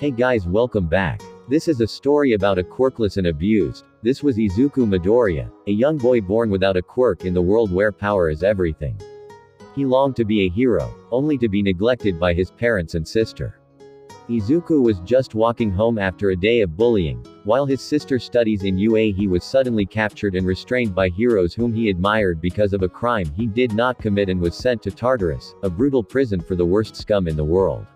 Hey guys, welcome back. This is a story about a quirkless and abused. This was Izuku Midoriya, a young boy born without a quirk in the world where power is everything. He longed to be a hero, only to be neglected by his parents and sister. Izuku was just walking home after a day of bullying. While his sister studies in UA, he was suddenly captured and restrained by heroes whom he admired because of a crime he did not commit and was sent to Tartarus, a brutal prison for the worst scum in the world.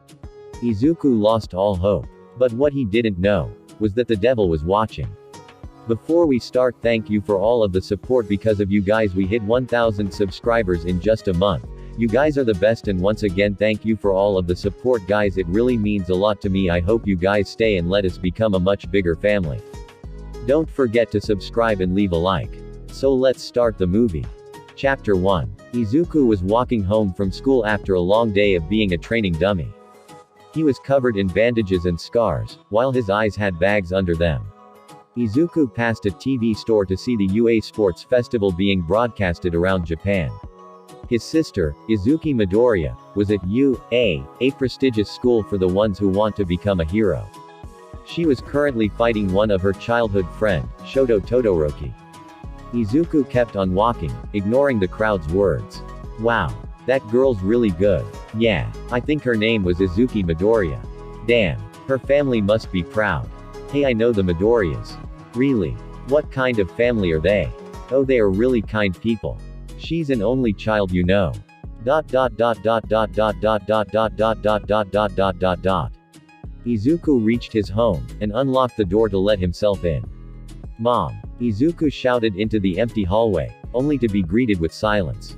Izuku lost all hope. But what he didn't know was that the devil was watching. Before we start, thank you for all of the support. Because of you guys we hit 1,000 subscribers in just a month. You guys are the best, and once again thank you for all of the support guys, it really means a lot to me. I hope you guys stay and let us become a much bigger family. Don't forget to subscribe and leave a like. So let's start the movie. Chapter 1. Izuku was walking home from school after a long day of being a training dummy. He was covered in bandages and scars, while his eyes had bags under them. Izuku passed a TV store to see the UA Sports Festival being broadcasted around Japan. His sister, Izuki Midoriya, was at UA, a prestigious school for the ones who want to become a hero. She was currently fighting one of her childhood friend, Shoto Todoroki. Izuku kept on walking, ignoring the crowd's words. Wow. That girl's really good. Yeah, I think her name was Izuki Midoriya. Damn. Her family must be proud. Hey, I know the Midoriyas. Really? What kind of family are they? Oh, they are really kind people. She's an only child, you know. Izuku reached his home, and unlocked the door to let himself in. Mom. Izuku shouted into the empty hallway, only to be greeted with silence.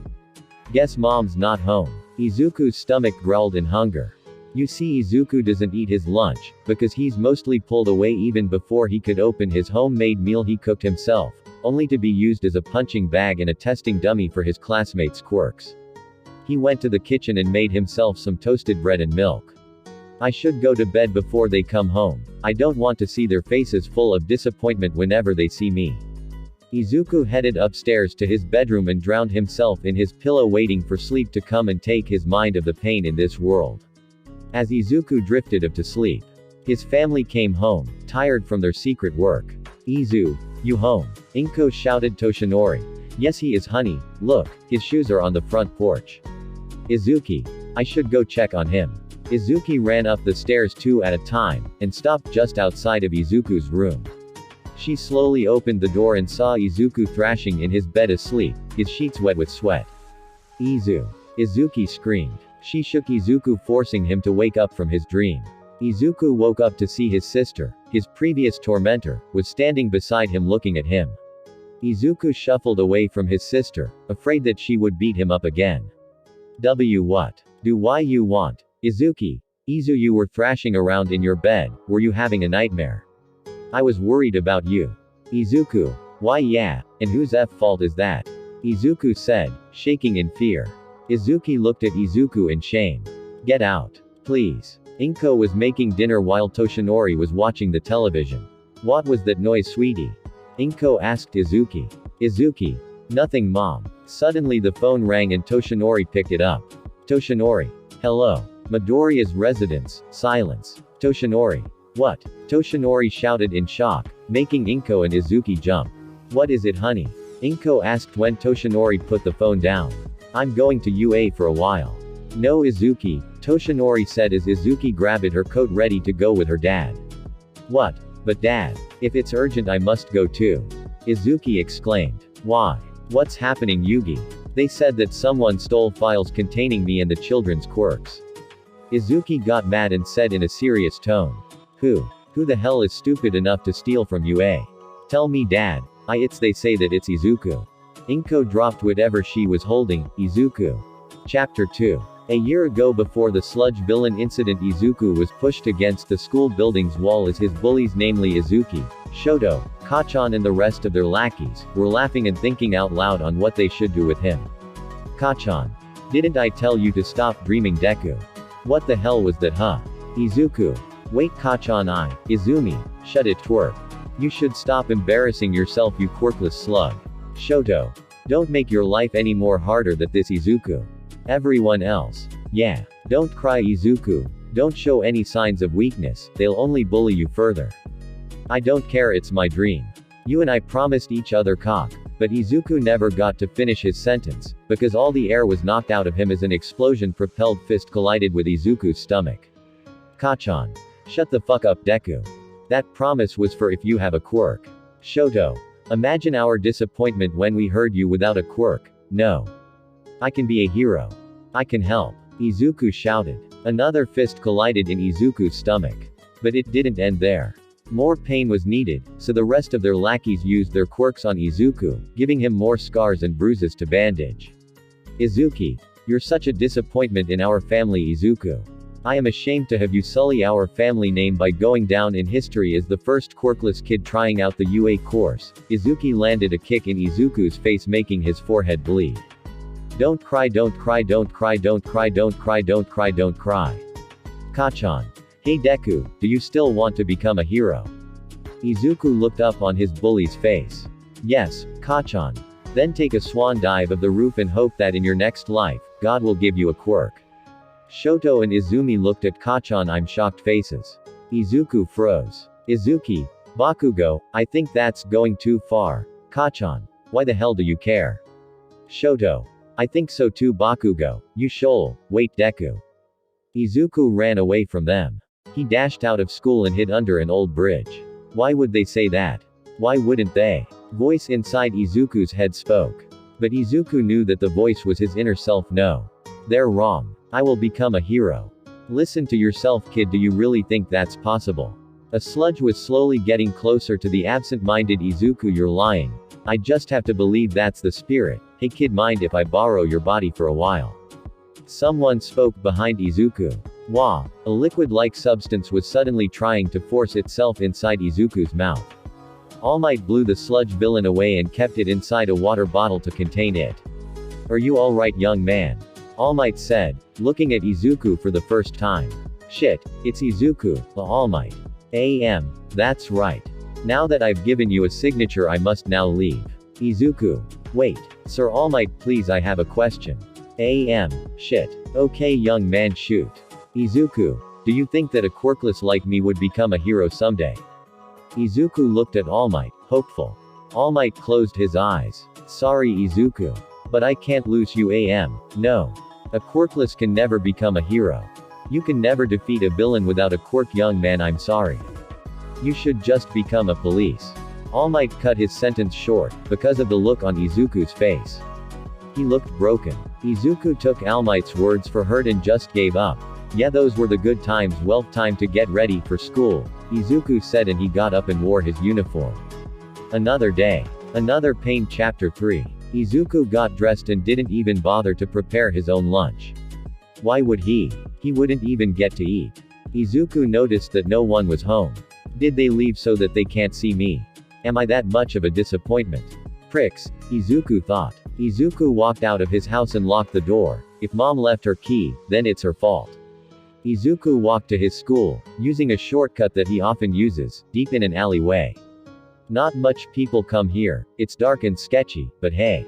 Guess mom's not home. Izuku's stomach growled in hunger. You see, Izuku doesn't eat his lunch, because he's mostly pulled away even before he could open his homemade meal he cooked himself, only to be used as a punching bag and a testing dummy for his classmates' quirks. He went to the kitchen and made himself some toasted bread and milk. I should go to bed before they come home. I don't want to see their faces full of disappointment whenever they see me. Izuku headed upstairs to his bedroom and drowned himself in his pillow, waiting for sleep to come and take his mind of the pain in this world. As Izuku drifted off to sleep, his family came home, tired from their secret work. Izu, you home? Inko shouted Toshinori. Yes he is, honey, look, his shoes are on the front porch. Izuki, I should go check on him. Izuki ran up the stairs two at a time, and stopped just outside of Izuku's room. She slowly opened the door and saw Izuku thrashing in his bed asleep, his sheets wet with sweat. Izu. Izuki screamed. She shook Izuku, forcing him to wake up from his dream. Izuku woke up to see his sister, his previous tormentor, was standing beside him looking at him. Izuku shuffled away from his sister, afraid that she would beat him up again. What do why you want? Izuki. Izu, you were thrashing around in your bed, were you having a nightmare? I was worried about you. Izuku. Why yeah, and whose fault is that? Izuku said, shaking in fear. Izuki looked at Izuku in shame. Get out. Please. Inko was making dinner while Toshinori was watching the television. What was that noise, sweetie? Inko asked Izuki. Izuki. Nothing, mom. Suddenly the phone rang and Toshinori picked it up. Toshinori. Hello. Midoriya's residence. Silence. Toshinori. What? Toshinori shouted in shock, making Inko and Izuki jump. What is it, honey? Inko asked when Toshinori put the phone down. I'm going to UA for a while. No, Izuki, Toshinori said as Izuki grabbed her coat ready to go with her dad. What? But dad, if it's urgent I must go too. Izuki exclaimed. Why? What's happening, Yugi? They said that someone stole files containing me and the children's quirks. Izuki got mad and said in a serious tone. Who the hell is stupid enough to steal from UA? Tell me, dad. They say that it's Izuku. Inko dropped whatever she was holding. Izuku. Chapter 2. A year ago, before the sludge villain incident, Izuku was pushed against the school building's wall as his bullies, namely Izuki, Shoto, Kachan and the rest of their lackeys, were laughing and thinking out loud on what they should do with him. Kachan. Didn't I tell you to stop dreaming, Deku? What the hell was that, huh? Izuku. Wait, Kachan, Izumi, shut it, twerp. You should stop embarrassing yourself, you quirkless slug. Shoto. Don't make your life any more harder than this, Izuku. Everyone else. Yeah. Don't cry, Izuku. Don't show any signs of weakness, they'll only bully you further. I don't care, it's my dream. You and I promised each other cock. But Izuku never got to finish his sentence, because all the air was knocked out of him as an explosion-propelled fist collided with Izuku's stomach. Kachan. Shut the fuck up, Deku. That promise was for if you have a quirk. Shoto. Imagine our disappointment when we heard you without a quirk. No. I can be a hero. I can help. Izuku shouted. Another fist collided in Izuku's stomach. But it didn't end there. More pain was needed, so the rest of their lackeys used their quirks on Izuku, giving him more scars and bruises to bandage. Izuki. You're such a disappointment in our family, Izuku. I am ashamed to have you sully our family name by going down in history as the first quirkless kid trying out the UA course. Izuki landed a kick in Izuku's face, making his forehead bleed. Don't cry, don't cry, don't cry, don't cry, don't cry, don't cry, don't cry. Kachan. Hey Deku, do you still want to become a hero? Izuku looked up on his bully's face. Yes, Kachan. Then take a swan dive of the roof and hope that in your next life, God will give you a quirk. Shoto and Izumi looked at Kachan I'm shocked faces. Izuku froze. Izuki. Bakugo, I think that's going too far. Kachan. Why the hell do you care? Shoto. I think so too, Bakugo. You shoal. Wait, Deku. Izuku ran away from them. He dashed out of school and hid under an old bridge. Why would they say that? Why wouldn't they? Voice inside Izuku's head spoke. But Izuku knew that the voice was his inner self. No. They're wrong. I will become a hero. Listen to yourself, kid, do you really think that's possible? A sludge was slowly getting closer to the absent-minded Izuku. You're lying. I just have to believe that's the spirit. Hey kid, mind if I borrow your body for a while? Someone spoke behind Izuku. Wah! A liquid-like substance was suddenly trying to force itself inside Izuku's mouth. All Might blew the sludge villain away and kept it inside a water bottle to contain it. Are you alright, young man? All Might said, looking at Izuku for the first time. Shit, it's Izuku, the All Might. That's right. Now that I've given you a signature, I must now leave. Izuku. Wait, Sir All Might, please, I have a question. Shit. Okay, young man, shoot. Izuku. Do you think that a quirkless like me would become a hero someday? Izuku looked at All Might, hopeful. All Might closed his eyes. Sorry, Izuku. But I can't lose you. No. A quirkless can never become a hero. You can never defeat a villain without a quirk, young man, I'm sorry. You should just become a police. All Might cut his sentence short, because of the look on Izuku's face. He looked broken. Izuku took All Might's words for hurt and just gave up. Yeah, those were the good times. Well, time to get ready for school, Izuku said, and he got up and wore his uniform. Another day. Another pain. Chapter 3. Izuku got dressed and didn't even bother to prepare his own lunch. Why would he? He wouldn't even get to eat. Izuku noticed that no one was home. Did they leave so that they can't see me? Am I that much of a disappointment? Pricks, Izuku thought. Izuku walked out of his house and locked the door. If mom left her key, then it's her fault. Izuku walked to his school, using a shortcut that he often uses, deep in an alleyway. Not much people come here, it's dark and sketchy, but hey.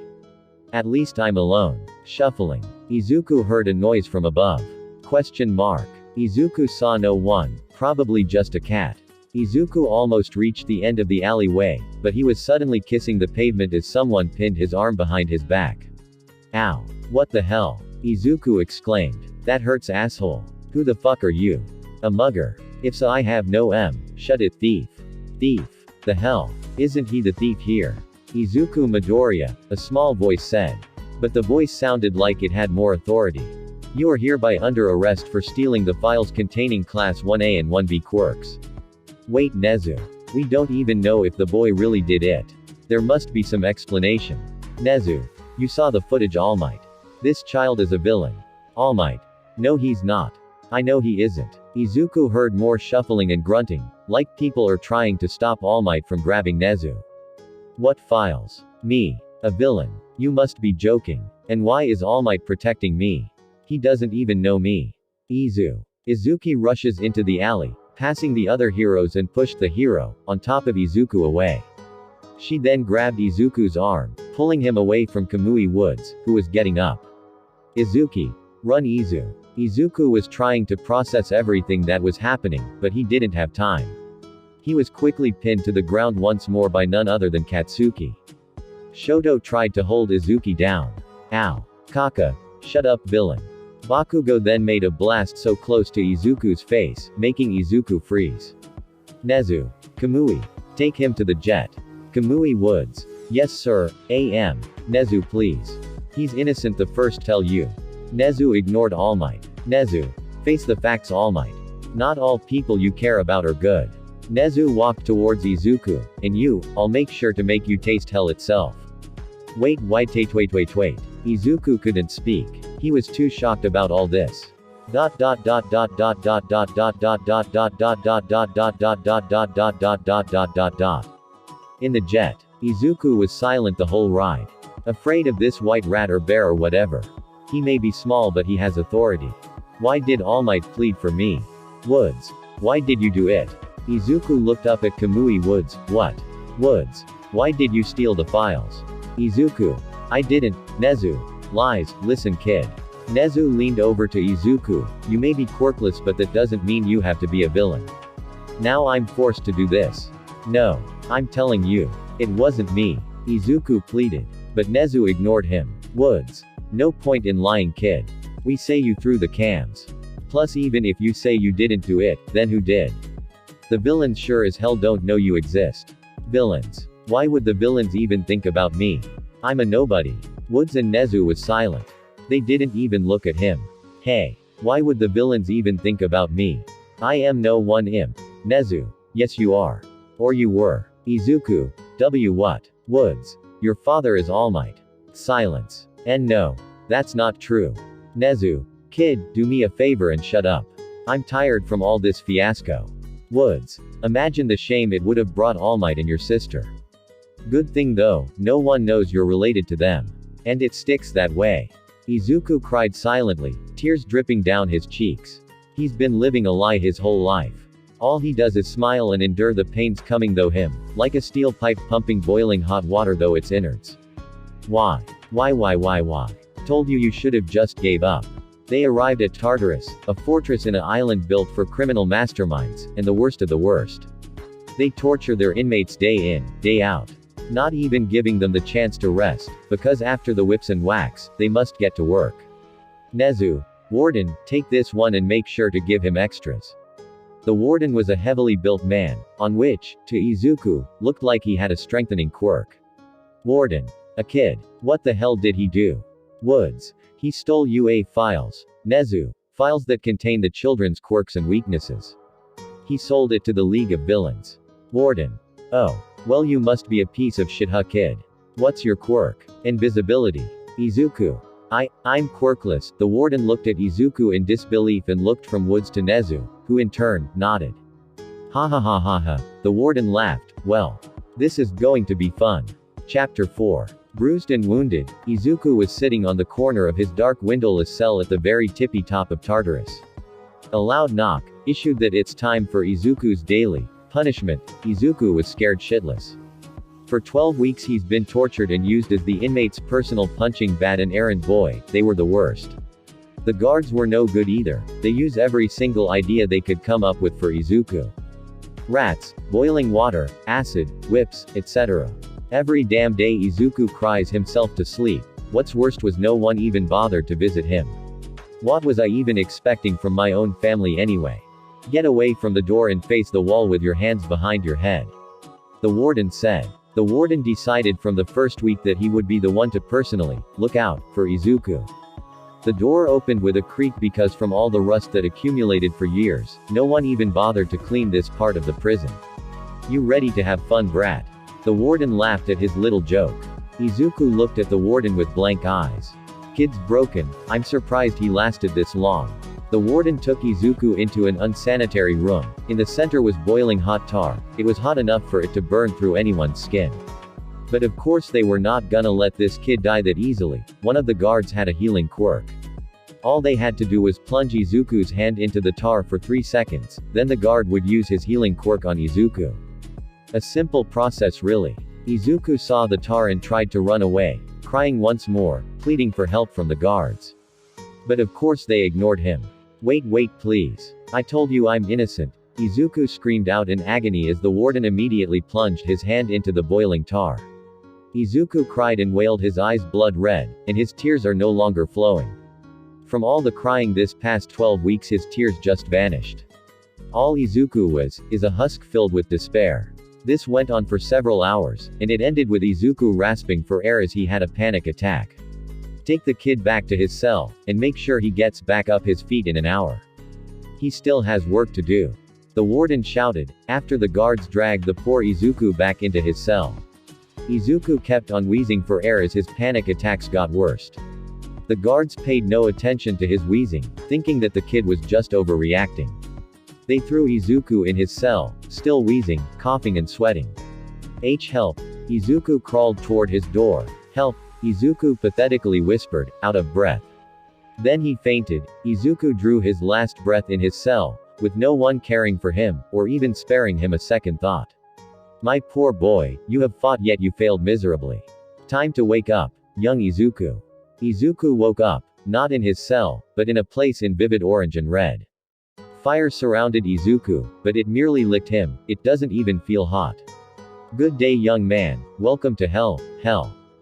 At least I'm alone. Shuffling. Izuku heard a noise from above. Question mark. Izuku saw no one, probably just a cat. Izuku almost reached the end of the alleyway, but he was suddenly kissing the pavement as someone pinned his arm behind his back. Ow. What the hell? Izuku exclaimed. That hurts, asshole. Who the fuck are you? A mugger. If so, I have no Shut it, thief. Thief. The hell? Isn't he the thief here? Izuku Midoriya, a small voice said. But the voice sounded like it had more authority. You are hereby under arrest for stealing the files containing Class 1A and 1B quirks. Wait, Nezu. We don't even know if the boy really did it. There must be some explanation. Nezu. You saw the footage, All Might. This child is a villain. All Might. No, he's not. I know he isn't. Izuku heard more shuffling and grunting, like people are trying to stop All Might from grabbing Nezu. What files? Me. A villain. You must be joking. And why is All Might protecting me? He doesn't even know me. Izuki rushes into the alley, passing the other heroes, and pushed the hero, on top of Izuku, away. She then grabbed Izuku's arm, pulling him away from Kamui Woods, who was getting up. Izuki. Run, Izu. Izuku was trying to process everything that was happening, but he didn't have time. He was quickly pinned to the ground once more by none other than Katsuki. Shoto tried to hold Izuku down. Ow. Kaka. Shut up, villain. Bakugo then made a blast so close to Izuku's face, making Izuku freeze. Nezu. Kamui. Take him to the jet. Kamui Woods. Yes sir, AM. Nezu please. He's innocent, the first tell you. Nezu ignored All Might. Nezu. Face the facts, All Might. Not all people you care about are good. Nezu walked towards Izuku, and I'll make sure to make you taste hell itself. Wait. Izuku couldn't speak. He was too shocked about all this. In the jet, Izuku was silent the whole ride. Afraid of this white rat or bear or whatever. He may be small but he has authority. Why did All Might plead for me? Woods. Why did you do it? Izuku looked up at Kamui Woods. What? Woods. Why did you steal the files? Izuku. I didn't. Nezu. Lies. Listen kid. Nezu leaned over to Izuku. You may be quirkless but that doesn't mean you have to be a villain. Now I'm forced to do this. No. I'm telling you. It wasn't me. Izuku pleaded. But Nezu ignored him. Woods. No point in lying kid. We say you threw the cams. Plus even if you say you didn't do it, then who did? The villains sure as hell don't know you exist. Villains. Why would the villains even think about me? I'm a nobody. Woods and Nezu was silent. They didn't even look at him. Hey. Why would the villains even think about me? I am no one imp. Nezu. Yes you are. Or you were. Izuku. What? Woods. Your father is All Might. Silence. And no. That's not true. Nezu. Kid, do me a favor and shut up. I'm tired from all this fiasco. Woods. Imagine the shame it would have brought All Might and your sister. Good thing though, no one knows you're related to them. And it sticks that way. Izuku cried silently, tears dripping down his cheeks. He's been living a lie his whole life. All he does is smile and endure the pains coming though him, like a steel pipe pumping boiling hot water though its innards. Why? Why? Told you should have just gave up. They arrived at Tartarus, a fortress in an island built for criminal masterminds, and the worst of the worst. They torture their inmates day in, day out. Not even giving them the chance to rest, because after the whips and whacks, they must get to work. Nezu. Warden, take this one and make sure to give him extras. The warden was a heavily built man, on which, to Izuku, looked like he had a strengthening quirk. Warden. A kid. What the hell did he do? Woods. He stole UA files. Nezu. Files that contain the children's quirks and weaknesses. He sold it to the League of Villains. Warden. Oh. Well you must be a piece of shit huh kid. What's your quirk? Invisibility. Izuku. I'm quirkless. The warden looked at Izuku in disbelief and looked from Woods to Nezu, who in turn, nodded. Ha. The warden laughed. Well. This is going to be fun. Chapter 4. Bruised and wounded, Izuku was sitting on the corner of his dark windowless cell at the very tippy top of Tartarus. A loud knock issued that it's time for Izuku's daily punishment. Izuku was scared shitless. For 12 weeks he's been tortured and used as the inmate's personal punching bag and errand boy. They were the worst. The guards were no good either. They use every single idea they could come up with for Izuku. Rats, boiling water, acid, whips, etc. Every damn day Izuku cries himself to sleep. What's worst was no one even bothered to visit him. What was I even expecting from my own family anyway? Get away from the door and face the wall with your hands behind your head. The warden said. The warden decided from the first week that he would be the one to personally look out for Izuku. The door opened with a creak because from all the rust that accumulated for years, no one even bothered to clean this part of the prison. You ready to have fun, brat? The warden laughed at his little joke. Izuku looked at the warden with blank eyes. Kid's broken. I'm surprised he lasted this long. The warden took Izuku into an unsanitary room. In the center was boiling hot tar. It was hot enough for it to burn through anyone's skin. But of course they were not gonna let this kid die that easily. One of the guards had a healing quirk. All they had to do was plunge Izuku's hand into the tar for 3 seconds, then the guard would use his healing quirk on Izuku. A simple process really. Izuku saw the tar and tried to run away, crying once more, pleading for help from the guards. But of course they ignored him. Wait please. I told you I'm innocent. Izuku screamed out in agony as the warden immediately plunged his hand into the boiling tar. Izuku cried and wailed, his eyes blood red, and his tears are no longer flowing. From all the crying this past 12 weeks, his tears just vanished. All Izuku was, is a husk filled with despair. This went on for several hours, and it ended with Izuku rasping for air as he had a panic attack. Take the kid back to his cell, and make sure he gets back up his feet in an hour. He still has work to do. The warden shouted, after the guards dragged the poor Izuku back into his cell. Izuku kept on wheezing for air as his panic attacks got worse. The guards paid no attention to his wheezing, thinking that the kid was just overreacting. They threw Izuku in his cell, still wheezing, coughing and sweating. Help. Izuku crawled toward his door. Help. Izuku pathetically whispered, out of breath. Then he fainted. Izuku drew his last breath in his cell, with no one caring for him, or even sparing him a second thought. My poor boy, you have fought yet you failed miserably. Time to wake up, young Izuku. Izuku woke up, not in his cell, but in a place in vivid orange and red. Fire surrounded Izuku, but it merely licked him, it doesn't even feel hot. Good day young man, welcome to hell.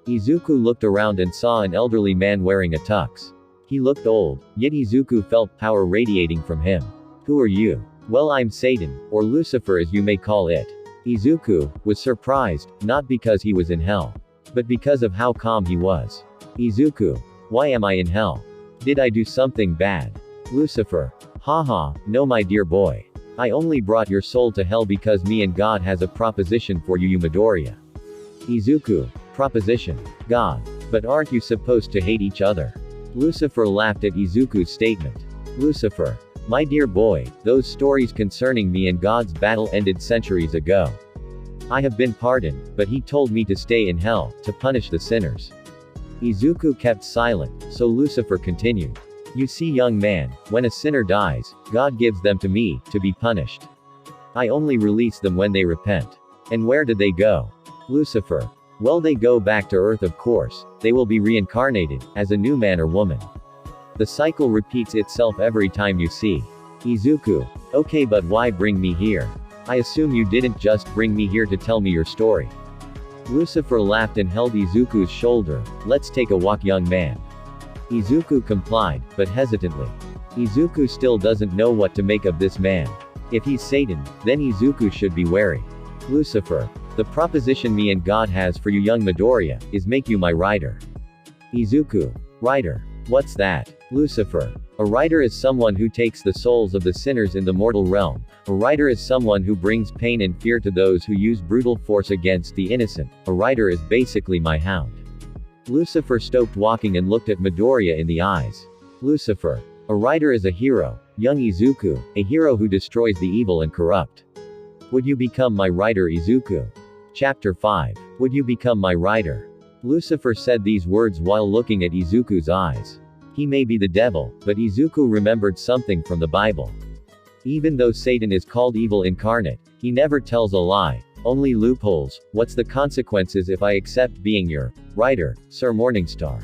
Izuku looked around and saw an elderly man wearing a tux. He looked old, yet Izuku felt power radiating from him. Who are you? Well, I'm Satan, or Lucifer as you may call it. Izuku was surprised, not because he was in hell, but because of how calm he was. Izuku, why am I in hell? Did I do something bad? Lucifer, haha, no my dear boy. I only brought your soul to hell because me and God has a proposition for you Midoriya. Izuku, proposition. God. But aren't you supposed to hate each other? Lucifer laughed at Izuku's statement. Lucifer, my dear boy, those stories concerning me and God's battle ended centuries ago. I have been pardoned, but he told me to stay in hell, to punish the sinners. Izuku kept silent, so Lucifer continued. You see young man, when a sinner dies, God gives them to me, to be punished. I only release them when they repent. And where do they go? Lucifer. Well, they go back to earth of course, they will be reincarnated, as a new man or woman. The cycle repeats itself every time you see. Izuku. Okay, but why bring me here? I assume you didn't just bring me here to tell me your story. Lucifer laughed and held Izuku's shoulder. Let's take a walk young man. Izuku complied, but hesitantly. Izuku still doesn't know what to make of this man. If he's Satan, then Izuku should be wary. Lucifer. The proposition me and God has for you young Midoriya, is make you my rider. Izuku. Rider. What's that? Lucifer. A rider is someone who takes the souls of the sinners in the mortal realm. A rider is someone who brings pain and fear to those who use brutal force against the innocent. A rider is basically my hound. Lucifer stopped walking and looked at Midoriya in the eyes. Lucifer. A rider is a hero, young Izuku, a hero who destroys the evil and corrupt. Would you become my rider Izuku? Chapter 5. Would you become my rider? Lucifer said these words while looking at Izuku's eyes. He may be the devil, but Izuku remembered something from the Bible. Even though Satan is called evil incarnate, he never tells a lie, only loopholes. What's the consequences if I accept being your rider, Sir Morningstar?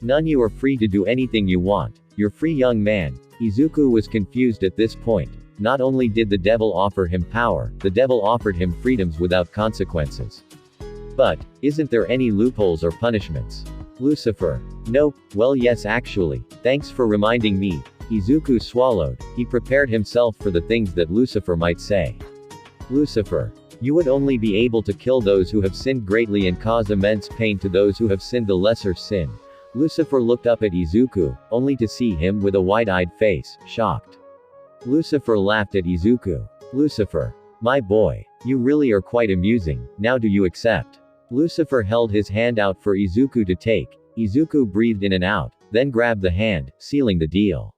None. You are free to do anything you want. You're free young man. Izuku was confused at this point. Not only did the devil offer him power, the devil offered him freedoms without consequences. But, isn't there any loopholes or punishments? Lucifer. Nope. Well yes actually. Thanks for reminding me. Izuku swallowed. He prepared himself for the things that Lucifer might say. Lucifer. You would only be able to kill those who have sinned greatly and cause immense pain to those who have sinned the lesser sin. Lucifer looked up at Izuku, only to see him with a wide-eyed face, shocked. Lucifer laughed at Izuku. Lucifer. My boy. You really are quite amusing, now do you accept? Lucifer held his hand out for Izuku to take. Izuku breathed in and out, then grabbed the hand, sealing the deal.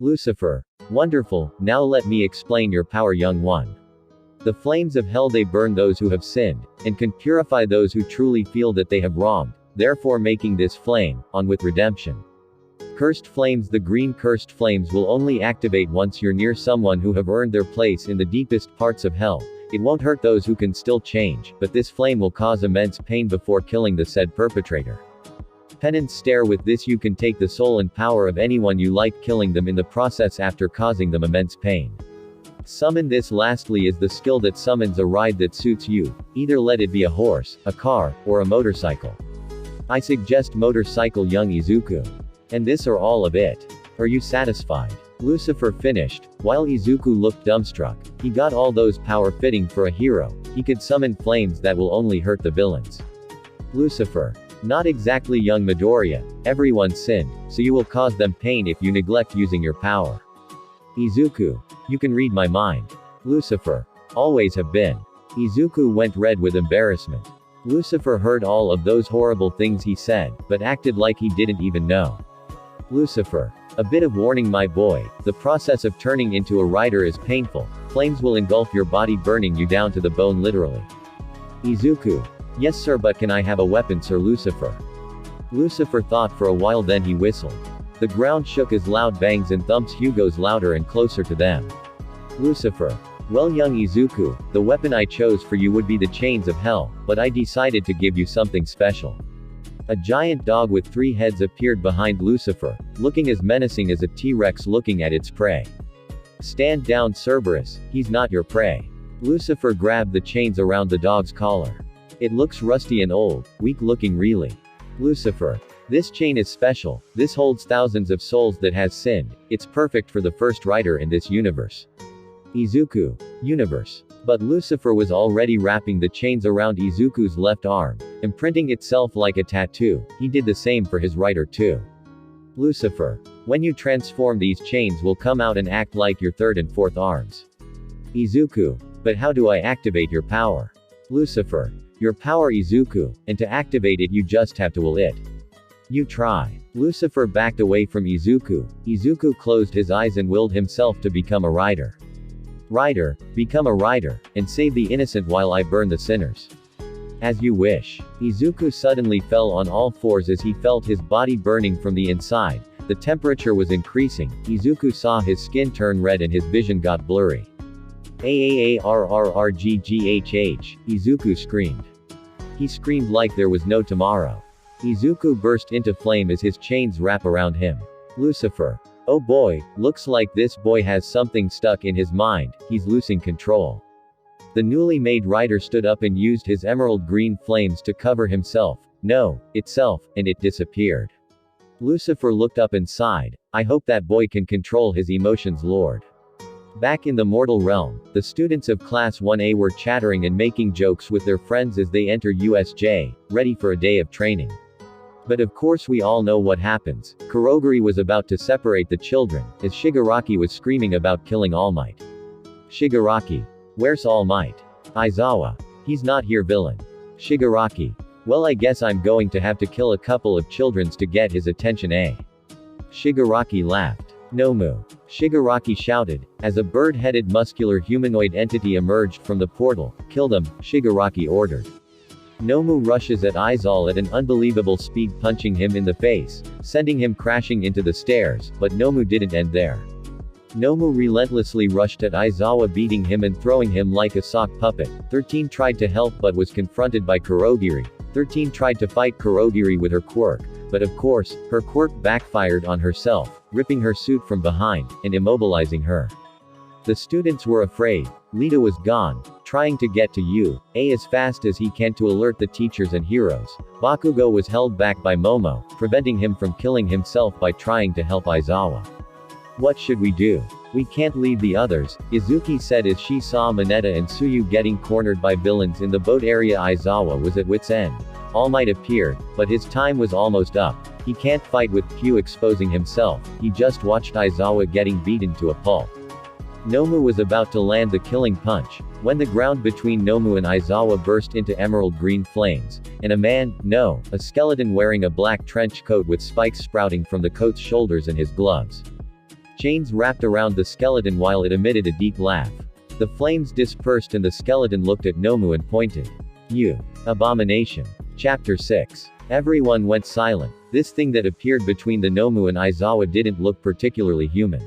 Lucifer. Wonderful, now let me explain your power young one. The flames of hell they burn those who have sinned, and can purify those who truly feel that they have wronged, therefore making this flame, on with redemption. Cursed flames. The green cursed flames will only activate once you're near someone who have earned their place in the deepest parts of hell. It won't hurt those who can still change, but this flame will cause immense pain before killing the said perpetrator. Penance stare. With this you can take the soul and power of anyone you like, killing them in the process after causing them immense pain. Summon. This lastly is the skill that summons a ride that suits you, either let it be a horse, a car, or a motorcycle. I suggest motorcycle, young Izuku. And this are all of it. Are you satisfied? Lucifer finished. While Izuku looked dumbstruck. He got all those power fitting for a hero. He could summon flames that will only hurt the villains. Lucifer. Not exactly, young Midoriya. Everyone sinned, so you will cause them pain if you neglect using your power. Izuku. You can read my mind. Lucifer. Always have been. Izuku went red with embarrassment. Lucifer heard all of those horrible things he said, but acted like he didn't even know. Lucifer. A bit of warning, my boy. The process of turning into a rider is painful. Flames will engulf your body, burning you down to the bone, literally. Izuku. Yes sir, but can I have a weapon, sir? Lucifer. Lucifer thought for a while, then he whistled. The ground shook as loud bangs and thumps Hugo's louder and closer to them. Lucifer. Well, young Izuku, the weapon I chose for you would be the chains of hell, but I decided to give you something special. A giant dog with 3 heads appeared behind Lucifer, looking as menacing as a T-Rex looking at its prey. Stand down, Cerberus, he's not your prey. Lucifer grabbed the chains around the dog's collar. It looks rusty and old, weak looking, really. Lucifer. This chain is special. This holds thousands of souls that has sinned. It's perfect for the first rider in this universe. Izuku. Universe. But Lucifer was already wrapping the chains around Izuku's left arm, imprinting itself like a tattoo. He did the same for his rider too. Lucifer. When you transform, these chains will come out and act like your third and fourth arms. Izuku. But how do I activate your power? Lucifer. Your power, Izuku, and to activate it you just have to will it. You try. Lucifer backed away from Izuku. Izuku closed his eyes and willed himself to become a rider. Rider, become a rider, and save the innocent while I burn the sinners. As you wish. Izuku suddenly fell on all fours as he felt his body burning from the inside. The temperature was increasing. Izuku saw his skin turn red and his vision got blurry. Aarrrgghh, Izuku screamed. He screamed like there was no tomorrow. Izuku burst into flame as his chains wrap around him. Lucifer. Oh boy, looks like this boy has something stuck in his mind, he's losing control. The newly made rider stood up and used his emerald green flames to cover himself, itself, and it disappeared. Lucifer looked up and sighed. I hope that boy can control his emotions, Lord. Back in the mortal realm, the students of Class 1A were chattering and making jokes with their friends as they enter USJ, ready for a day of training. But of course we all know what happens. Kurogiri was about to separate the children, as Shigaraki was screaming about killing All Might. Shigaraki. Where's All Might? Aizawa. He's not here, villain. Shigaraki. Well, I guess I'm going to have to kill a couple of childrens to get his attention, eh? Shigaraki laughed. Nomu. Shigaraki shouted, as a bird-headed muscular humanoid entity emerged from the portal. Kill them, Shigaraki ordered. Nomu rushes at Aizawa at an unbelievable speed, punching him in the face, sending him crashing into the stairs, but Nomu didn't end there. Nomu relentlessly rushed at Aizawa, beating him and throwing him like a sock puppet. 13 tried to help but was confronted by Kurogiri. 13 tried to fight Kurogiri with her quirk, but of course, her quirk backfired on herself, ripping her suit from behind, and immobilizing her. The students were afraid. Lita was gone, trying to get to U.A. as fast as he can to alert the teachers and heroes. Bakugo was held back by Momo, preventing him from killing himself by trying to help Aizawa. What should we do? We can't leave the others, Izuki said as she saw Mineta and Tsuyu getting cornered by villains in the boat area. Aizawa was at wit's end. All Might appeared, but his time was almost up. He can't fight with Q exposing himself. He just watched Aizawa getting beaten to a pulp. Nomu was about to land the killing punch, when the ground between Nomu and Aizawa burst into emerald green flames, and a skeleton wearing a black trench coat with spikes sprouting from the coat's shoulders and his gloves. Chains wrapped around the skeleton while it emitted a deep laugh. The flames dispersed and the skeleton looked at Nomu and pointed. You abomination. Chapter 6. Everyone went silent. This thing that appeared between the Nomu and Aizawa didn't look particularly human.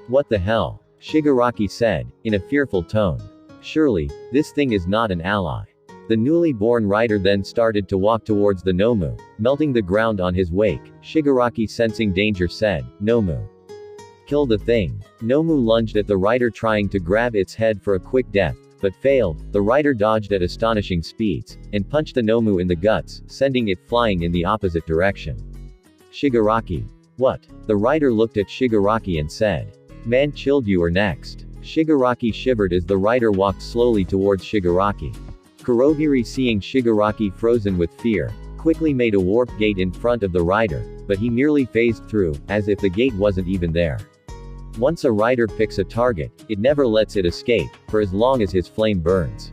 What the hell? Shigaraki said, in a fearful tone. Surely, this thing is not an ally. The newly born rider then started to walk towards the Nomu, melting the ground on his wake. Shigaraki, sensing danger, said, "Nomu, kill the thing." Nomu lunged at the rider, trying to grab its head for a quick death, but failed. The rider dodged at astonishing speeds, and punched the Nomu in the guts, sending it flying in the opposite direction. Shigaraki. What? The rider looked at Shigaraki and said, "Man, chilled, you are next." Shigaraki shivered as the rider walked slowly towards Shigaraki. Kurogiri, seeing Shigaraki frozen with fear, quickly made a warp gate in front of the rider, but he merely phased through, as if the gate wasn't even there. Once a rider picks a target, it never lets it escape, for as long as his flame burns.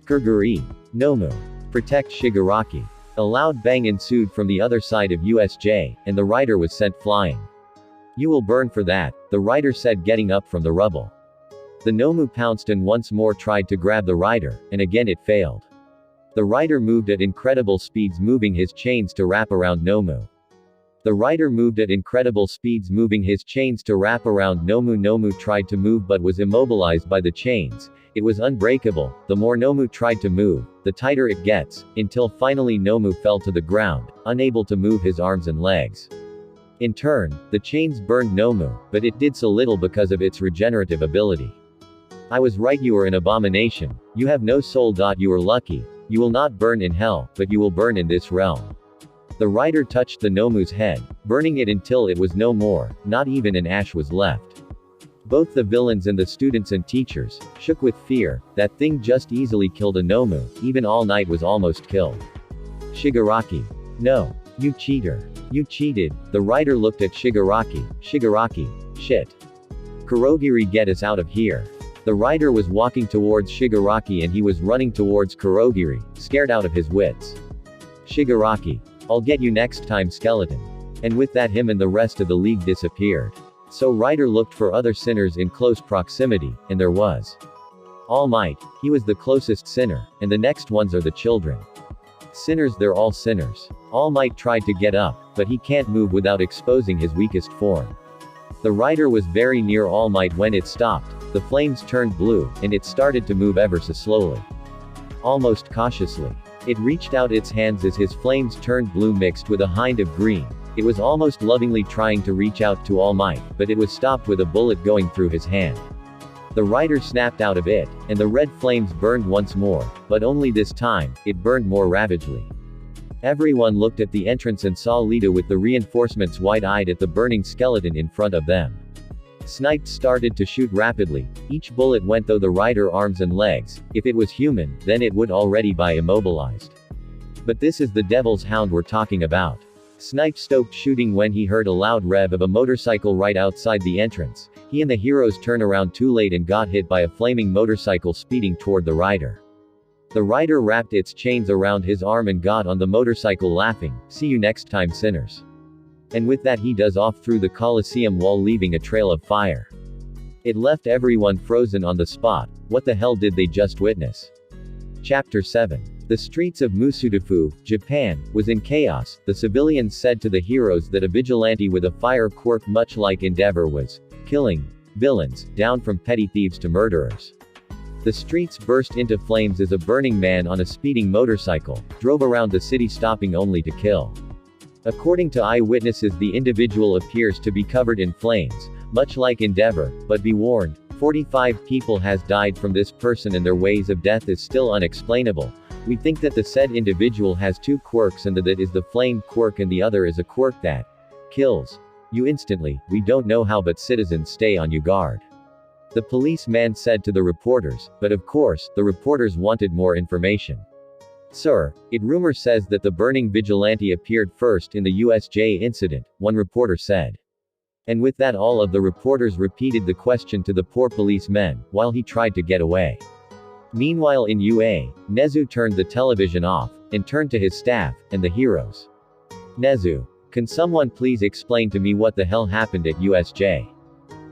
Kurogiri. Nomu. Protect Shigaraki. A loud bang ensued from the other side of USJ, and the rider was sent flying. "You will burn for that," the rider said, getting up from the rubble. The Nomu pounced and once more tried to grab the rider, and again it failed. The rider moved at incredible speeds, moving his chains to wrap around Nomu. The rider moved at incredible speeds, moving his chains to wrap around Nomu. Nomu tried to move but was immobilized by the chains. It was unbreakable. The more Nomu tried to move, the tighter it gets, until finally Nomu fell to the ground, unable to move his arms and legs. In turn, the chains burned Nomu, but it did so little because of its regenerative ability. "I was right, you are an abomination. You have no soul. You are lucky. You will not burn in hell, but you will burn in this realm." The rider touched the Nomu's head, burning it until it was no more, not even an ash was left. Both the villains and the students and teachers shook with fear. That thing just easily killed a Nomu. Even All Might was almost killed. Shigaraki. No. You cheater. You cheated. The rider looked at Shigaraki. Shigaraki. Shit. Kurogiri, get us out of here. The rider was walking towards Shigaraki and he was running towards Kurogiri, scared out of his wits. Shigaraki. I'll get you next time, skeleton. And with that, him and the rest of the league disappeared. So Rider looked for other sinners in close proximity, and there was All Might. He was the closest sinner, and the next ones are the children. Sinners, they're all sinners. All Might tried to get up, but he can't move without exposing his weakest form. The rider was very near All Might when it stopped. The flames turned blue, and it started to move ever so slowly. Almost cautiously. It reached out its hands as his flames turned blue mixed with a hint of green. It was almost lovingly trying to reach out to All Might, but it was stopped with a bullet going through his hand. The rider snapped out of it, and the red flames burned once more, but only this time, it burned more ravagely. Everyone looked at the entrance and saw Lita with the reinforcements wide-eyed at the burning skeleton in front of them. Sniped started to shoot rapidly. Each bullet went through the rider arms and legs. If it was human, then it would already be immobilized. But this is the Devil's Hound we're talking about. Snipe stopped shooting when he heard a loud rev of a motorcycle right outside the entrance. He and the heroes turned around too late and got hit by a flaming motorcycle speeding toward the rider. The rider wrapped its chains around his arm and got on the motorcycle laughing, "See you next time, sinners." And with that he does off through the Colosseum wall, leaving a trail of fire. It left everyone frozen on the spot. What the hell did they just witness? Chapter 7. The streets of Musudafu, Japan, was in chaos. The civilians said to the heroes that a vigilante with a fire quirk much like Endeavor was killing villains, down from petty thieves to murderers. The streets burst into flames as a burning man on a speeding motorcycle drove around the city, stopping only to kill. According to eyewitnesses, the individual appears to be covered in flames, much like Endeavor, but be warned, 45 people has died from this person and their ways of death is still unexplainable. We think that the said individual has two quirks, and that is the flame quirk and the other is a quirk that kills you instantly. We don't know how, but citizens, stay on your guard. The policeman said to the reporters, but of course, the reporters wanted more information. "Sir, rumor says that the burning vigilante appeared first in the USJ incident," one reporter said. And with that all of the reporters repeated the question to the poor policeman, while he tried to get away. Meanwhile in UA, Nezu turned the television off, and turned to his staff, and the heroes. "Nezu, can someone please explain to me what the hell happened at USJ?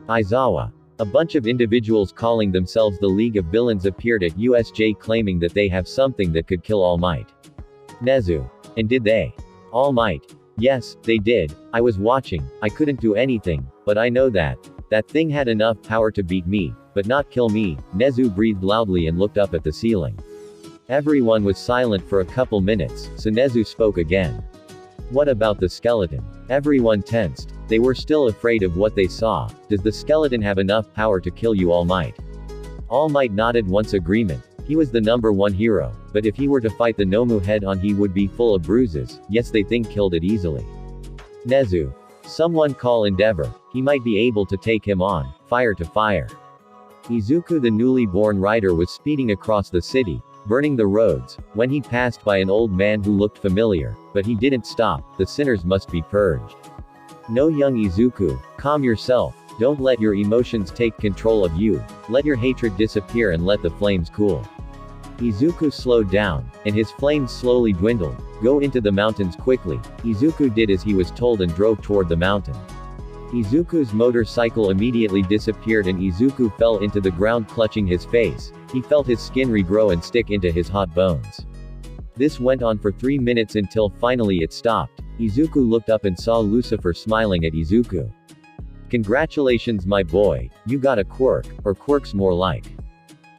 Aizawa. A bunch of individuals calling themselves the League of Villains appeared at USJ claiming that they have something that could kill All Might." Nezu. "And did they?" All Might. "Yes, they did. I was watching. I couldn't do anything, but I know that thing had enough power to beat me, but not kill me." Nezu breathed loudly and looked up at the ceiling. Everyone was silent for a couple minutes, so Nezu spoke again. What about the skeleton? Everyone tensed. They were still afraid of what they saw. Does the skeleton have enough power to kill you, All Might? All Might nodded once agreement. He was the #1 hero, but if he were to fight the Nomu head-on he would be full of bruises. Yes, they think killed it easily. Nezu. Someone call Endeavor. He might be able to take him on. Fire to fire. Izuku, the newly born rider, was speeding across the city, burning the roads, when he passed by an old man who looked familiar, but he didn't stop. The sinners must be purged. No, young Izuku, calm yourself. Don't let your emotions take control of you. Let your hatred disappear and let the flames cool. Izuku slowed down, and his flames slowly dwindled. Go into the mountains quickly. Izuku did as he was told and drove toward the mountain. Izuku's motorcycle immediately disappeared and Izuku fell into the ground clutching his face. He felt his skin regrow and stick into his hot bones. This went on for 3 minutes until finally it stopped. Izuku looked up and saw Lucifer smiling at Izuku. Congratulations, my boy, you got a quirk, or quirks more like.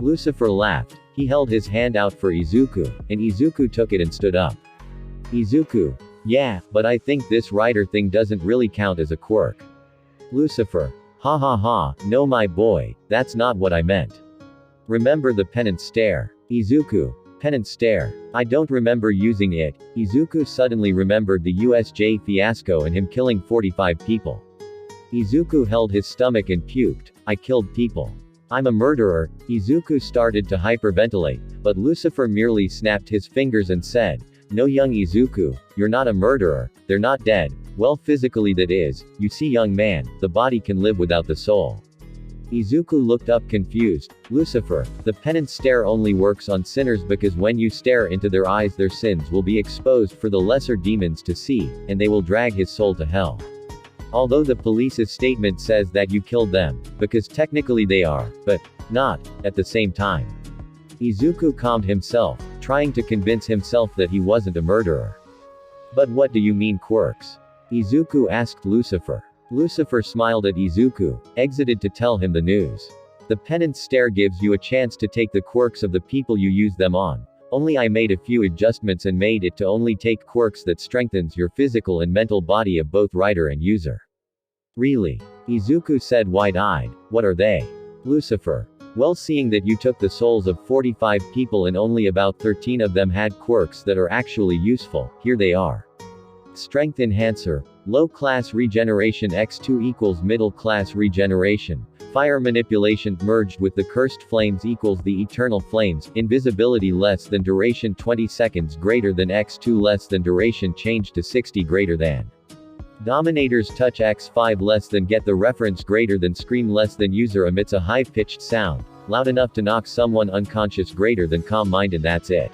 Lucifer laughed. He held his hand out for Izuku, and Izuku took it and stood up. Izuku. Yeah, but I think this rider thing doesn't really count as a quirk. Lucifer. Ha ha ha, no my boy, that's not what I meant. Remember the penance stare. Izuku. Penance stare. I don't remember using it. Izuku suddenly remembered the USJ fiasco and him killing 45 people. Izuku held his stomach and puked. I killed people. I'm a murderer. Izuku started to hyperventilate, but Lucifer merely snapped his fingers and said, no, young Izuku, you're not a murderer. They're not dead. Well, physically that is. You see, young man, the body can live without the soul. Izuku looked up confused. Lucifer, the penance stare only works on sinners because when you stare into their eyes their sins will be exposed for the lesser demons to see, and they will drag his soul to hell. Although the police's statement says that you killed them, because technically they are, but not, at the same time. Izuku calmed himself, trying to convince himself that he wasn't a murderer. But what do you mean quirks? Izuku asked Lucifer. Lucifer smiled at Izuku, exited to tell him the news. The penance stare gives you a chance to take the quirks of the people you use them on. Only I made a few adjustments and made it to only take quirks that strengthens your physical and mental body of both rider and user. Really? Izuku said wide-eyed. What are they? Lucifer. Well, seeing that you took the souls of 45 people and only about 13 of them had quirks that are actually useful, here they are. Strength Enhancer. Low Class Regeneration x2 equals Middle Class Regeneration. Fire Manipulation merged with the Cursed Flames equals the Eternal Flames. Invisibility less than duration 20 seconds greater than x2 less than duration changed to 60 greater than. Dominator's Touch x5 less than get the reference greater than scream less than user emits a high-pitched sound, loud enough to knock someone unconscious greater than calm mind and that's it.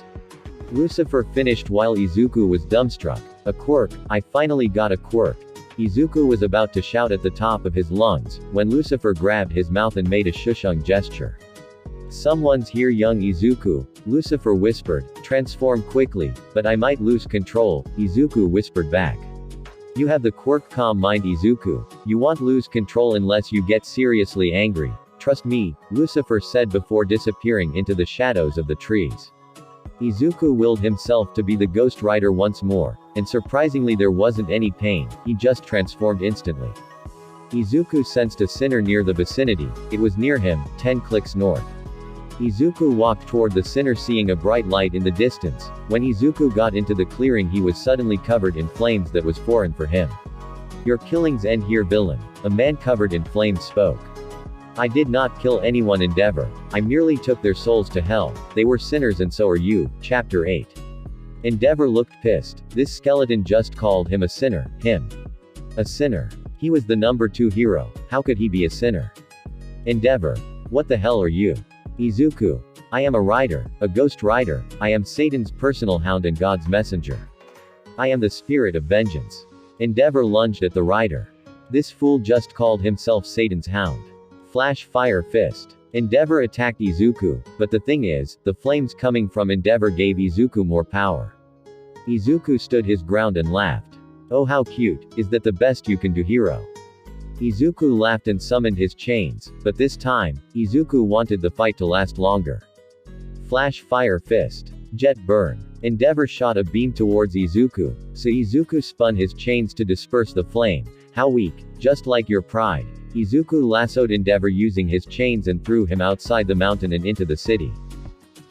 Lucifer finished while Izuku was dumbstruck. A quirk, I finally got a quirk. Izuku was about to shout at the top of his lungs, when Lucifer grabbed his mouth and made a shushung gesture. Someone's here, young Izuku, Lucifer whispered. Transform quickly, but I might lose control, Izuku whispered back. You have the quirk Calm Mind, Izuku. You won't lose control unless you get seriously angry. Trust me, Lucifer said before disappearing into the shadows of the trees. Izuku willed himself to be the Ghost Rider once more, and surprisingly there wasn't any pain, he just transformed instantly. Izuku sensed a sinner near the vicinity. It was near him, 10 clicks north. Izuku walked toward the sinner seeing a bright light in the distance. When Izuku got into the clearing he was suddenly covered in flames that was foreign for him. Your killings end here, villain. A man covered in flames spoke. I did not kill anyone, Endeavor. I merely took their souls to hell. They were sinners and so are you. Chapter 8. Endeavor looked pissed. This skeleton just called him a sinner. Him. A sinner. He was the #2 hero. How could he be a sinner? Endeavor. What the hell are you? Izuku. I am a rider, a ghost rider. I am Satan's personal hound and God's messenger. I am the spirit of vengeance. Endeavor lunged at the rider. This fool just called himself Satan's hound. Flash Fire Fist. Endeavor attacked Izuku, but the thing is, the flames coming from Endeavor gave Izuku more power. Izuku stood his ground and laughed. Oh, how cute, is that the best you can do, hero? Izuku laughed and summoned his chains, but this time, Izuku wanted the fight to last longer. Flash Fire Fist. Jet burn. Endeavor shot a beam towards Izuku, so Izuku spun his chains to disperse the flame. How weak. Just like your pride. Izuku lassoed Endeavor using his chains and threw him outside the mountain and into the city.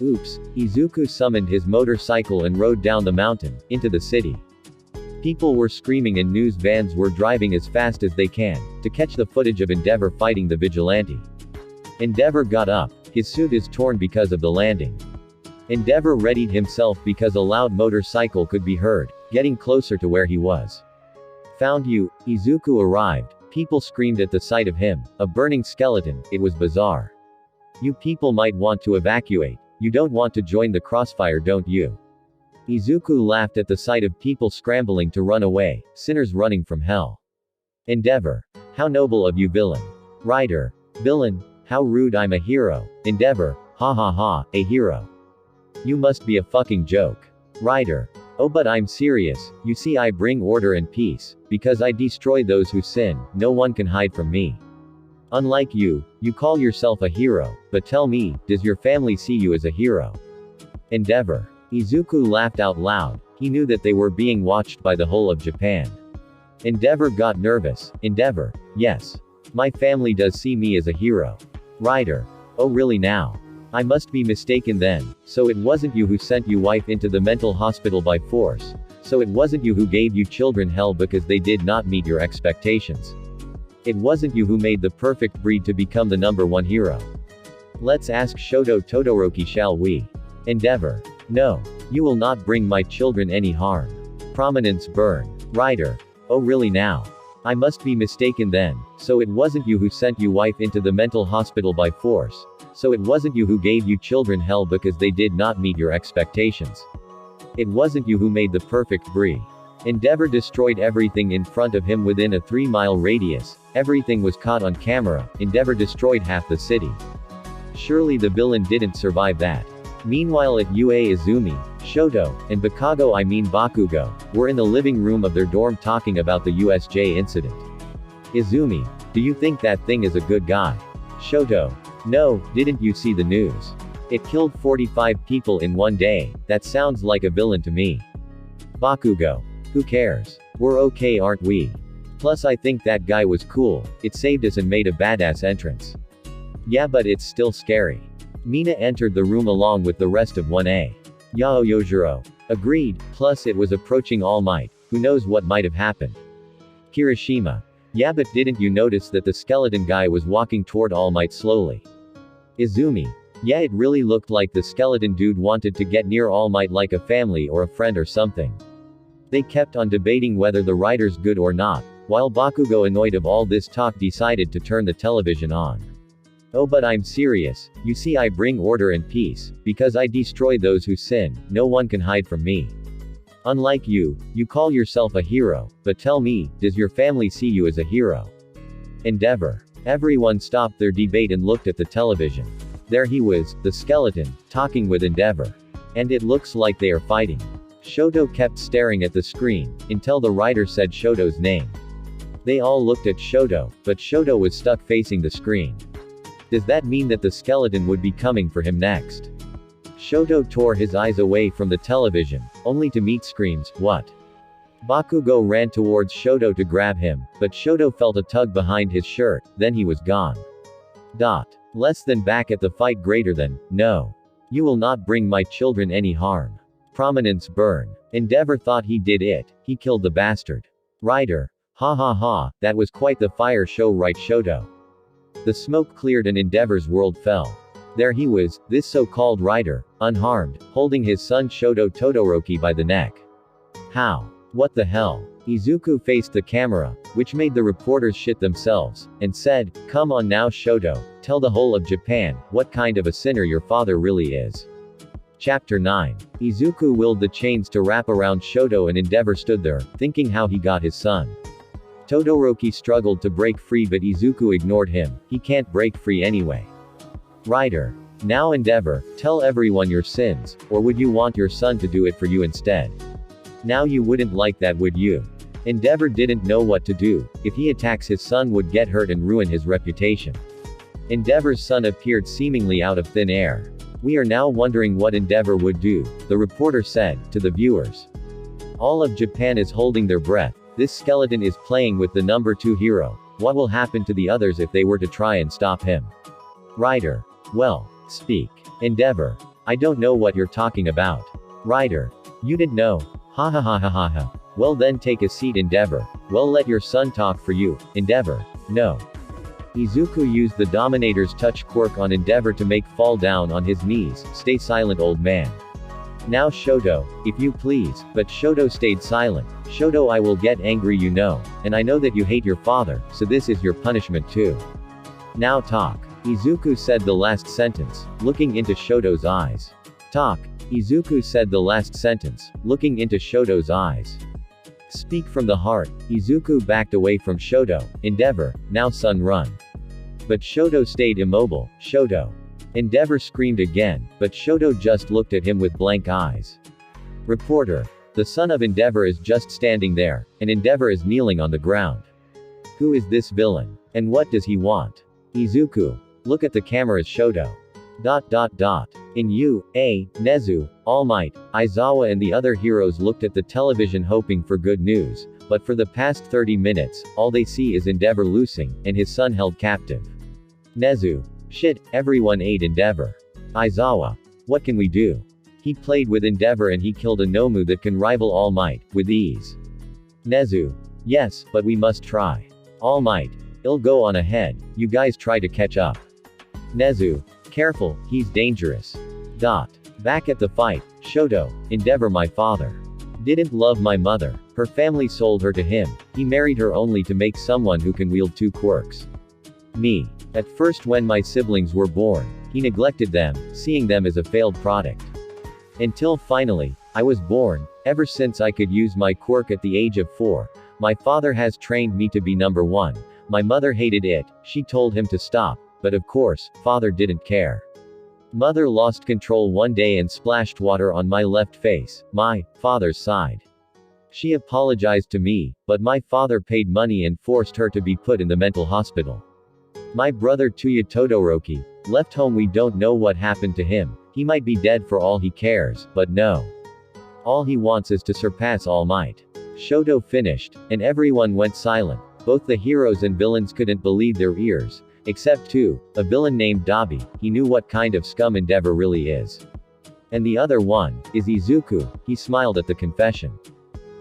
Oops. Izuku summoned his motorcycle and rode down the mountain, into the city. People were screaming and news vans were driving as fast as they can, to catch the footage of Endeavor fighting the vigilante. Endeavor got up. His suit is torn because of the landing. Endeavor readied himself because a loud motorcycle could be heard, getting closer to where he was. Found you. Izuku arrived. People screamed at the sight of him. A burning skeleton. It was bizarre. You people might want to evacuate. You don't want to join the crossfire, don't you? Izuku laughed at the sight of people scrambling to run away, sinners running from hell. Endeavor. How noble of you, villain. Rider. Villain. How rude, I'm a hero. Endeavor. Ha ha ha, a hero. You must be a fucking joke. Rider. Oh, but I'm serious. You see, I bring order and peace. Because I destroy those who sin, no one can hide from me. Unlike you, you call yourself a hero, but tell me, does your family see you as a hero? Endeavor. Izuku laughed out loud. He knew that they were being watched by the whole of Japan. Endeavor got nervous. Endeavor. Yes. My family does see me as a hero. Rider. Oh, really now? I must be mistaken then. So it wasn't you who sent your wife into the mental hospital by force. So it wasn't you who gave you children hell because they did not meet your expectations. It wasn't you who made the perfect breed to become the #1 hero. Let's ask Shoto Todoroki, shall we? Endeavor. No. You will not bring my children any harm. Prominence burn. Rider. Oh, really now? I must be mistaken then. So it wasn't you who sent your wife into the mental hospital by force. So it wasn't you who gave you children hell because they did not meet your expectations. It wasn't you who made the perfect breed. Endeavor destroyed everything in front of him within a 3-mile radius. Everything was caught on camera. Endeavor destroyed half the city. Surely the villain didn't survive that. Meanwhile at UA, Izumi, Shoto, and Bakugo, were in the living room of their dorm talking about the USJ incident. Izumi. Do you think that thing is a good guy? Shoto. No, didn't you see the news? It killed 45 people in one day. That sounds like a villain to me. Bakugo. Who cares? We're okay, aren't we? Plus I think that guy was cool. It saved us and made a badass entrance. Yeah, but it's still scary. Mina entered the room along with the rest of 1A. Yao Yojiro. Agreed, plus it was approaching All Might. Who knows what might have happened. Kirishima. Yeah, but didn't you notice that the skeleton guy was walking toward All Might slowly? Izumi. Yeah, it really looked like the skeleton dude wanted to get near All Might like a family or a friend or something. They kept on debating whether the writer's good or not, while Bakugo, annoyed of all this talk, decided to turn the television on. Oh, but I'm serious. You see, I bring order and peace. Because I destroy those who sin, no one can hide from me. Unlike you, you call yourself a hero, but tell me, does your family see you as a hero? Endeavor. Everyone stopped their debate and looked at the television. There he was, the skeleton, talking with Endeavor. And it looks like they are fighting. Shoto kept staring at the screen, until the writer said Shoto's name. They all looked at Shoto, but Shoto was stuck facing the screen. Does that mean that the skeleton would be coming for him next? Shoto tore his eyes away from the television, only to meet screams, what? Bakugo ran towards Shoto to grab him, but Shoto felt a tug behind his shirt, then he was gone. Less than back at the fight, greater than, no. You will not bring my children any harm. Prominence burn. Endeavor thought he did it, he killed the bastard. Rider. Ha ha ha, that was quite the fire show, right, Shoto? The smoke cleared and Endeavor's world fell. There he was, this so-called rider, unharmed, holding his son Shoto Todoroki by the neck. How? What the hell? Izuku faced the camera, which made the reporters shit themselves, and said, come on now, Shoto, tell the whole of Japan, what kind of a sinner your father really is. Chapter 9. Izuku willed the chains to wrap around Shoto and Endeavor stood there, thinking how he got his son. Todoroki struggled to break free, but Izuku ignored him. He can't break free anyway. Rider. Now Endeavor, tell everyone your sins, or would you want your son to do it for you instead? Now you wouldn't like that, would you? Endeavor didn't know what to do. If he attacks, his son would get hurt and ruin his reputation. Endeavor's son appeared seemingly out of thin air. We are now wondering what Endeavor would do, the reporter said, to the viewers. All of Japan is holding their breath. This skeleton is playing with the number 2 hero. What will happen to the others if they were to try and stop him? Writer. Well, speak. Endeavor. I don't know what you're talking about. Writer. You didn't know. Ha ha ha ha ha ha. Well then take a seat, Endeavor. Well, let your son talk for you, Endeavor. No. Izuku used the Dominator's touch quirk on Endeavor to make fall down on his knees. Stay silent, old man. Now Shoto, if you please, but Shoto stayed silent. Shoto, I will get angry, you know, and I know that you hate your father, so this is your punishment too. Now talk. Izuku said the last sentence, looking into Shoto's eyes. Talk. Izuku said the last sentence, looking into Shoto's eyes. Speak from the heart. Izuku backed away from Shoto. Endeavor, now son, run. But Shoto stayed immobile. Shoto. Endeavor screamed again, but Shoto just looked at him with blank eyes. Reporter. The son of Endeavor is just standing there, and Endeavor is kneeling on the ground. Who is this villain? And what does he want? Izuku. Look at the cameras, Shoto. ... In Nezu, All Might, Aizawa and the other heroes looked at the television hoping for good news, but for the past 30 minutes, all they see is Endeavor losing, and his son held captive. Nezu. Shit, everyone ate Endeavor. Aizawa. What can we do? He played with Endeavor and he killed a Nomu that can rival All Might, with ease. Nezu. Yes, but we must try. All Might. I'll go on ahead, you guys try to catch up. Nezu. Careful, he's dangerous. Back at the fight, Shoto. Endeavor, my father didn't love my mother. Her family sold her to him. He married her only to make someone who can wield 2 quirks. Me. At first when my siblings were born, he neglected them, seeing them as a failed product. Until finally, I was born. Ever since I could use my quirk at the age of 4, my father has trained me to be number 1. My mother hated it, she told him to stop, but of course, father didn't care. Mother lost control one day and splashed water on my left face, my father's side. She apologized to me, but my father paid money and forced her to be put in the mental hospital. My brother Tuya Todoroki left home. We don't know what happened to him. He might be dead for all he cares, but no. All he wants is to surpass All Might. Shoto finished, and everyone went silent. Both the heroes and villains couldn't believe their ears. Except a villain named Dabi. He knew what kind of scum Endeavor really is. And the other one is Izuku. He smiled at the confession.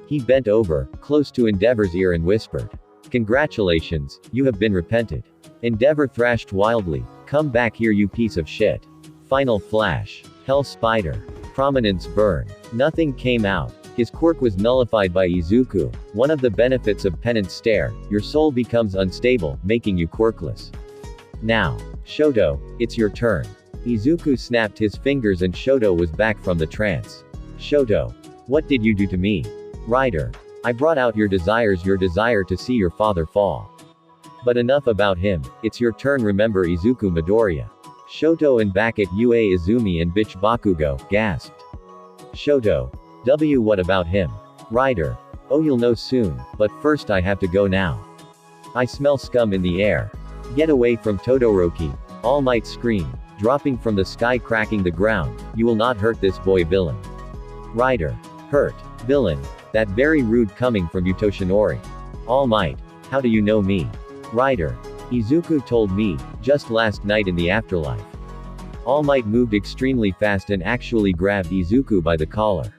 He bent over, close to Endeavor's ear and whispered, "Congratulations, you have been repented." Endeavor thrashed wildly, "Come back here, you piece of shit." Final flash. Hell Spider. Prominence burn. Nothing came out. His quirk was nullified by Izuku. One of the benefits of Penance Stare, your soul becomes unstable, making you quirkless. Now, Shoto, it's your turn. Izuku snapped his fingers and Shoto was back from the trance. Shoto. What did you do to me? Writer. I brought out your desire to see your father fall. But enough about him, it's your turn. Remember Izuku Midoriya. Shoto and back at Ue Izumi and Bitch Bakugo, gasped. Shoto. What about him? Writer. Oh, you'll know soon, but first I have to go now. I smell scum in the air. Get away from Todoroki. All Might screamed, dropping from the sky, cracking the ground. You will not hurt this boy, villain. Writer. Hurt. Villain. That very rude coming from you, Toshinori. All Might. How do you know me? Writer. Izuku told me, just last night in the afterlife. All Might moved extremely fast and actually grabbed Izuku by the collar.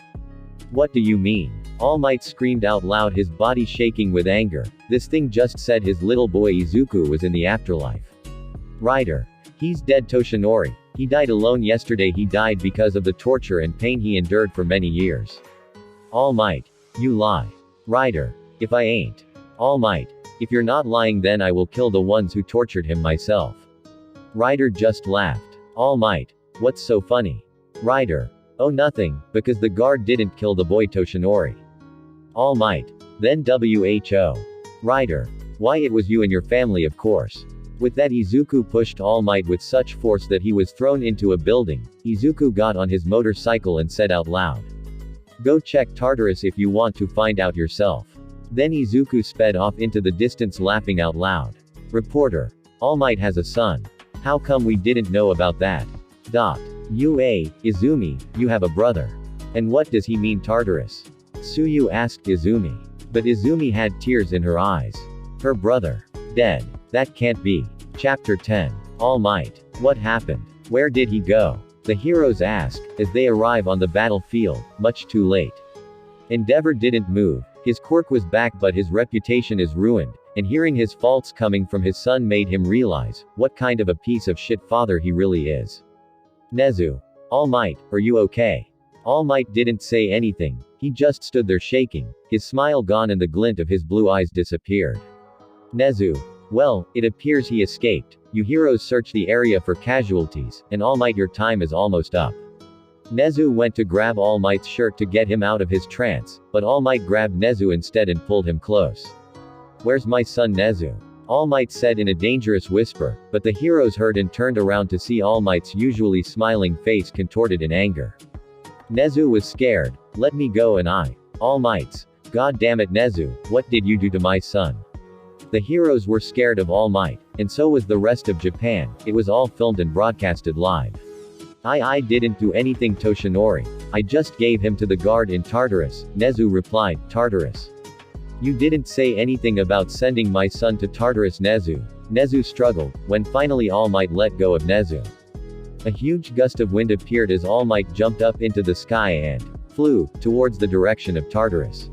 What do you mean? All Might screamed out loud, his body shaking with anger. This thing just said his little boy Izuku was in the afterlife. Writer. He's dead, Toshinori. He died alone yesterday. He died because of the torture and pain he endured for many years. All Might. You lie. Writer. If I ain't. All Might. If you're not lying, then I will kill the ones who tortured him myself. Writer just laughed. All Might. What's so funny? Writer. Oh, nothing, because the guard didn't kill the boy, Toshinori. All Might. Then who? Writer. Why, it was you and your family, of course. With that, Izuku pushed All Might with such force that he was thrown into a building. Izuku got on his motorcycle and said out loud, "Go check Tartarus if you want to find out yourself." Then Izuku sped off into the distance laughing out loud. Reporter. All Might has a son. How come we didn't know about that? Izumi, you have a brother. And what does he mean Tartarus? Tsuyu asked Izumi. But Izumi had tears in her eyes. Her brother. Dead. That can't be. Chapter 10. All Might. What happened? Where did he go? The heroes ask, as they arrive on the battlefield, much too late. Endeavor didn't move. His quirk was back but his reputation is ruined, and hearing his faults coming from his son made him realize what kind of a piece of shit father he really is. Nezu. All Might, are you okay? All Might didn't say anything, he just stood there shaking, his smile gone and the glint of his blue eyes disappeared. Nezu. Well, it appears he escaped. You heroes search the area for casualties, and All Might your time is almost up. Nezu went to grab All Might's shirt to get him out of his trance, but All Might grabbed Nezu instead and pulled him close. Where's my son Nezu? All Might said in a dangerous whisper, but the heroes heard and turned around to see All Might's usually smiling face contorted in anger. Nezu was scared. Let me go and I. All Might's. God damn it Nezu, what did you do to my son? The heroes were scared of All Might, and so was the rest of Japan. It was all filmed and broadcasted live. I didn't do anything Toshinori. I just gave him to the guard in Tartarus, Nezu replied. Tartarus. You didn't say anything about sending my son to Tartarus Nezu. Nezu struggled, when finally All Might let go of Nezu. A huge gust of wind appeared as All Might jumped up into the sky and flew towards the direction of Tartarus.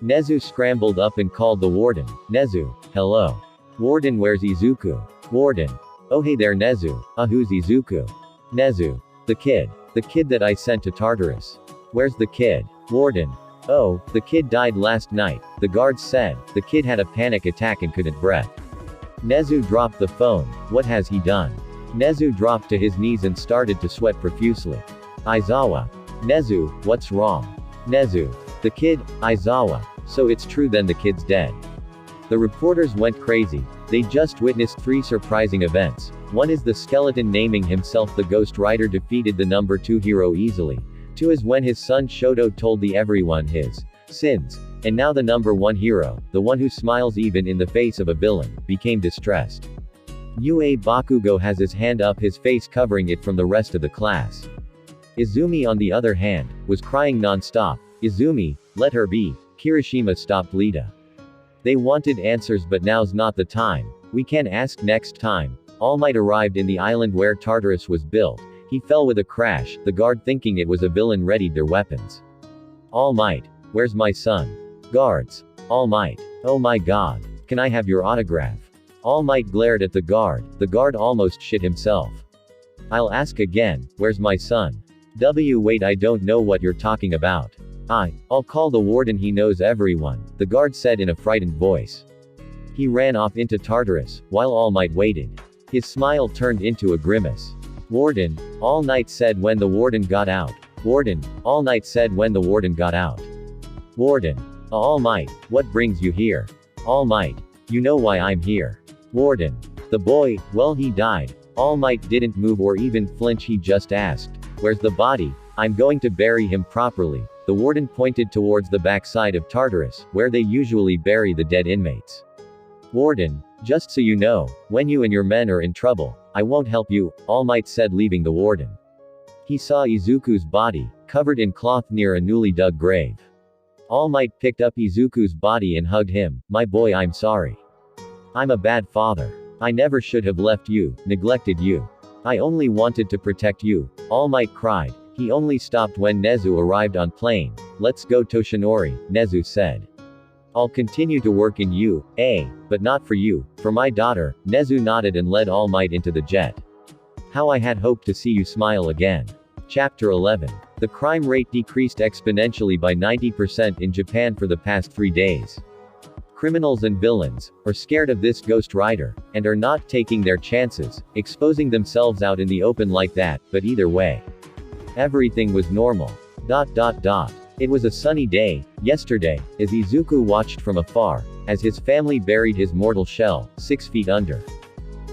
Nezu scrambled up and called the warden. Nezu, hello. Warden, where's Izuku? Warden. Oh hey there Nezu. Who's Izuku? Nezu. The kid. The kid that I sent to Tartarus. Where's the kid? Warden. Oh, the kid died last night, the guards said. The kid had a panic attack and couldn't breathe. Nezu dropped the phone. What has he done? Nezu dropped to his knees and started to sweat profusely. Aizawa. Nezu, what's wrong? Nezu. The kid, Aizawa. So it's true then the kid's dead. The reporters went crazy. They just witnessed 3 surprising events. One is the skeleton naming himself the Ghost Rider defeated the number 2 hero easily. 2 is when his son Shoto told everyone his sins. And now the number 1 hero, the one who smiles even in the face of a villain, became distressed. Ue Bakugo has his hand up, his face covering it from the rest of the class. Izumi on the other hand, was crying non-stop. Izumi, let her be. Kirishima stopped Lita. They wanted answers but now's not the time. We can ask next time. All Might arrived in the island where Tartarus was built. He fell with a crash, the guard thinking it was a villain readied their weapons. All Might. Where's my son? Guards. All Might. Oh my god. Can I have your autograph? All Might glared at the guard almost shit himself. I'll ask again, where's my son? Wait I don't know what you're talking about. I'll call the warden, he knows everyone, the guard said in a frightened voice. He ran off into Tartarus, while All Might waited. His smile turned into a grimace. Warden, All Might said when the warden got out. Warden, All Might said when the warden got out. Warden. All Might, what brings you here? All Might. You know why I'm here. Warden. The boy, well he died. All Might didn't move or even flinch, he just asked, where's the body? I'm going to bury him properly. The warden pointed towards the backside of Tartarus, where they usually bury the dead inmates. Warden, just so you know, when you and your men are in trouble, I won't help you, All Might said leaving the warden. He saw Izuku's body, covered in cloth near a newly dug grave. All Might picked up Izuku's body and hugged him. My boy, I'm sorry. I'm a bad father. I never should have left you, neglected you. I only wanted to protect you, All Might cried. He only stopped when Nezu arrived on plane. Let's go Toshinori, Nezu said. I'll continue to work in you, but not for you, for my daughter. Nezu nodded and led All Might into the jet. How I had hoped to see you smile again. Chapter 11. The crime rate decreased exponentially by 90% in Japan for the past 3 days. Criminals and villains are scared of this Ghost Rider, and are not taking their chances, exposing themselves out in the open like that, but either way. Everything was normal. It was a sunny day, yesterday, as Izuku watched from afar, as his family buried his mortal shell, 6 feet under.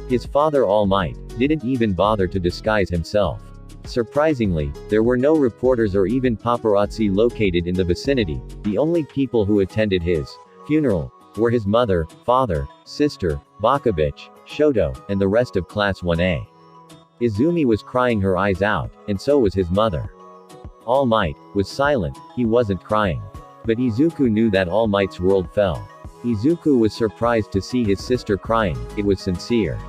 His father All Might didn't even bother to disguise himself. Surprisingly, there were no reporters or even paparazzi located in the vicinity. The only people who attended his funeral were his mother, father, sister, Bakabich, Shoto, and the rest of Class 1A. Izumi was crying her eyes out, and so was his mother. All Might was silent, he wasn't crying. But Izuku knew that All Might's world fell. Izuku was surprised to see his sister crying, it was sincere.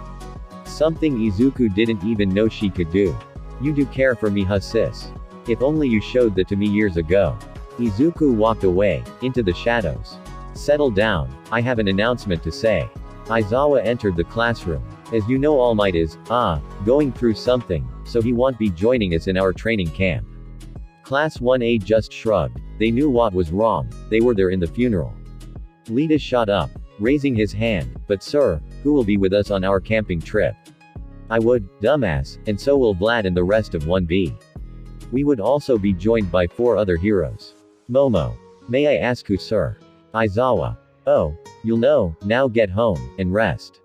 Something Izuku didn't even know she could do. You do care for me, huh sis? If only you showed that to me years ago. Izuku walked away, into the shadows. Settle down, I have an announcement to say. Aizawa entered the classroom. As you know, All Might is, going through something, so he won't be joining us in our training camp. Class 1A just shrugged. They knew what was wrong, they were there in the funeral. Lita shot up, raising his hand, but sir, who will be with us on our camping trip? I would, dumbass, and so will Vlad and the rest of 1B. We would also be joined by 4 other heroes. Momo. May I ask who, sir? Aizawa. Oh, you'll know, now get home, and rest.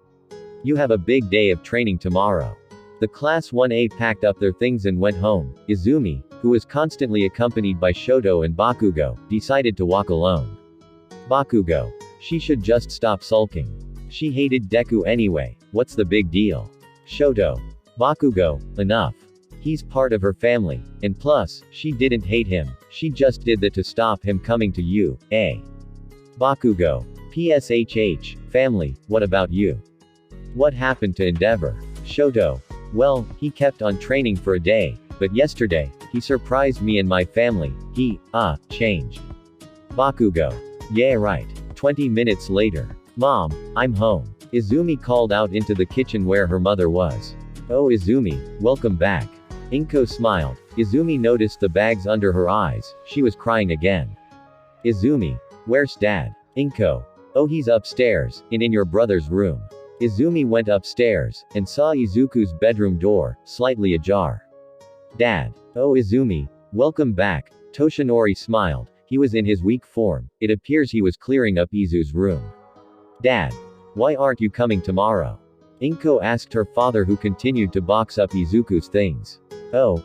You have a big day of training tomorrow. The Class 1A packed up their things and went home. Izumi, who was constantly accompanied by Shoto and Bakugo, decided to walk alone. Bakugo. She should just stop sulking. She hated Deku anyway, what's the big deal? Shoto. Bakugo, enough. He's part of her family, and plus, she didn't hate him, she just did that to stop him coming to you, eh? Bakugo. PSHH, family, what about you? What happened to Endeavor? Shoto. Well, he kept on training for a day, but yesterday, he surprised me and my family, he, changed. Bakugo. Yeah right. 20 minutes later. Mom, I'm home. Izumi called out into the kitchen where her mother was. Oh Izumi, welcome back. Inko smiled. Izumi noticed the bags under her eyes, she was crying again. Izumi. Where's dad? Inko. Oh he's upstairs, in your brother's room. Izumi went upstairs, and saw Izuku's bedroom door, slightly ajar. Dad. Oh Izumi, welcome back. Toshinori smiled, he was in his weak form, it appears he was clearing up Izu's room. Dad. Why aren't you coming tomorrow? Inko asked her father who continued to box up Izuku's things. Oh,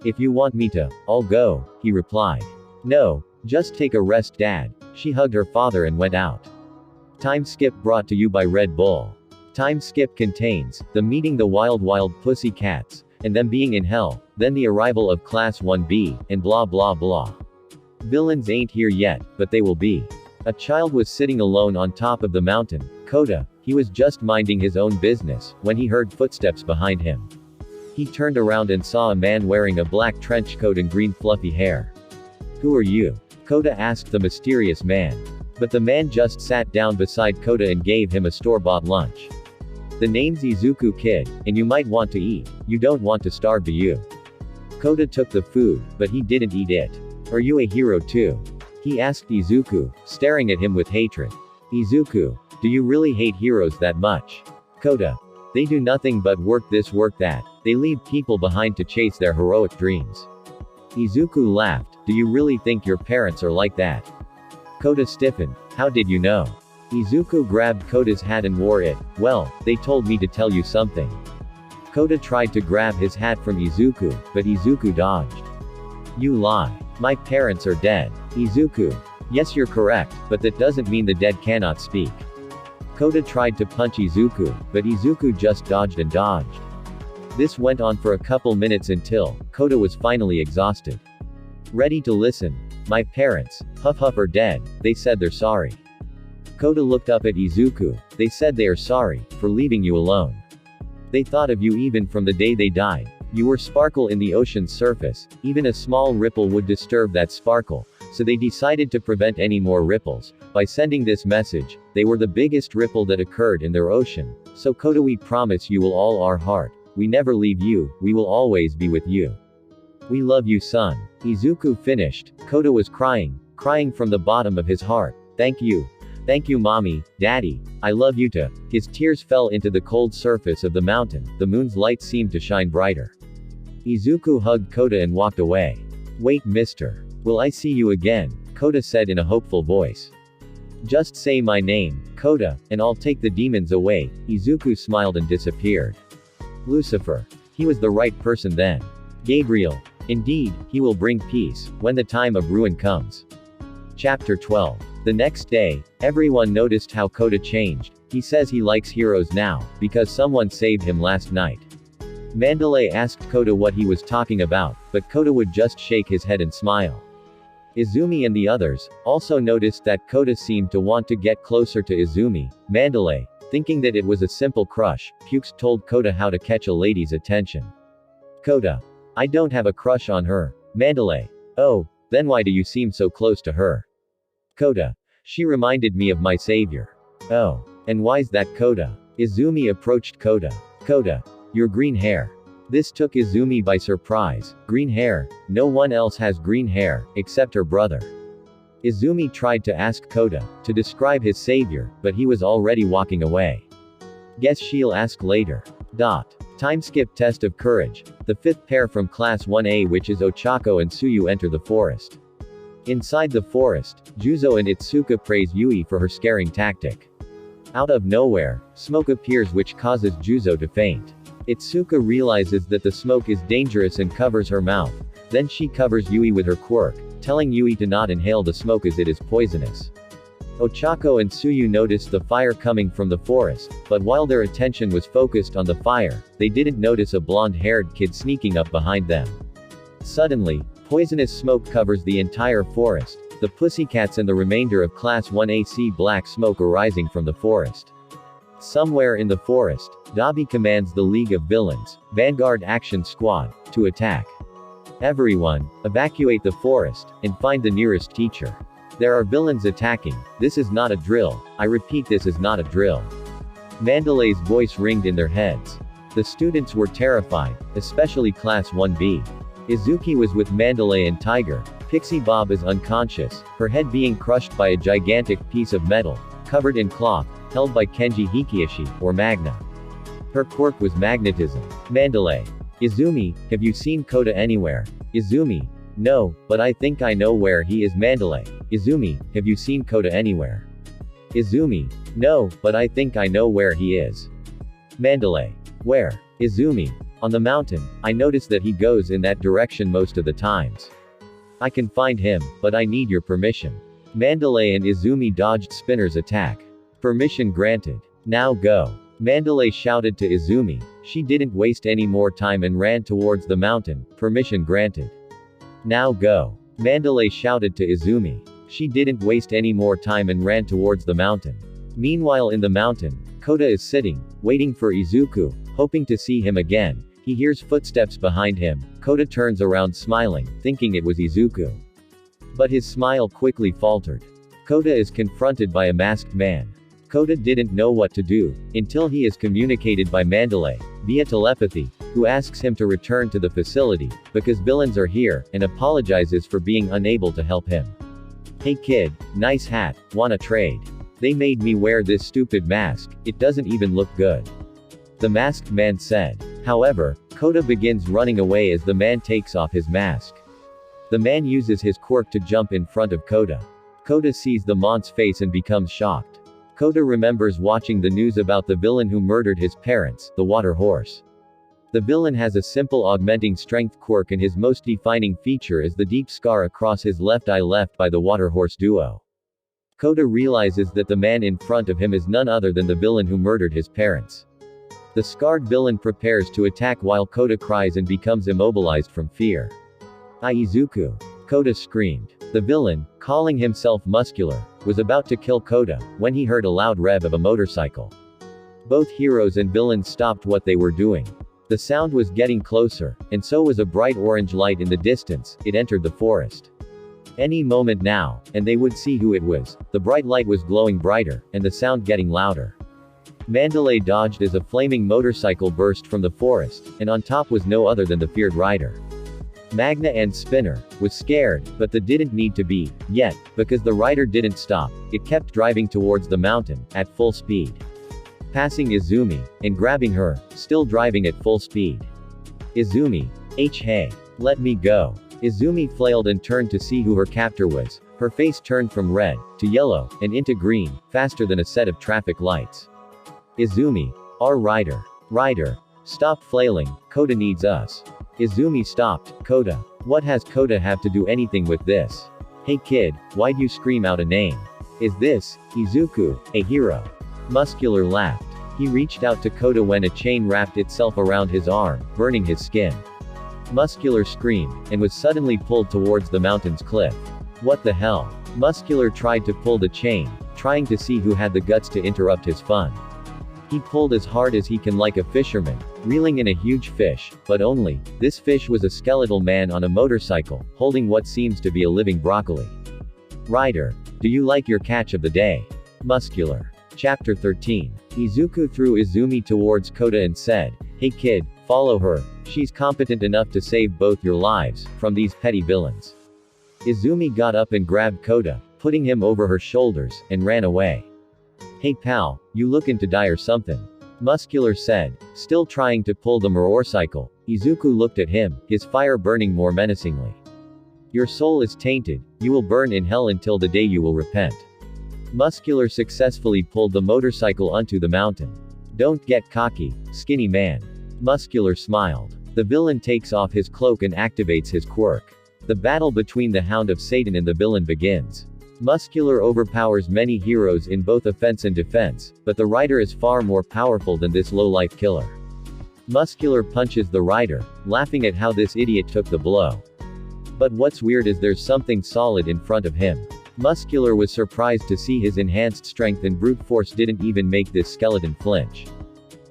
if you want me to, I'll go, he replied. No, just take a rest dad. She hugged her father and went out. Time skip brought to you by Red Bull. Time skip contains, the meeting the wild pussycats, and them being in hell, then the arrival of Class 1B, and blah blah blah. Villains ain't here yet, but they will be. A child was sitting alone on top of the mountain, Kota, he was just minding his own business, when he heard footsteps behind him. He turned around and saw a man wearing a black trench coat and green fluffy hair. Who are you? Kota asked the mysterious man. But the man just sat down beside Kota and gave him a store-bought lunch. The name's Izuku kid, and you might want to eat, you don't want to starve do you? Kota took the food, but he didn't eat it. Are you a hero too? He asked Izuku, staring at him with hatred. Izuku, do you really hate heroes that much? Kota. They do nothing but work this work that, they leave people behind to chase their heroic dreams. Izuku laughed, do you really think your parents are like that? Kota stiffened, how did you know? Izuku grabbed Kota's hat and wore it, well, they told me to tell you something. Kota tried to grab his hat from Izuku, but Izuku dodged. You lie. My parents are dead. Izuku. Yes you're correct, but that doesn't mean the dead cannot speak. Kota tried to punch Izuku, but Izuku just dodged and dodged. This went on for a couple minutes until, Kota was finally exhausted. Ready to listen. My parents, Huff are dead, they said they're sorry. Kota looked up at Izuku, they said they are sorry, for leaving you alone. They thought of you even from the day they died. You were sparkle in the ocean's surface, even a small ripple would disturb that sparkle, so they decided to prevent any more ripples. By sending this message, they were the biggest ripple that occurred in their ocean. So Kota we promise you will all our heart, we never leave you, we will always be with you. We love you son. Izuku finished, Kota was crying from the bottom of his heart. Thank you, mommy, daddy, I love you too. His tears fell into the cold surface of the mountain, the moon's light seemed to shine brighter. Izuku hugged Kota and walked away. Wait mister. Will I see you again? Kota said in a hopeful voice. Just say my name, Kota, and I'll take the demons away. Izuku smiled and disappeared. Lucifer. He was the right person then. Gabriel. Indeed, he will bring peace, when the time of ruin comes. Chapter 12. The next day, everyone noticed how Kota changed. He says he likes heroes now, because someone saved him last night. Mandalay asked Kota what he was talking about, but Kota would just shake his head and smile. Izumi and the others also noticed that Kota seemed to want to get closer to Izumi. Mandalay, thinking that it was a simple crush, Pukes told Kota how to catch a lady's attention. Kota: I don't have a crush on her. Mandalay: oh, then why do you seem so close to her? Kota: she reminded me of my savior. Oh. And why's that, Kota? Izumi approached Kota. Kota: your green hair. This took Izumi by surprise. Green hair? No one else has green hair, except her brother. Izumi tried to ask Kota to describe his savior, but he was already walking away. Guess she'll ask later. Time skip test of courage. The fifth pair from Class 1A, which is Ochako and Tsuyu, enter the forest. Inside the forest, Juzo and Itsuka praise Yui for her scaring tactic. Out of nowhere, smoke appears which causes Juzo to faint. Itsuka realizes that the smoke is dangerous and covers her mouth. Then she covers Yui with her quirk, telling Yui to not inhale the smoke as it is poisonous. Ochako and Tsuyu noticed the fire coming from the forest, but while their attention was focused on the fire, they didn't notice a blonde-haired kid sneaking up behind them. Suddenly, poisonous smoke covers the entire forest. The pussycats and the remainder of Class 1A see black smoke arising from the forest. Somewhere in the forest, Dabi commands the League of Villains, Vanguard Action Squad, to attack. Everyone, evacuate the forest, and find the nearest teacher. There are villains attacking. This is not a drill. I repeat, this is not a drill. Mandalay's voice ringed in their heads. The students were terrified, especially Class 1B. Izuki was with Mandalay and Tiger. Pixie Bob is unconscious, her head being crushed by a gigantic piece of metal, covered in cloth, held by Kenji Hikiishi, or Magna. Her quirk was magnetism. Mandalay: Izumi, have you seen Kota anywhere? Izumi: no, but I think I know where he is. Mandalay: Izumi, have you seen Kota anywhere? Izumi: no, but I think I know where he is. Mandalay: where? Izumi: on the mountain. I notice that he goes in that direction most of the times. I can find him, but I need your permission. Mandalay and Izumi dodged Spinner's attack. Permission granted. Now go. Mandalay shouted to Izumi. She didn't waste any more time and ran towards the mountain. Permission granted. Now go. Mandalay shouted to Izumi. She didn't waste any more time and ran towards the mountain. Meanwhile, in the mountain, Kota is sitting, waiting for Izuku, hoping to see him again. He hears footsteps behind him. Kota turns around smiling, thinking it was Izuku. But his smile quickly faltered. Kota is confronted by a masked man. Kota didn't know what to do, until he is communicated by Mandalay, via telepathy, who asks him to return to the facility, because villains are here, and apologizes for being unable to help him. Hey kid, nice hat, wanna trade? They made me wear this stupid mask, it doesn't even look good. The masked man said. However, Kota begins running away as the man takes off his mask. The man uses his quirk to jump in front of Kota. Kota sees the man's face and becomes shocked. Kota remembers watching the news about the villain who murdered his parents, the water horse. The villain has a simple augmenting strength quirk, and his most defining feature is the deep scar across his left eye left by the water horse duo. Kota realizes that the man in front of him is none other than the villain who murdered his parents. The scarred villain prepares to attack while Kota cries and becomes immobilized from fear. Izuku! Kota screamed. The villain, calling himself Muscular, was about to kill Kota, when he heard a loud rev of a motorcycle. Both heroes and villains stopped what they were doing. The sound was getting closer, and so was a bright orange light in the distance. It entered the forest. Any moment now, and they would see who it was. The bright light was glowing brighter, and the sound getting louder. Mandalay dodged as a flaming motorcycle burst from the forest, and on top was no other than the feared rider. Magna and Spinner was scared, but they didn't need to be, yet, because the rider didn't stop. It kept driving towards the mountain, at full speed. Passing Izumi, and grabbing her, still driving at full speed. Izumi. Hey. Let me go. Izumi flailed and turned to see who her captor was. Her face turned from red, to yellow, and into green, faster than a set of traffic lights. Izumi. Our rider. Rider. Stop flailing, Kota needs us. Izumi stopped. Kota. What has Kota have to do anything with this? Hey kid, why'd you scream out a name? Is this, Izuku, a hero? Muscular laughed. He reached out to Kota when a chain wrapped itself around his arm, burning his skin. Muscular screamed, and was suddenly pulled towards the mountain's cliff. What the hell? Muscular tried to pull the chain, trying to see who had the guts to interrupt his fun. He pulled as hard as he can like a fisherman, reeling in a huge fish, but only, this fish was a skeletal man on a motorcycle, holding what seems to be a living broccoli. Rider, do you like your catch of the day? Muscular. Chapter 13. Izuku threw Izumi towards Kota and said, "Hey kid, follow her, she's competent enough to save both your lives, from these petty villains." Izumi got up and grabbed Kota, putting him over her shoulders, and ran away. "Hey pal, you lookin' to die or something?" Muscular said, still trying to pull the motorcycle. Izuku looked at him, his fire burning more menacingly. "Your soul is tainted, you will burn in hell until the day you will repent." Muscular successfully pulled the motorcycle onto the mountain. "Don't get cocky, skinny man." Muscular smiled. The villain takes off his cloak and activates his quirk. The battle between the Hound of Satan and the villain begins. Muscular overpowers many heroes in both offense and defense, but the rider is far more powerful than this low-life killer. Muscular punches the rider, laughing at how this idiot took the blow. But what's weird is there's something solid in front of him. Muscular was surprised to see his enhanced strength and brute force didn't even make this skeleton flinch.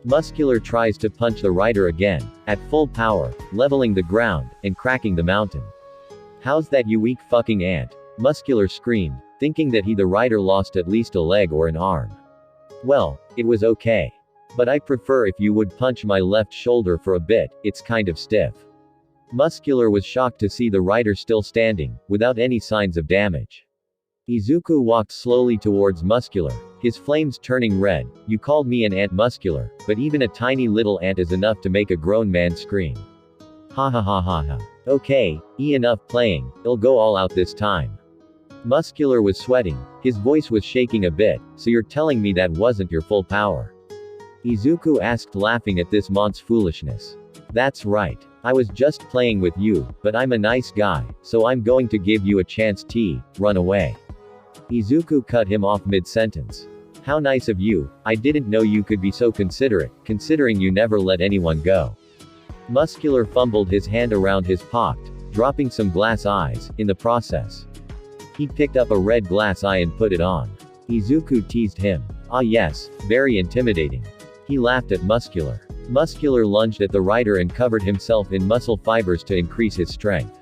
Muscular tries to punch the rider again, at full power, leveling the ground, and cracking the mountain. "How's that, you weak fucking ant?" Muscular screamed, thinking that he the rider lost at least a leg or an arm. "Well, it was okay. But I prefer if you would punch my left shoulder for a bit, it's kind of stiff." Muscular was shocked to see the rider still standing, without any signs of damage. Izuku walked slowly towards Muscular, his flames turning red. "You called me an ant, Muscular, but even a tiny little ant is enough to make a grown man scream. Ha ha ha ha ha. Okay, enough playing, I'll go all out this time." Muscular was sweating, his voice was shaking a bit. "So you're telling me that wasn't your full power?" Izuku asked, laughing at this mont's foolishness. "That's right. I was just playing with you, but I'm a nice guy, so I'm going to give you a chance to run away." Izuku cut him off mid-sentence. "How nice of you, I didn't know you could be so considerate, considering you never let anyone go." Muscular fumbled his hand around his pocket, dropping some glass eyes, in the process. He picked up a red glass eye and put it on. Izuku teased him. "Ah yes, very intimidating." He laughed at Muscular. Muscular lunged at the rider and covered himself in muscle fibers to increase his strength.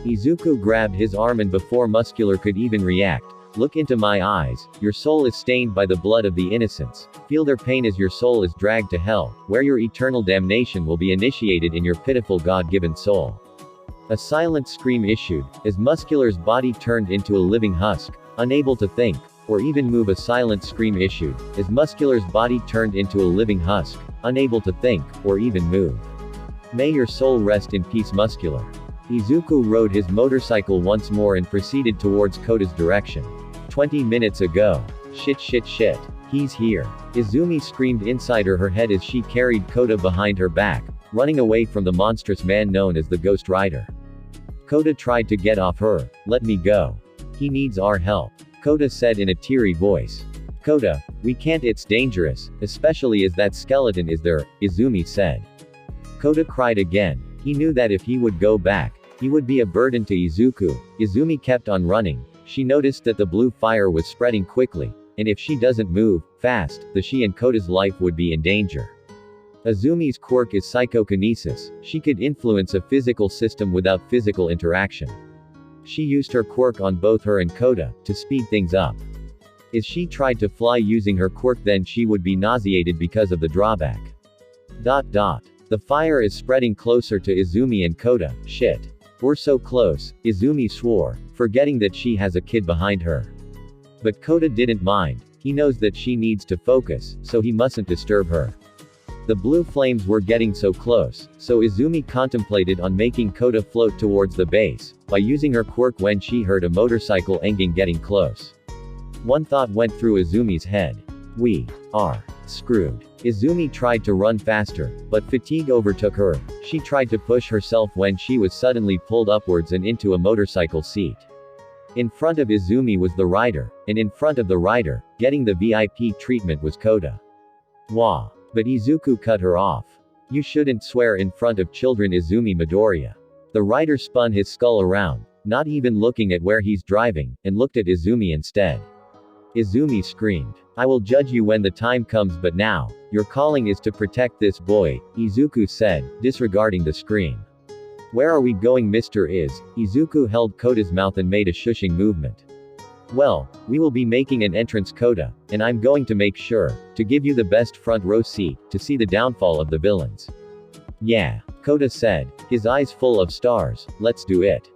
Izuku grabbed his arm and before Muscular could even react, "Look into my eyes, your soul is stained by the blood of the innocents. Feel their pain as your soul is dragged to hell, where your eternal damnation will be initiated in your pitiful God-given soul." A silent scream issued, as Muscular's body turned into a living husk, unable to think, or even move. A silent scream issued, as Muscular's body turned into a living husk, unable to think, or even move. "May your soul rest in peace, Muscular." Izuku rode his motorcycle once more and proceeded towards Kota's direction. 20 minutes ago. Shit shit shit. He's here. Izumi screamed inside her head as she carried Kota behind her back, running away from the monstrous man known as the Ghost Rider. Kota tried to get off her. "Let me go. He needs our help," Kota said in a teary voice. "Kota, we can't, it's dangerous, especially as that skeleton is there," Izumi said. Kota cried again. He knew that if he would go back, he would be a burden to Izuku. Izumi kept on running. She noticed that the blue fire was spreading quickly, and if she doesn't move fast, she and Kota's life would be in danger. Izumi's quirk is psychokinesis. She could influence a physical system without physical interaction. She used her quirk on both her and Kota, to speed things up. If she tried to fly using her quirk, then she would be nauseated because of the drawback. The fire is spreading closer to Izumi and Kota. Shit. We're so close, Izumi swore, forgetting that she has a kid behind her. But Kota didn't mind. He knows that she needs to focus, so he mustn't disturb her. The blue flames were getting so close, so Izumi contemplated on making Kota float towards the base, by using her quirk when she heard a motorcycle engine getting close. One thought went through Izumi's head. "We are screwed." Izumi tried to run faster, but fatigue overtook her. She tried to push herself when she was suddenly pulled upwards and into a motorcycle seat. In front of Izumi was the rider, and in front of the rider, getting the VIP treatment was Kota. Wah. But Izuku cut her off. You shouldn't swear in front of children, Izumi Midoriya. The rider spun his skull around, not even looking at where he's driving, and looked at Izumi instead. Izumi screamed. I will judge you when the time comes, but now, your calling is to protect this boy, Izuku said, disregarding the scream. Where are we going, Mr. Izuku held Kota's mouth and made a shushing movement. Well, we will be making an entrance, Kota, and I'm going to make sure to give you the best front row seat to see the downfall of the villains. Yeah, Kota said, his eyes full of stars. Let's do it.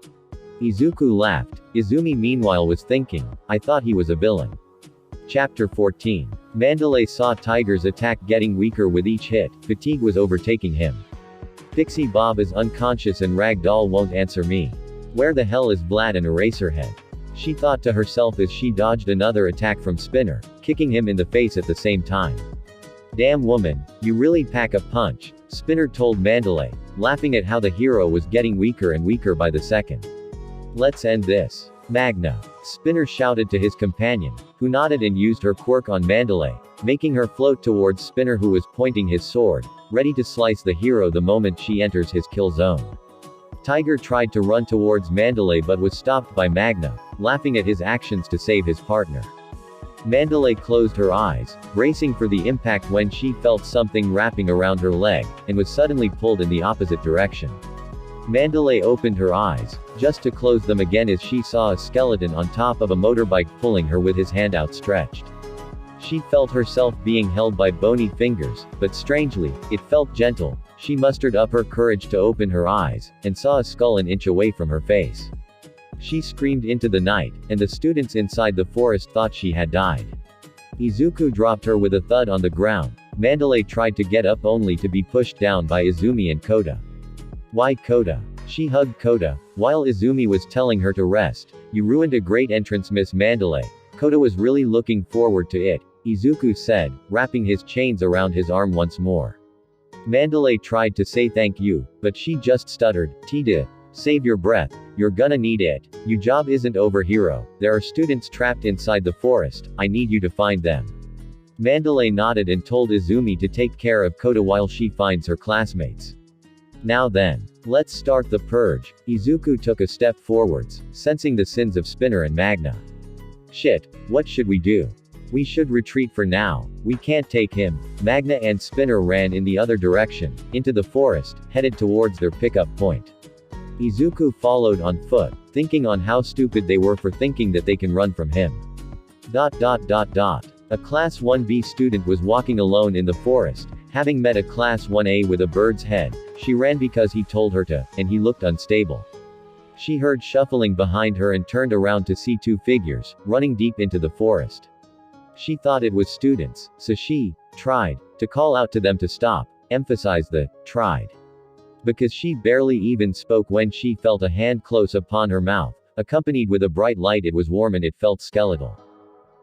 Izuku laughed. Izumi meanwhile was thinking, I thought he was a villain. Chapter 14. Mandalay saw Tiger's attack getting weaker with each hit. Fatigue was overtaking him. Pixie Bob is unconscious and Ragdoll won't answer me. Where the hell is Vlad and Eraserhead? She thought to herself as she dodged another attack from Spinner, kicking him in the face at the same time. Damn woman, you really pack a punch, Spinner told Mandalay, laughing at how the hero was getting weaker and weaker by the second. Let's end this. Magna. Spinner shouted to his companion, who nodded and used her quirk on Mandalay, making her float towards Spinner, who was pointing his sword, ready to slice the hero the moment she enters his kill zone. Tiger tried to run towards Mandalay but was stopped by Magna, laughing at his actions to save his partner. Mandalay closed her eyes, bracing for the impact when she felt something wrapping around her leg, and was suddenly pulled in the opposite direction. Mandalay opened her eyes, just to close them again as she saw a skeleton on top of a motorbike pulling her with his hand outstretched. She felt herself being held by bony fingers, but strangely, it felt gentle. She mustered up her courage to open her eyes, and saw a skull an inch away from her face. She screamed into the night, and the students inside the forest thought she had died. Izuku dropped her with a thud on the ground. Mandalay tried to get up only to be pushed down by Izumi and Kota. Why, Kota? She hugged Kota, while Izumi was telling her to rest. You ruined a great entrance, Miss Mandalay. Kota was really looking forward to it, Izuku said, wrapping his chains around his arm once more. Mandalay tried to say thank you, but she just stuttered, Tita, save your breath, you're gonna need it. Your job isn't over, hero. There are students trapped inside the forest, I need you to find them. Mandalay nodded and told Izumi to take care of Kota while she finds her classmates. Now then, let's start the purge. Izuku took a step forwards, sensing the sins of Spinner and Magna. Shit, what should we do? We should retreat for now, we can't take him. Magna and Spinner ran in the other direction, into the forest, headed towards their pickup point. Izuku followed on foot, thinking on how stupid they were for thinking that they can run from him. A Class 1B student was walking alone in the forest, having met a Class 1A with a bird's head. She ran because he told her to, and he looked unstable. She heard shuffling behind her and turned around to see two figures, running deep into the forest. She thought it was students, so she tried to call out to them to stop, emphasize the tried. Because she barely even spoke when she felt a hand close upon her mouth, accompanied with a bright light. It was warm and it felt skeletal.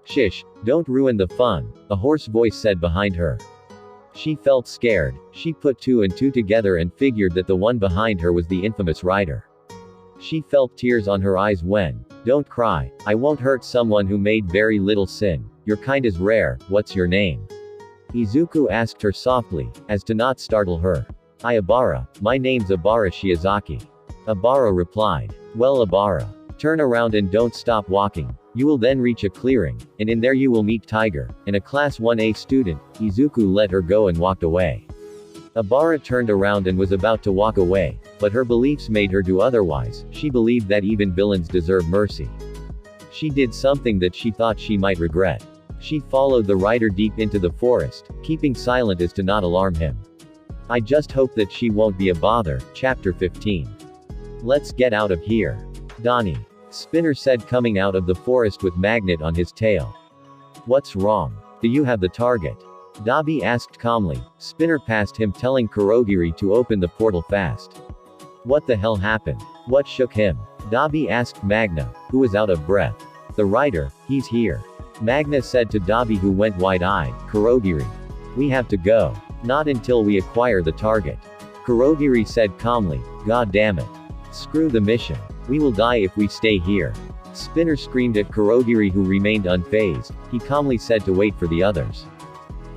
Shish, don't ruin the fun, a hoarse voice said behind her. She felt scared. She put two and two together and figured that the one behind her was the infamous rider. She felt tears on her eyes when, don't cry, I won't hurt someone who made very little sin. Your kind is rare, what's your name? Izuku asked her softly, as to not startle her. I Abara, my name's Abara Shiozaki. Abara replied. Well Abara. Turn around and don't stop walking. You will then reach a clearing, and in there you will meet Tiger, and a Class 1A student. Izuku let her go and walked away. Abara turned around and was about to walk away, but her beliefs made her do otherwise. She believed that even villains deserve mercy. She did something that she thought she might regret. She followed the rider deep into the forest, keeping silent as to not alarm him. I just hope that she won't be a bother. Chapter 15. Let's get out of here. Donnie. Spinner said, coming out of the forest with Magnet on his tail. What's wrong? Do you have the target? Dabi asked calmly. Spinner passed him, telling Kurogiri to open the portal fast. What the hell happened? What shook him? Dabi asked Magna, who was out of breath. The rider, he's here. Magna said to Dabi, who went wide-eyed. Kurogiri. We have to go. Not until we acquire the target. Kurogiri said calmly. God damn it. Screw the mission. We will die if we stay here. Spinner screamed at Kurogiri, who remained unfazed. He calmly said to wait for the others.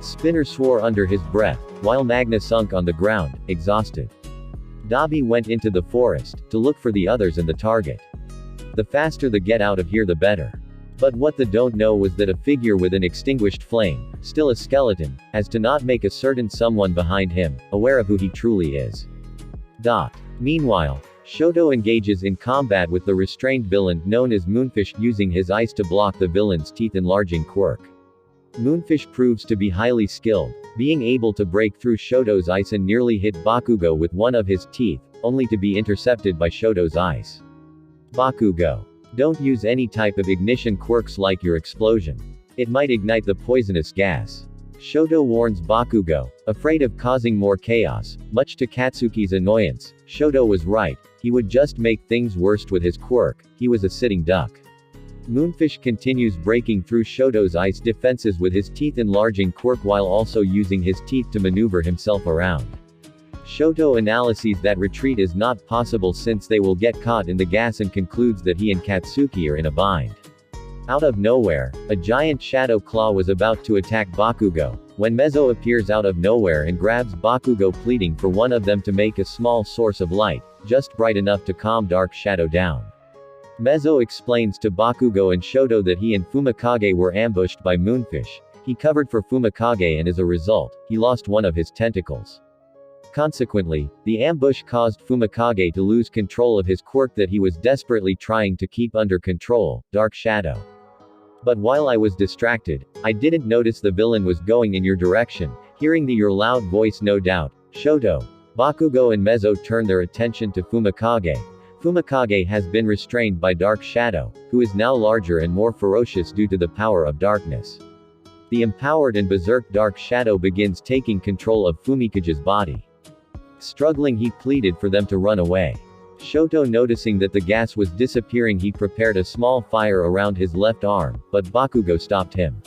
Spinner swore under his breath, while Magna sunk on the ground, exhausted. Dabi went into the forest, to look for the others and the target. The faster they get out of here the better. But what they don't know was that a figure with an extinguished flame, still a skeleton, has to not make a certain someone behind him, aware of who he truly is. Meanwhile, Shoto engages in combat with the restrained villain known as Moonfish using his ice to block the villain's teeth-enlarging quirk. Moonfish proves to be highly skilled, being able to break through Shoto's ice and nearly hit Bakugo with one of his teeth, only to be intercepted by Shoto's ice. Bakugo. Don't use any type of ignition quirks like your explosion. It might ignite the poisonous gas. Shoto warns Bakugo, afraid of causing more chaos. Much to Katsuki's annoyance, Shoto was right, he would just make things worse with his quirk, he was a sitting duck. Moonfish continues breaking through Shoto's ice defenses with his teeth-enlarging quirk while also using his teeth to maneuver himself around. Shoto analyses that retreat is not possible since they will get caught in the gas and concludes that he and Katsuki are in a bind. Out of nowhere, a giant shadow claw was about to attack Bakugo, when Mezzo appears out of nowhere and grabs Bakugo, pleading for one of them to make a small source of light, just bright enough to calm Dark Shadow down. Mezzo explains to Bakugo and Shoto that he and Fumikage were ambushed by Moonfish. He covered for Fumikage and as a result, he lost one of his tentacles. Consequently, the ambush caused Fumikage to lose control of his quirk that he was desperately trying to keep under control, Dark Shadow. But while I was distracted, I didn't notice the villain was going in your direction. Hearing your loud voice, no doubt, Shoto, Bakugo and Mezzo turn their attention to Fumikage. Fumikage has been restrained by Dark Shadow, who is now larger and more ferocious due to the power of darkness. The empowered and berserk Dark Shadow begins taking control of Fumikage's body. Struggling, he pleaded for them to run away. Shoto, noticing that the gas was disappearing, he prepared a small fire around his left arm, but Bakugo stopped him.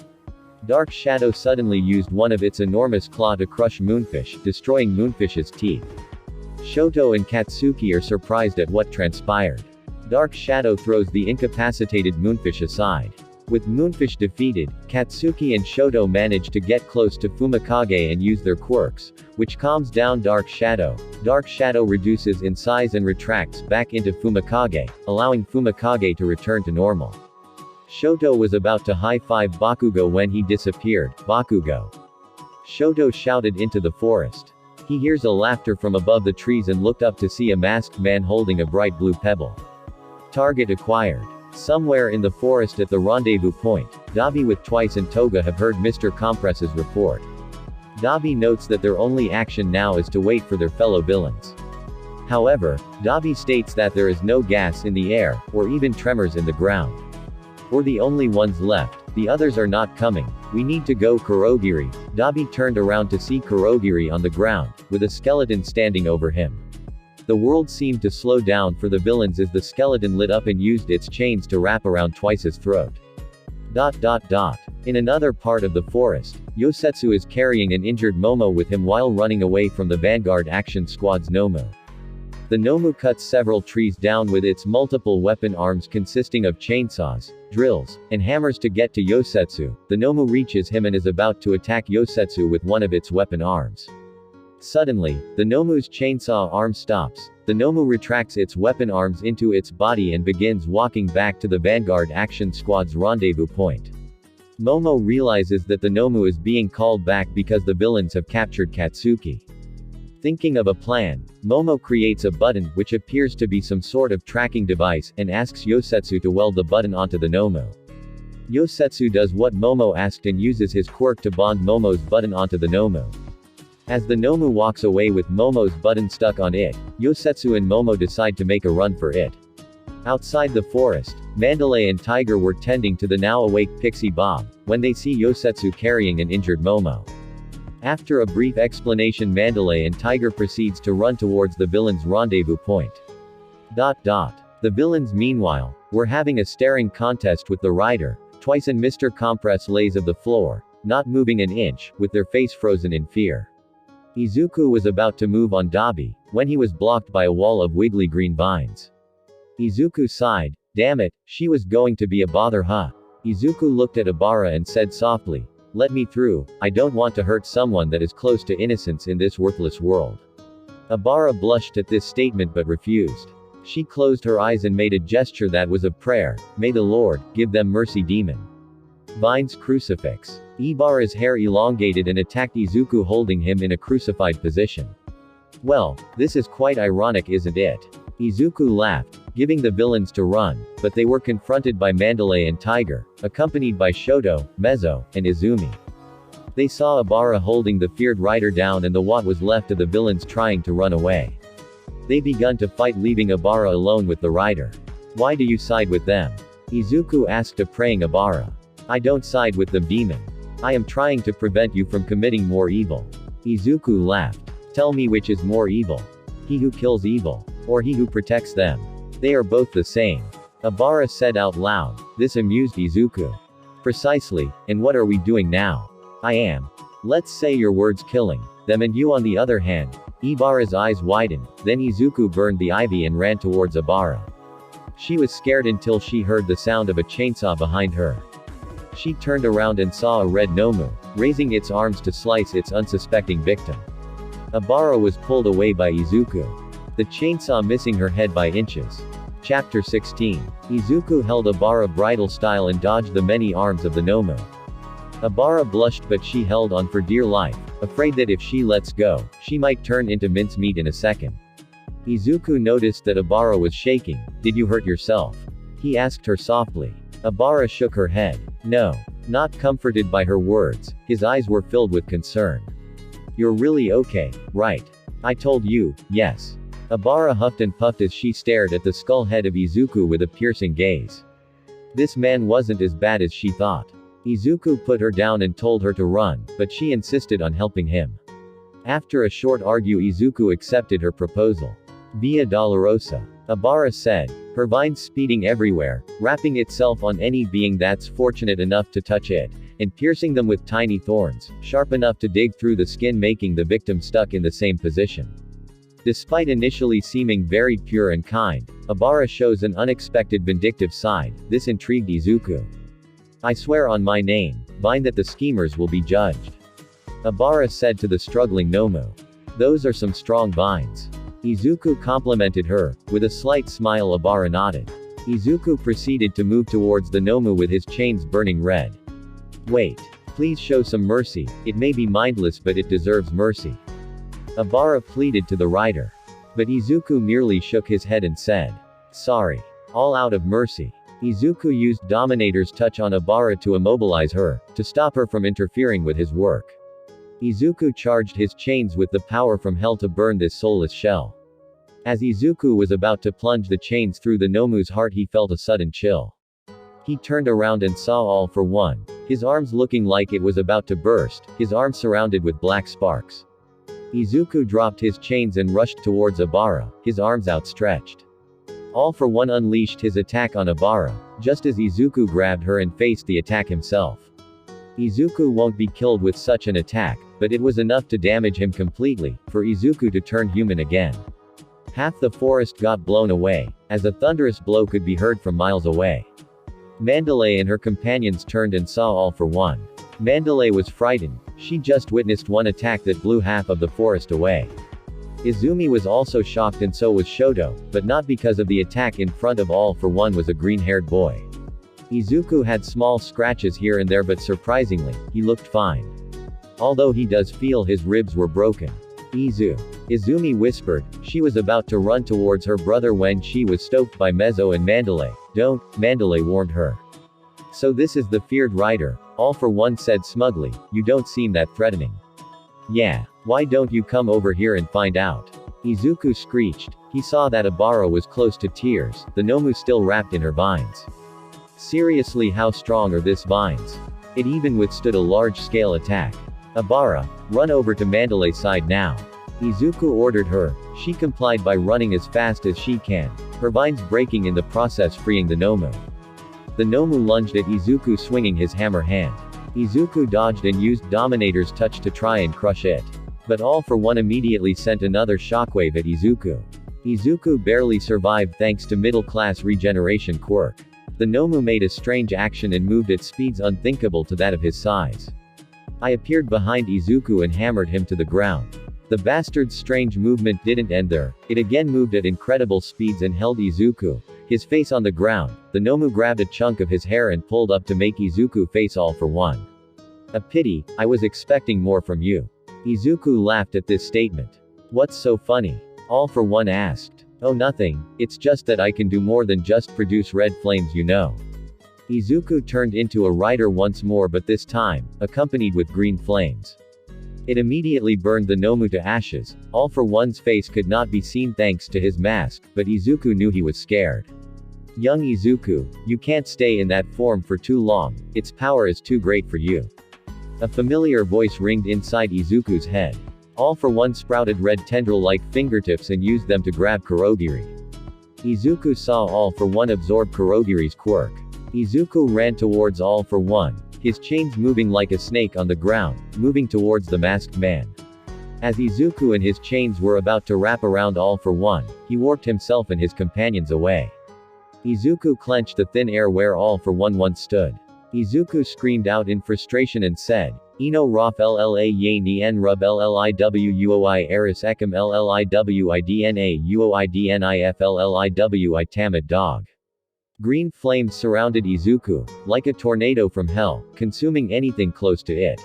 Dark Shadow suddenly used one of its enormous claw to crush Moonfish, destroying Moonfish's teeth. Shoto and Katsuki are surprised at what transpired. Dark Shadow throws the incapacitated Moonfish aside. With Moonfish defeated, Katsuki and Shoto manage to get close to Fumikage and use their quirks, which calms down Dark Shadow. Dark Shadow reduces in size and retracts back into Fumikage, allowing Fumikage to return to normal. Shoto was about to high-five Bakugo when he disappeared. Bakugo. Shoto shouted into the forest. He hears a laughter from above the trees and looked up to see a masked man holding a bright blue pebble. Target acquired. Somewhere in the forest at the rendezvous point, Dabi with Twice and Toga have heard Mr. Compress's report. Dabi notes that their only action now is to wait for their fellow villains. However, Dabi states that there is no gas in the air, or even tremors in the ground. We're the only ones left, the others are not coming, we need to go. Kurogiri. Dabi turned around to see Kurogiri on the ground, with a skeleton standing over him. The world seemed to slow down for the villains as the skeleton lit up and used its chains to wrap around Twice's throat. In another part of the forest, Yosetsu is carrying an injured Momo with him while running away from the Vanguard Action Squad's Nomu. The Nomu cuts several trees down with its multiple weapon arms consisting of chainsaws, drills, and hammers to get to Yosetsu. The Nomu reaches him and is about to attack Yosetsu with one of its weapon arms. Suddenly, the Nomu's chainsaw arm stops. The Nomu retracts its weapon arms into its body and begins walking back to the Vanguard Action Squad's rendezvous point. Momo realizes that the Nomu is being called back because the villains have captured Katsuki. Thinking of a plan, Momo creates a button, which appears to be some sort of tracking device, and asks Yosetsu to weld the button onto the Nomu. Yosetsu does what Momo asked and uses his quirk to bond Momo's button onto the Nomu. As the Nomu walks away with Momo's button stuck on it, Yosetsu and Momo decide to make a run for it. Outside the forest, Mandalay and Tiger were tending to the now awake Pixie Bob, when they see Yosetsu carrying an injured Momo. After a brief explanation, Mandalay and Tiger proceeds to run towards the villain's rendezvous point. The villains, meanwhile, were having a staring contest with the rider. Twice and Mr. Compress lays of the floor, not moving an inch, with their face frozen in fear. Izuku was about to move on Dabi, when he was blocked by a wall of wiggly green vines. Izuku sighed. Damn it, she was going to be a bother, huh? Izuku looked at Ibara and said softly, Let me through, I don't want to hurt someone that is close to innocence in this worthless world. Abara blushed at this statement but refused. She closed her eyes and made a gesture that was of prayer. May the Lord give them mercy, demon. Vine's crucifix. Ibara's hair elongated and attacked Izuku, holding him in a crucified position. Well, this is quite ironic, isn't it? Izuku laughed, giving the villains to run, but they were confronted by Mandalay and Tiger, accompanied by Shoto, Mezzo, and Izumi. They saw Abara holding the feared rider down and the what was left of the villains trying to run away. They begun to fight, leaving Abara alone with the rider. Why do you side with them? Izuku asked a praying Abara. I don't side with them, demon. I am trying to prevent you from committing more evil. Izuku laughed. Tell me which is more evil. He who kills evil, or he who protects them. They are both the same. Abara said out loud. This amused Izuku. Precisely, and what are we doing now? I am. Let's say your words killing them, and you on the other hand. Ibara's eyes widened, then Izuku burned the ivy and ran towards Abara. She was scared until she heard the sound of a chainsaw behind her. She turned around and saw a red Nomu, raising its arms to slice its unsuspecting victim. Abara was pulled away by Izuku. The chainsaw missing her head by inches. Chapter 16. Izuku held Abara bridal style and dodged the many arms of the Nomu. Abara blushed, but she held on for dear life, afraid that if she lets go, she might turn into mincemeat in a second. Izuku noticed that Abara was shaking. Did you hurt yourself? He asked her softly. Abara shook her head. No. Not comforted by her words, his eyes were filled with concern. You're really okay, right? I told you, yes. Abara huffed and puffed as she stared at the skull head of Izuku with a piercing gaze. This man wasn't as bad as she thought. Izuku put her down and told her to run, but she insisted on helping him. After a short argue, Izuku accepted her proposal. Via Dolorosa. Abara said, her vines speeding everywhere, wrapping itself on any being that's fortunate enough to touch it, and piercing them with tiny thorns, sharp enough to dig through the skin, making the victim stuck in the same position. Despite initially seeming very pure and kind, Abara shows an unexpected vindictive side. This intrigued Izuku. I swear on my name, Vine, that the schemers will be judged. Abara said to the struggling Nomu. Those are some strong vines. Izuku complimented her. With a slight smile, Abara nodded. Izuku proceeded to move towards the Nomu with his chains burning red. Wait. Please show some mercy, it may be mindless but it deserves mercy. Abara pleaded to the rider. But Izuku merely shook his head and said, sorry. All out of mercy. Izuku used Dominator's touch on Abara to immobilize her, to stop her from interfering with his work. Izuku charged his chains with the power from hell to burn this soulless shell. As Izuku was about to plunge the chains through the Nomu's heart, he felt a sudden chill. He turned around and saw All for One, his arms looking like it was about to burst, his arms surrounded with black sparks. Izuku dropped his chains and rushed towards Abara, his arms outstretched. All for One unleashed his attack on Abara, just as Izuku grabbed her and faced the attack himself. Izuku won't be killed with such an attack, but it was enough to damage him completely, for Izuku to turn human again. Half the forest got blown away, as a thunderous blow could be heard from miles away. Mandalay and her companions turned and saw All for One. Mandalay was frightened, she just witnessed one attack that blew half of the forest away. Izumi was also shocked and so was Shoto, but not because of the attack. In front of All for One was a green-haired boy. Izuku had small scratches here and there, but surprisingly, he looked fine. Although he does feel his ribs were broken. Izumi whispered. She was about to run towards her brother when she was stopped by Mezzo and Mandalay. Don't, Mandalay warned her. So this is the feared rider, All for One said smugly, you don't seem that threatening. Yeah, why don't you come over here and find out? Izuku screeched. He saw that Abara was close to tears, the Nomu still wrapped in her vines. Seriously, how strong are these vines? It even withstood a large-scale attack. Abara, run over to Mandalay's side now. Izuku ordered her. She complied by running as fast as she can, her vines breaking in the process, freeing the Nomu. The Nomu lunged at Izuku, swinging his hammer hand. Izuku dodged and used Dominator's touch to try and crush it. But All for One immediately sent another shockwave at Izuku. Izuku barely survived thanks to middle-class regeneration quirk. The Nomu made a strange action and moved at speeds unthinkable to that of his size. I appeared behind Izuku and hammered him to the ground. The bastard's strange movement didn't end there, it again moved at incredible speeds and held Izuku, his face on the ground. The Nomu grabbed a chunk of his hair and pulled up to make Izuku face all for one. A pity, I was expecting more from you. Izuku laughed at this statement. What's so funny? All for one asked. Oh nothing, it's just that I can do more than just produce red flames you know. Izuku turned into a rider once more but this time, accompanied with green flames. It immediately burned the Nomu to ashes. All for one's face could not be seen thanks to his mask, but Izuku knew he was scared. Young Izuku, you can't stay in that form for too long, its power is too great for you. A familiar voice ringed inside Izuku's head. All for one sprouted red tendril-like fingertips and used them to grab Kurogiri. Izuku saw All for One absorb Kurogiri's quirk. Izuku ran towards All for One, his chains moving like a snake on the ground, moving towards the masked man. As Izuku and his chains were about to wrap around All for One, he warped himself and his companions away. Izuku clenched the thin air where All for One once stood. Izuku screamed out in frustration and said, Eno Rof Lla Ye Ni En Rub Lliwuoi Eris Ekam Lliwidna Uoidnif Lliwi Tamid Dog. Green flames surrounded Izuku, like a tornado from hell, consuming anything close to it.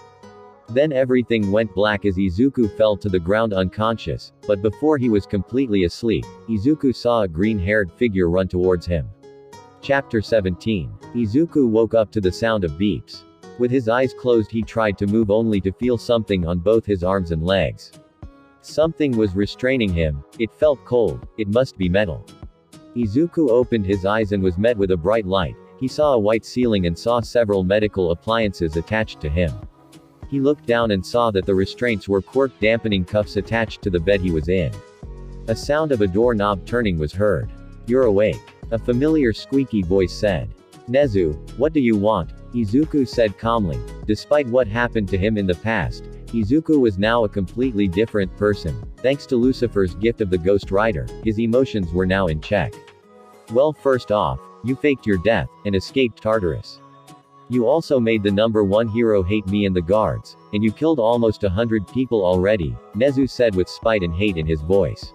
Then everything went black as Izuku fell to the ground unconscious, but before he was completely asleep, Izuku saw a green-haired figure run towards him. Chapter 17. Izuku woke up to the sound of beeps. With his eyes closed he tried to move only to feel something on both his arms and legs. Something was restraining him, it felt cold, it must be metal. Izuku opened his eyes and was met with a bright light. He saw a white ceiling and saw several medical appliances attached to him. He looked down and saw that the restraints were quirk dampening cuffs attached to the bed he was in. A sound of a doorknob turning was heard. You're awake. A familiar squeaky voice said. Nezu, what do you want? Izuku said calmly. Despite what happened to him in the past, Izuku was now a completely different person. Thanks to Lucifer's gift of the Ghost Rider, his emotions were now in check. Well, first off, you faked your death, and escaped Tartarus. You also made the #1 hero hate me and the guards, and you killed almost 100 people already, Nezu said with spite and hate in his voice.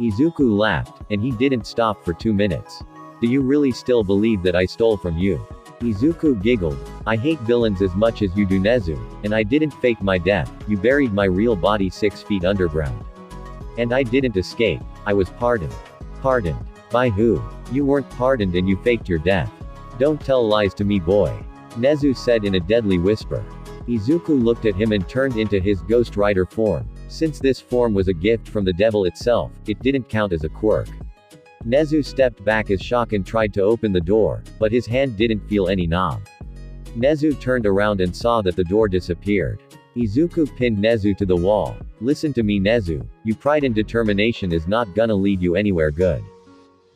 Izuku laughed, and he didn't stop for 2 minutes. Do you really still believe that I stole from you? Izuku giggled. I hate villains as much as you do Nezu, and I didn't fake my death, you buried my real body 6 feet underground. And I didn't escape, I was pardoned. Pardoned? By who? You weren't pardoned and you faked your death. Don't tell lies to me boy. Nezu said in a deadly whisper. Izuku looked at him and turned into his Ghost Rider form. Since this form was a gift from the devil itself, it didn't count as a quirk. Nezu stepped back as shock and tried to open the door, but his hand didn't feel any knob. Nezu turned around and saw that the door disappeared. Izuku pinned Nezu to the wall. Listen to me Nezu, your pride and determination is not gonna lead you anywhere good.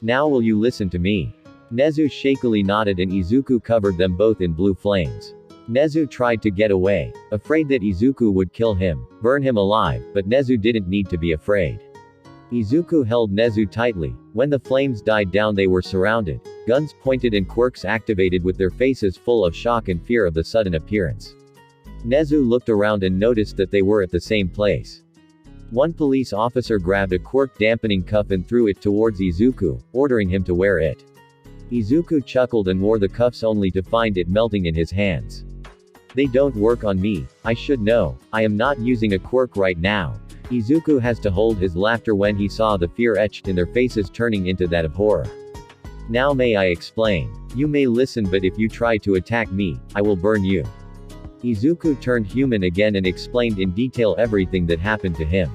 Now will you listen to me? Nezu shakily nodded and Izuku covered them both in blue flames. Nezu tried to get away, afraid that Izuku would kill him, burn him alive, but Nezu didn't need to be afraid. Izuku held Nezu tightly. When the flames died down they were surrounded, guns pointed and quirks activated with their faces full of shock and fear of the sudden appearance. Nezu looked around and noticed that they were at the same place. One police officer grabbed a quirk dampening cuff and threw it towards Izuku, ordering him to wear it. Izuku chuckled and wore the cuffs only to find it melting in his hands. They don't work on me, I should know, I am not using a quirk right now. Izuku has to hold his laughter when he saw the fear etched in their faces turning into that of horror. Now may I explain? You may listen but if you try to attack me, I will burn you. Izuku turned human again and explained in detail everything that happened to him.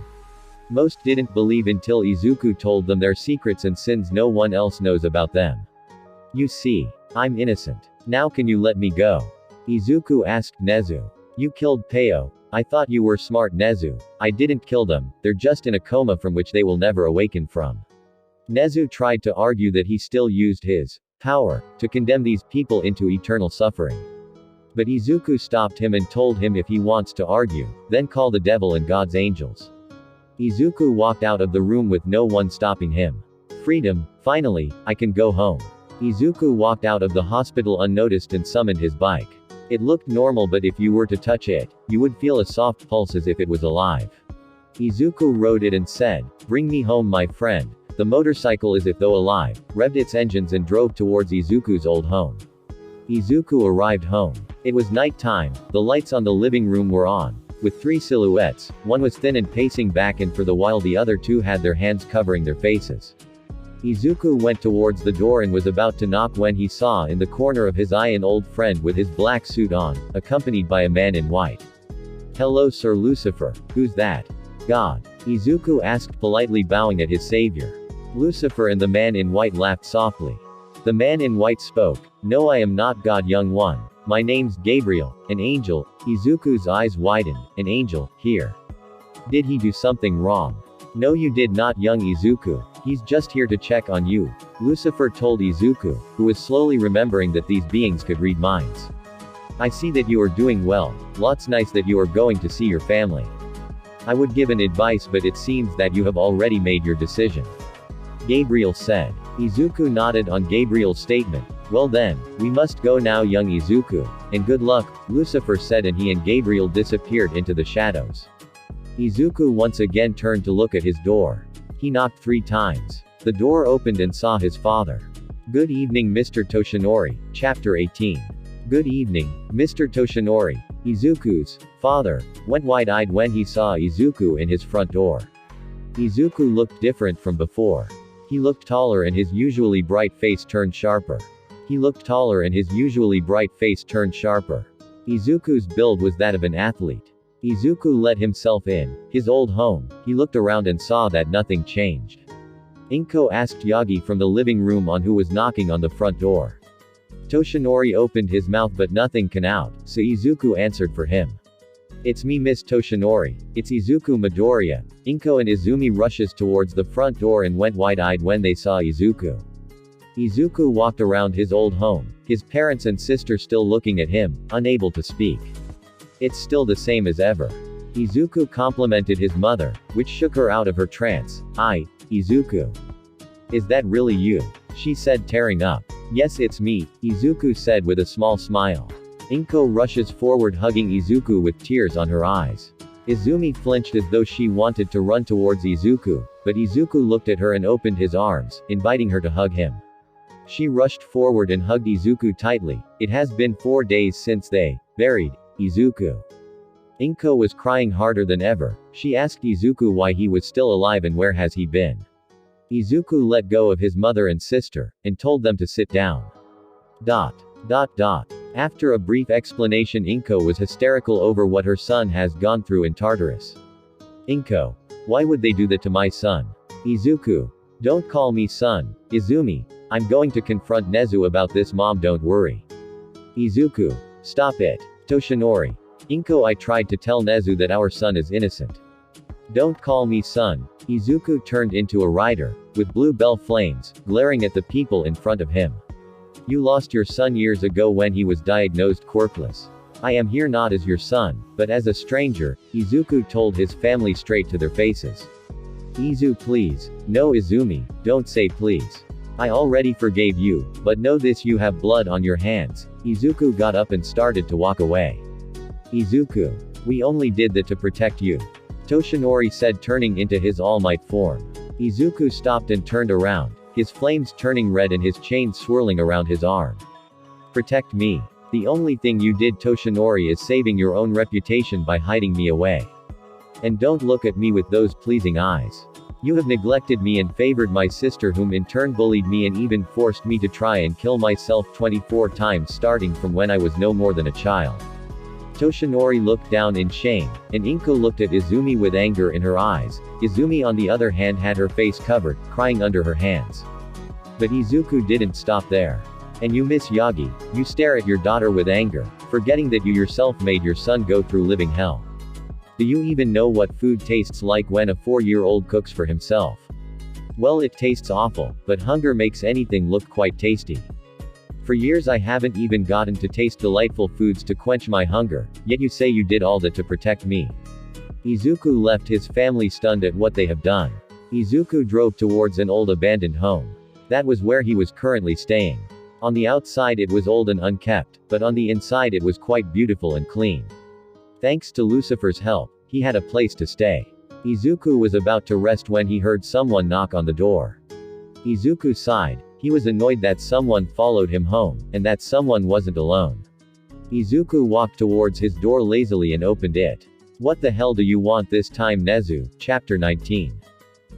Most didn't believe until Izuku told them their secrets and sins no one else knows about them. You see, I'm innocent. Now can you let me go? Izuku asked Nezu. You killed Peo. I thought you were smart Nezu. I didn't kill them, they're just in a coma from which they will never awaken from. Nezu tried to argue that he still used his power to condemn these people into eternal suffering. But Izuku stopped him and told him if he wants to argue, then call the devil and God's angels. Izuku walked out of the room with no one stopping him. Freedom, finally, I can go home. Izuku walked out of the hospital unnoticed and summoned his bike. It looked normal, but if you were to touch it, you would feel a soft pulse as if it was alive. Izuku rode it and said, "Bring me home, my friend." The motorcycle, as if though alive, revved its engines and drove towards Izuku's old home. Izuku arrived home. It was night time, the lights on the living room were on, with three silhouettes. One was thin and pacing back and for the while the other two had their hands covering their faces. Izuku went towards the door and was about to knock when he saw in the corner of his eye an old friend with his black suit on, accompanied by a man in white. "Hello, Sir Lucifer. Who's that?" "God," Izuku asked, politely bowing at his savior. Lucifer and the man in white laughed softly. The man in white spoke, "No, I am not God, young one. My name's Gabriel, an angel." Izuku's eyes widened. "An angel, here? Did he do something wrong?" "No, you did not, young Izuku. He's just here to check on you," Lucifer told Izuku, who was slowly remembering that these beings could read minds. "I see that you are doing well. Lots nice that you are going to see your family. I would give an advice, but it seems that you have already made your decision," Gabriel said. Izuku nodded on Gabriel's statement. "Well then, we must go now, young Izuku. And good luck," Lucifer said, and he and Gabriel disappeared into the shadows. Izuku once again turned to look at his door. He knocked 3 times. The door opened and saw his father. "Good evening, Mr. Toshinori." Chapter 18. "Good evening, Mr. Toshinori." Izuku's father went wide-eyed when he saw Izuku in his front door. Izuku looked different from before. He looked taller and his usually bright face turned sharper. Izuku's build was that of an athlete. Izuku let himself in his old home. He looked around and saw that nothing changed. Inko asked Yagi from the living room on who was knocking on the front door. Toshinori opened his mouth but nothing came out, so Izuku answered for him. "It's me, Miss Toshinori. It's Izuku Midoriya." Inko and Izumi rushes towards the front door and went wide-eyed when they saw Izuku. Izuku walked around his old home, his parents and sister still looking at him, unable to speak. "It's still the same as ever." Izuku complimented his mother, which shook her out of her trance. Izuku. Is that really you?" she said, tearing up. "Yes, it's me," Izuku said with a small smile. Inko rushes forward, hugging Izuku with tears on her eyes. Izumi flinched as though she wanted to run towards Izuku, but Izuku looked at her and opened his arms, inviting her to hug him. She rushed forward and hugged Izuku tightly. "It has been 4 days since they buried Izuku." Inko was crying harder than ever. She asked Izuku why he was still alive and where has he been. Izuku let go of his mother and sister, and told them to sit down. After a brief explanation, Inko was hysterical over what her son has gone through in Tartarus. "Inko. Why would they do that to my son?" Izuku. "Don't call me son." Izumi. "I'm going to confront Nezu about this, mom, don't worry." Izuku. "Stop it. Toshinori. Inko, I tried to tell Nezu that our son is innocent." "Don't call me son." Izuku turned into a rider, with blue bell flames, glaring at the people in front of him. "You lost your son years ago when he was diagnosed corpseless. I am here not as your son, but as a stranger," Izuku told his family straight to their faces. "Izu, please. No, Izumi, don't say please. I already forgave you, but know this, you have blood on your hands." Izuku got up and started to walk away. "Izuku. We only did that to protect you," Toshinori said, turning into his All Might form. Izuku stopped and turned around, his flames turning red and his chain swirling around his arm. "Protect me. The only thing you did, Toshinori, is saving your own reputation by hiding me away. And don't look at me with those pleasing eyes. You have neglected me and favored my sister, whom in turn bullied me and even forced me to try and kill myself 24 times starting from when I was no more than a child." Toshinori looked down in shame, and Inko looked at Izumi with anger in her eyes. Izumi on the other hand had her face covered, crying under her hands. But Izuku didn't stop there. "And you, Miss Yagi, you stare at your daughter with anger, forgetting that you yourself made your son go through living hell. Do you even know what food tastes like when a 4-year-old cooks for himself? Well, it tastes awful, but hunger makes anything look quite tasty. For years I haven't even gotten to taste delightful foods to quench my hunger, yet you say you did all that to protect me." Izuku left his family stunned at what they have done. Izuku drove towards an old abandoned home. That was where he was currently staying. On the outside it was old and unkept, but on the inside it was quite beautiful and clean. Thanks to Lucifer's help, he had a place to stay. Izuku was about to rest when he heard someone knock on the door. Izuku sighed. He was annoyed that someone followed him home, and that someone wasn't alone. Izuku walked towards his door lazily and opened it. What the hell do you want this time, Nezu? Chapter 19.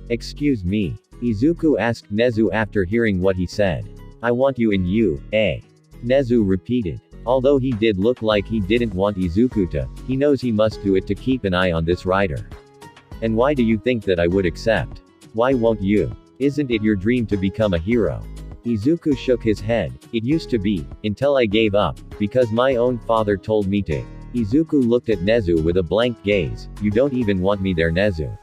Excuse me. Izuku asked Nezu after hearing what he said. I want you in U.A. Nezu repeated. Although he did look like he didn't want Izuku to, he knows he must do it to keep an eye on this rider. And why do you think that I would accept? Why won't you? Isn't it your dream to become a hero? Izuku shook his head. It used to be, until I gave up, because my own father told me to. Izuku looked at Nezu with a blank gaze. You don't even want me there, Nezu.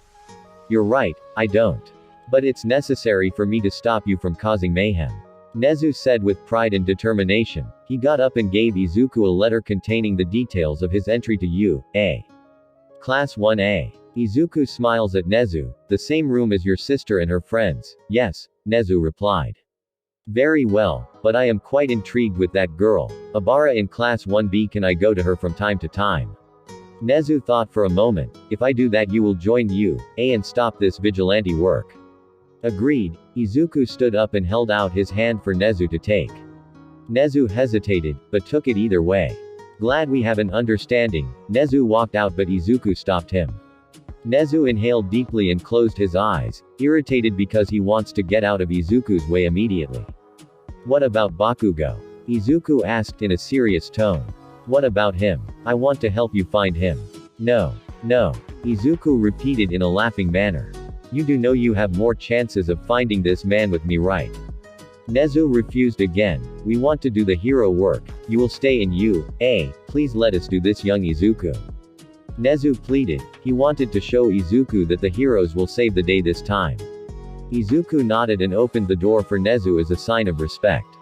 You're right, I don't. But it's necessary for me to stop you from causing mayhem. Nezu said with pride and determination. He got up and gave Izuku a letter containing the details of his entry to U.A. Class 1A. Izuku smiles at Nezu. The same room as your sister and her friends. Yes, Nezu replied. Very well, but I am quite intrigued with that girl. Abara in Class 1B, can I go to her from time to time? Nezu thought for a moment. If I do that you will join U.A. and stop this vigilante work. Agreed. Izuku stood up and held out his hand for Nezu to take. Nezu hesitated, but took it either way. Glad we have an understanding. Nezu walked out, but Izuku stopped him. Nezu inhaled deeply and closed his eyes, irritated because he wants to get out of Izuku's way immediately. What about Bakugo? Izuku asked in a serious tone. What about him? I want to help you find him. No. No. Izuku repeated in a laughing manner. You do know you have more chances of finding this man with me, right? Nezu refused again. We want to do the hero work. You will stay in U.A. Please let us do this, young Izuku. Nezu pleaded. He wanted to show Izuku that the heroes will save the day this time. Izuku nodded and opened the door for Nezu as a sign of respect.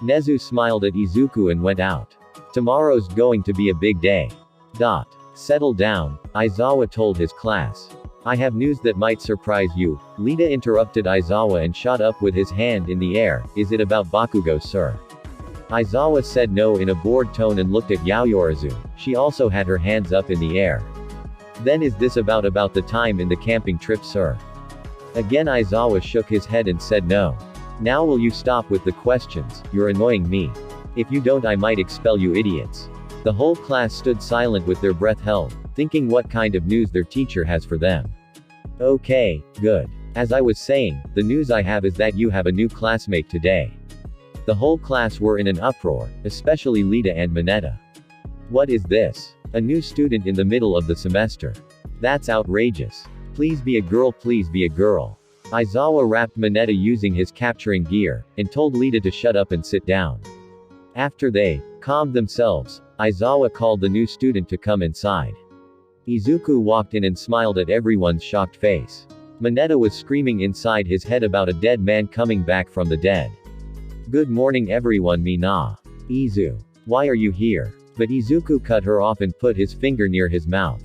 Nezu smiled at Izuku and went out. Tomorrow's going to be a big day. Settle down, Aizawa told his class. I have news that might surprise you. Lita interrupted Aizawa and shot up with his hand in the air. Is it about Bakugo, sir? Aizawa said no in a bored tone and looked at Yaoyorozu. She also had her hands up in the air. Then is this about the time in the camping trip, sir? Again Aizawa shook his head and said no. Now will you stop with the questions? You're annoying me. If you don't I might expel you idiots. The whole class stood silent with their breath held, thinking what kind of news their teacher has for them. Okay, good. As I was saying, the news I have is that you have a new classmate today. The whole class were in an uproar, especially Lita and Mineta. What is this? A new student in the middle of the semester. That's outrageous. Please be a girl, please be a girl. Aizawa wrapped Mineta using his capturing gear, and told Lita to shut up and sit down. After they calmed themselves, Aizawa called the new student to come inside. Izuku walked in and smiled at everyone's shocked face. Mineta was screaming inside his head about a dead man coming back from the dead. Good morning everyone, Mina. Izu. Why are you here? But Izuku cut her off and put his finger near his mouth.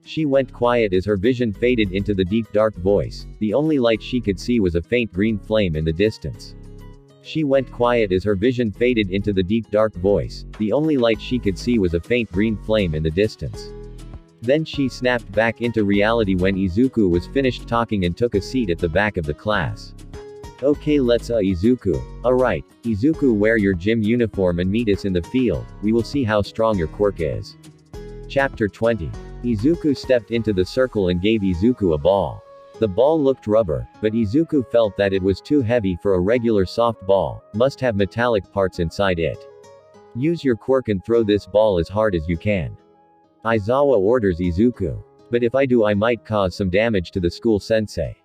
She went quiet as her vision faded into the deep dark voice. The only light she could see was a faint green flame in the distance. She went quiet as her vision faded into the deep dark voice. The only light she could see was a faint green flame in the distance. Then she snapped back into reality when Izuku was finished talking and took a seat at the back of the class. Okay, let's Izuku. Alright, Izuku, wear your gym uniform and meet us in the field. We will see how strong your quirk is. Chapter 20. Izuku stepped into the circle and gave Izuku a ball. The ball looked rubber, but Izuku felt that it was too heavy for a regular soft ball, must have metallic parts inside it. Use your quirk and throw this ball as hard as you can. Aizawa orders Izuku. But if I do I might cause some damage to the school sensei.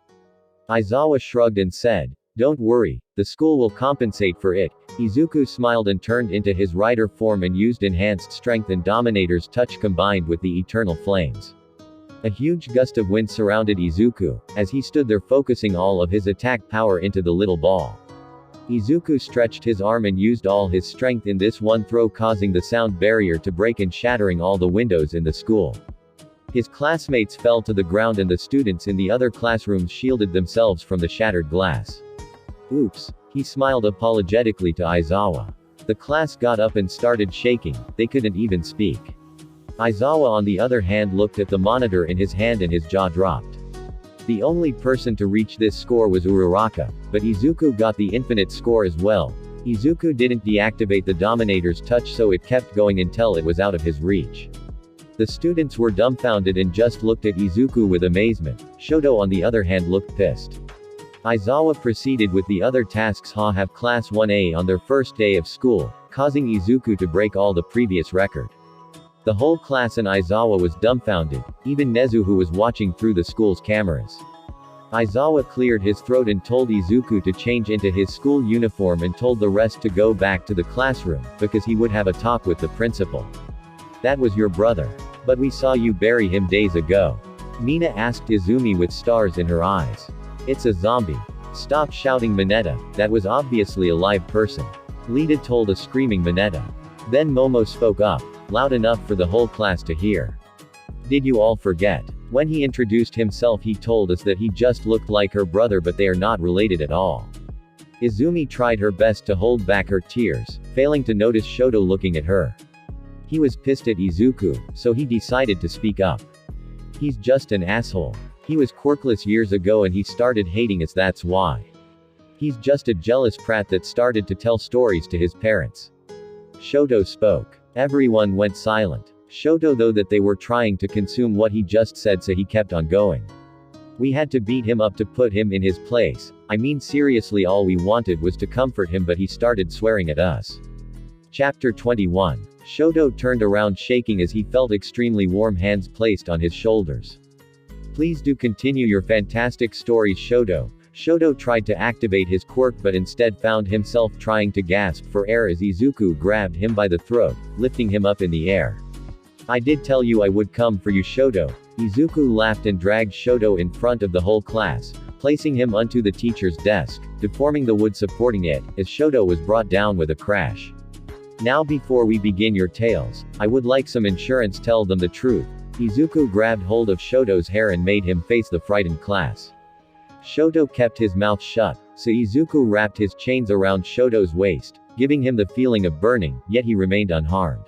Aizawa shrugged and said, don't worry, the school will compensate for it. Izuku smiled and turned into his rider form and used enhanced strength and Dominator's touch combined with the eternal flames. A huge gust of wind surrounded Izuku, as he stood there focusing all of his attack power into the little ball. Izuku stretched his arm and used all his strength in this one throw, causing the sound barrier to break and shattering all the windows in the school. His classmates fell to the ground and the students in the other classrooms shielded themselves from the shattered glass. Oops. He smiled apologetically to Aizawa. The class got up and started shaking, they couldn't even speak. Aizawa on the other hand looked at the monitor in his hand and his jaw dropped. The only person to reach this score was Uraraka, but Izuku got the infinite score as well. Izuku didn't deactivate the Dominator's touch, so it kept going until it was out of his reach. The students were dumbfounded and just looked at Izuku with amazement. Shoto on the other hand looked pissed. Aizawa proceeded with the other tasks. Have class 1A on their first day of school, causing Izuku to break all the previous record. The whole class and Aizawa was dumbfounded, even Nezu who was watching through the school's cameras. Aizawa cleared his throat and told Izuku to change into his school uniform and told the rest to go back to the classroom, because he would have a talk with the principal. That was your brother. But we saw you bury him days ago. Mina asked Izumi with stars in her eyes. It's a zombie. Stop shouting Mineta, that was obviously a live person. Lita told a screaming Mineta. Then Momo spoke up, loud enough for the whole class to hear. Did you all forget? When he introduced himself he told us that he just looked like her brother, but they are not related at all. Izumi tried her best to hold back her tears, failing to notice Shoto looking at her. He was pissed at Izuku, so he decided to speak up. He's just an asshole. He was quirkless years ago and he started hating us, that's why. He's just a jealous prat that started to tell stories to his parents. Shoto spoke. Everyone went silent. Shoto though that they were trying to consume what he just said, so he kept on going. We had to beat him up to put him in his place. I mean seriously, all we wanted was to comfort him, but he started swearing at us. Chapter 21. Shoto turned around shaking as he felt extremely warm hands placed on his shoulders. Please do continue your fantastic stories, Shoto. Shoto tried to activate his quirk but instead found himself trying to gasp for air as Izuku grabbed him by the throat, lifting him up in the air. I did tell you I would come for you, Shoto. Izuku laughed and dragged Shoto in front of the whole class, placing him onto the teacher's desk, deforming the wood supporting it, as Shoto was brought down with a crash. Now before we begin your tales, I would like some insurance, tell them the truth. Izuku grabbed hold of Shoto's hair and made him face the frightened class. Shoto kept his mouth shut, so Izuku wrapped his chains around Shoto's waist, giving him the feeling of burning, yet he remained unharmed.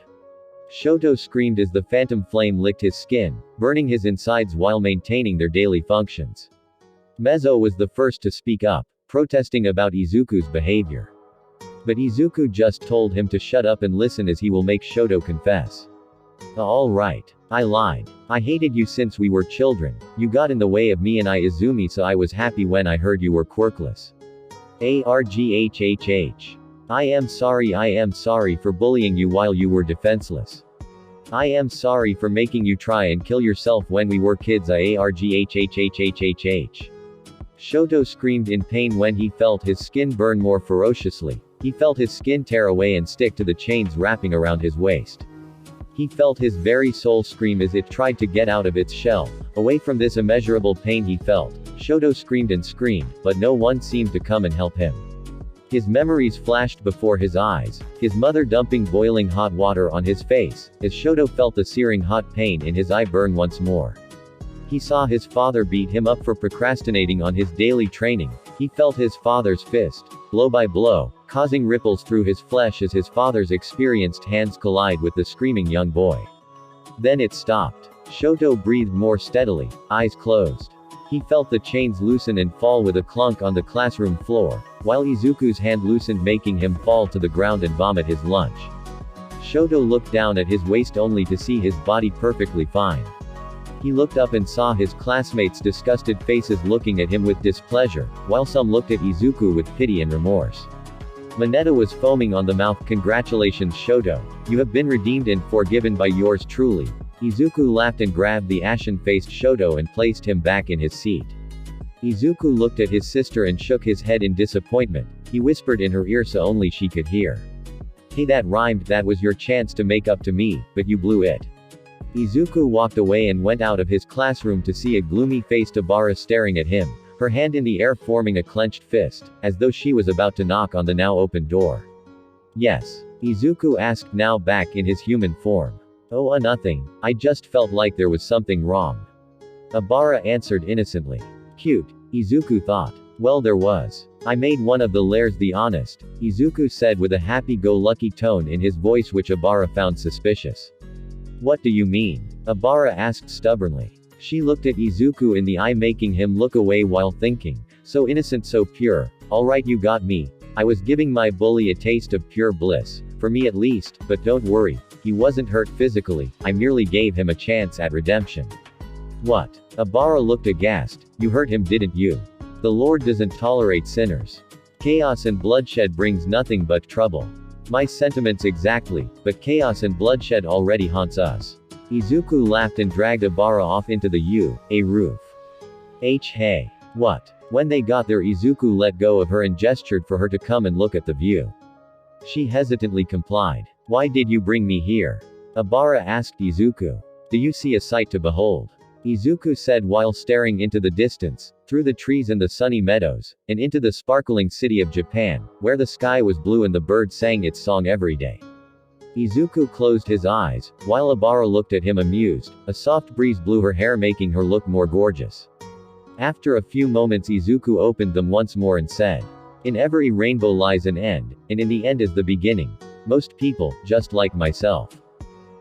Shoto screamed as the phantom flame licked his skin, burning his insides while maintaining their daily functions. Mezzo was the first to speak up, protesting about Izuku's behavior. But Izuku just told him to shut up and listen, as he will make Shoto confess. Alright. I lied. I hated you since we were children. You got in the way of me and Izumi, so I was happy when I heard you were quirkless. Arghhhh. I am sorry for bullying you while you were defenseless. I am sorry for making you try and kill yourself when we were kids. Arghhhhhhhh. Shoto screamed in pain when he felt his skin burn more ferociously. He felt his skin tear away and stick to the chains wrapping around his waist. He felt his very soul scream as it tried to get out of its shell. Away from this immeasurable pain he felt, Shoto screamed and screamed, but no one seemed to come and help him. His memories flashed before his eyes, his mother dumping boiling hot water on his face, as Shoto felt the searing hot pain in his eye burn once more. He saw his father beat him up for procrastinating on his daily training. He felt his father's fist, blow by blow, causing ripples through his flesh as his father's experienced hands collide with the screaming young boy. Then it stopped. Shoto breathed more steadily, eyes closed. He felt the chains loosen and fall with a clunk on the classroom floor, while Izuku's hand loosened, making him fall to the ground and vomit his lunch. Shoto looked down at his waist only to see his body perfectly fine. He looked up and saw his classmates' disgusted faces looking at him with displeasure, while some looked at Izuku with pity and remorse. Mineta was foaming on the mouth. Congratulations, Shoto. You have been redeemed and forgiven by yours truly. Izuku laughed and grabbed the ashen-faced Shoto and placed him back in his seat. Izuku looked at his sister and shook his head in disappointment. He whispered in her ear so only she could hear. Hey, that rhymed. That was your chance to make up to me, but you blew it. Izuku walked away and went out of his classroom to see a gloomy-faced Abara staring at him, her hand in the air forming a clenched fist, as though she was about to knock on the now open door. Yes? Izuku asked, now back in his human form. Oh, nothing. I just felt like there was something wrong. Abara answered innocently. Cute, Izuku thought. Well, there was. I made one of the layers the honest, Izuku said with a happy-go-lucky tone in his voice which Abara found suspicious. What do you mean? Abara asked stubbornly. She looked at Izuku in the eye making him look away while thinking, so innocent so pure, alright you got me. I was giving my bully a taste of pure bliss, for me at least, but don't worry, he wasn't hurt physically, I merely gave him a chance at redemption. What? Abara looked aghast, you hurt him didn't you? The Lord doesn't tolerate sinners. Chaos and bloodshed brings nothing but trouble. My sentiments exactly, but chaos and bloodshed already haunts us. Izuku laughed and dragged Abara off into the roof. Hey. What? When they got there Izuku let go of her and gestured for her to come and look at the view. She hesitantly complied. Why did you bring me here? Abara asked Izuku. Do you see a sight to behold? Izuku said while staring into the distance, through the trees and the sunny meadows, and into the sparkling city of Japan, where the sky was blue and the bird sang its song every day. Izuku closed his eyes, while Abara looked at him amused. A soft breeze blew her hair making her look more gorgeous. After a few moments Izuku opened them once more and said, in every rainbow lies an end, and in the end is the beginning. Most people, just like myself,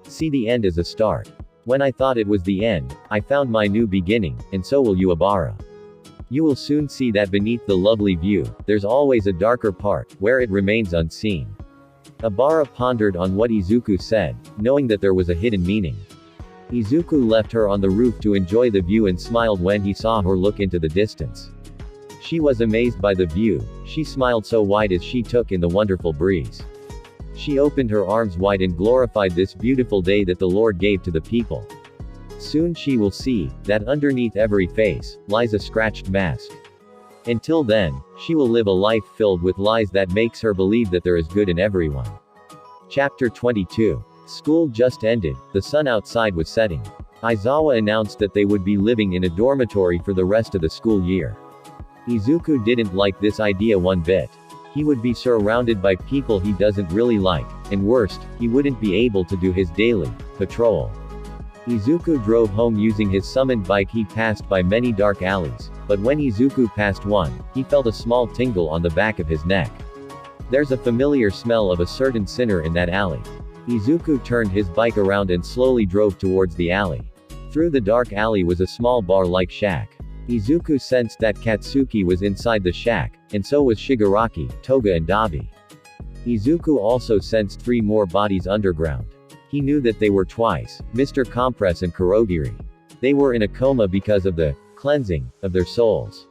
see the end as a start. When I thought it was the end, I found my new beginning, and so will you Abara. You will soon see that beneath the lovely view, there's always a darker part, where it remains unseen. Abara pondered on what Izuku said, knowing that there was a hidden meaning. Izuku left her on the roof to enjoy the view and smiled when he saw her look into the distance. She was amazed by the view, she smiled so wide as she took in the wonderful breeze. She opened her arms wide and glorified this beautiful day that the Lord gave to the people. Soon she will see, that underneath every face, lies a scratched mask. Until then, she will live a life filled with lies that makes her believe that there is good in everyone. Chapter 22. School just ended, the sun outside was setting. Aizawa announced that they would be living in a dormitory for the rest of the school year. Izuku didn't like this idea one bit. He would be surrounded by people he doesn't really like, and worst, he wouldn't be able to do his daily patrol. Izuku drove home using his summoned bike. He passed by many dark alleys, but when Izuku passed one, he felt a small tingle on the back of his neck. There's a familiar smell of a certain sinner in that alley. Izuku turned his bike around and slowly drove towards the alley. Through the dark alley was a small bar-like shack. Izuku sensed that Katsuki was inside the shack, and so was Shigaraki, Toga and Dabi. Izuku also sensed 3 more bodies underground. He knew that they were twice, Mr. Compress and Kurogiri. They were in a coma because of the cleansing of their souls.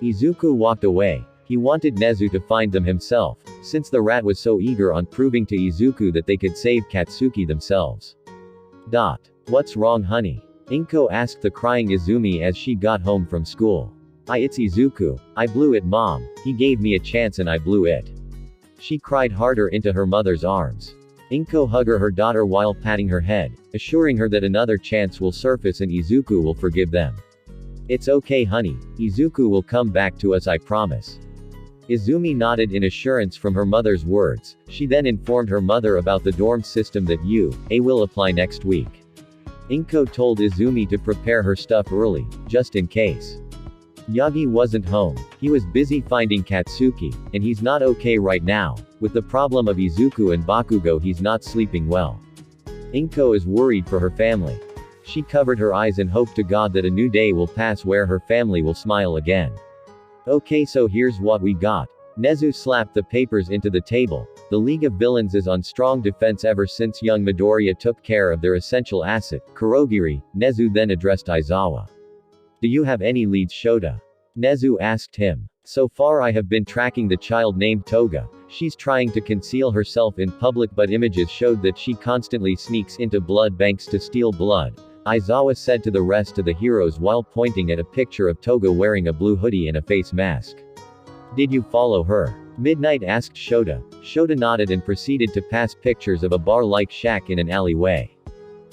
Izuku walked away. He wanted Nezu to find them himself, since the rat was so eager on proving to Izuku that they could save Katsuki themselves. What's wrong honey? Inko asked the crying Izumi as she got home from school. It's Izuku. I blew it mom, he gave me a chance and I blew it. She cried harder into her mother's arms. Inko hugged her daughter while patting her head, assuring her that another chance will surface and Izuku will forgive them. It's okay honey, Izuku will come back to us I promise. Izumi nodded in assurance from her mother's words. She then informed her mother about the dorm system that will apply next week. Inko told Izumi to prepare her stuff early, just in case. Yagi wasn't home. He was busy finding Katsuki, and he's not okay right now. With the problem of Izuku and Bakugo he's not sleeping well. Inko is worried for her family. She covered her eyes and hoped to God that a new day will pass where her family will smile again. Okay, so here's what we got. Nezu slapped the papers into the table. The League of Villains is on strong defense ever since young Midoriya took care of their essential asset, Kurogiri. Nezu then addressed Aizawa. Do you have any leads Shota? Nezu asked him. So far I have been tracking the child named Toga. She's trying to conceal herself in public but images showed that she constantly sneaks into blood banks to steal blood. Aizawa said to the rest of the heroes while pointing at a picture of Toga wearing a blue hoodie and a face mask. Did you follow her? Midnight asked Shota. Shota nodded and proceeded to pass pictures of a bar-like shack in an alleyway.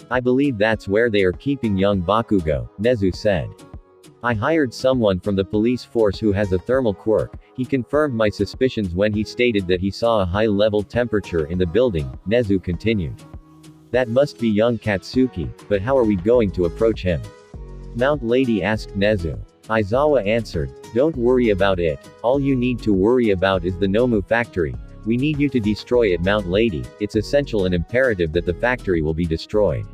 I believe that's where they are keeping young Bakugo, Nezu said. I hired someone from the police force who has a thermal quirk. He confirmed my suspicions when he stated that he saw a high-level temperature in the building, Nezu continued. That must be young Katsuki, but how are we going to approach him? Mount Lady asked Nezu. Aizawa answered, Don't worry about it. All you need to worry about is the Nomu factory. We need you to destroy it, Mount Lady. It's essential and imperative that the factory will be destroyed.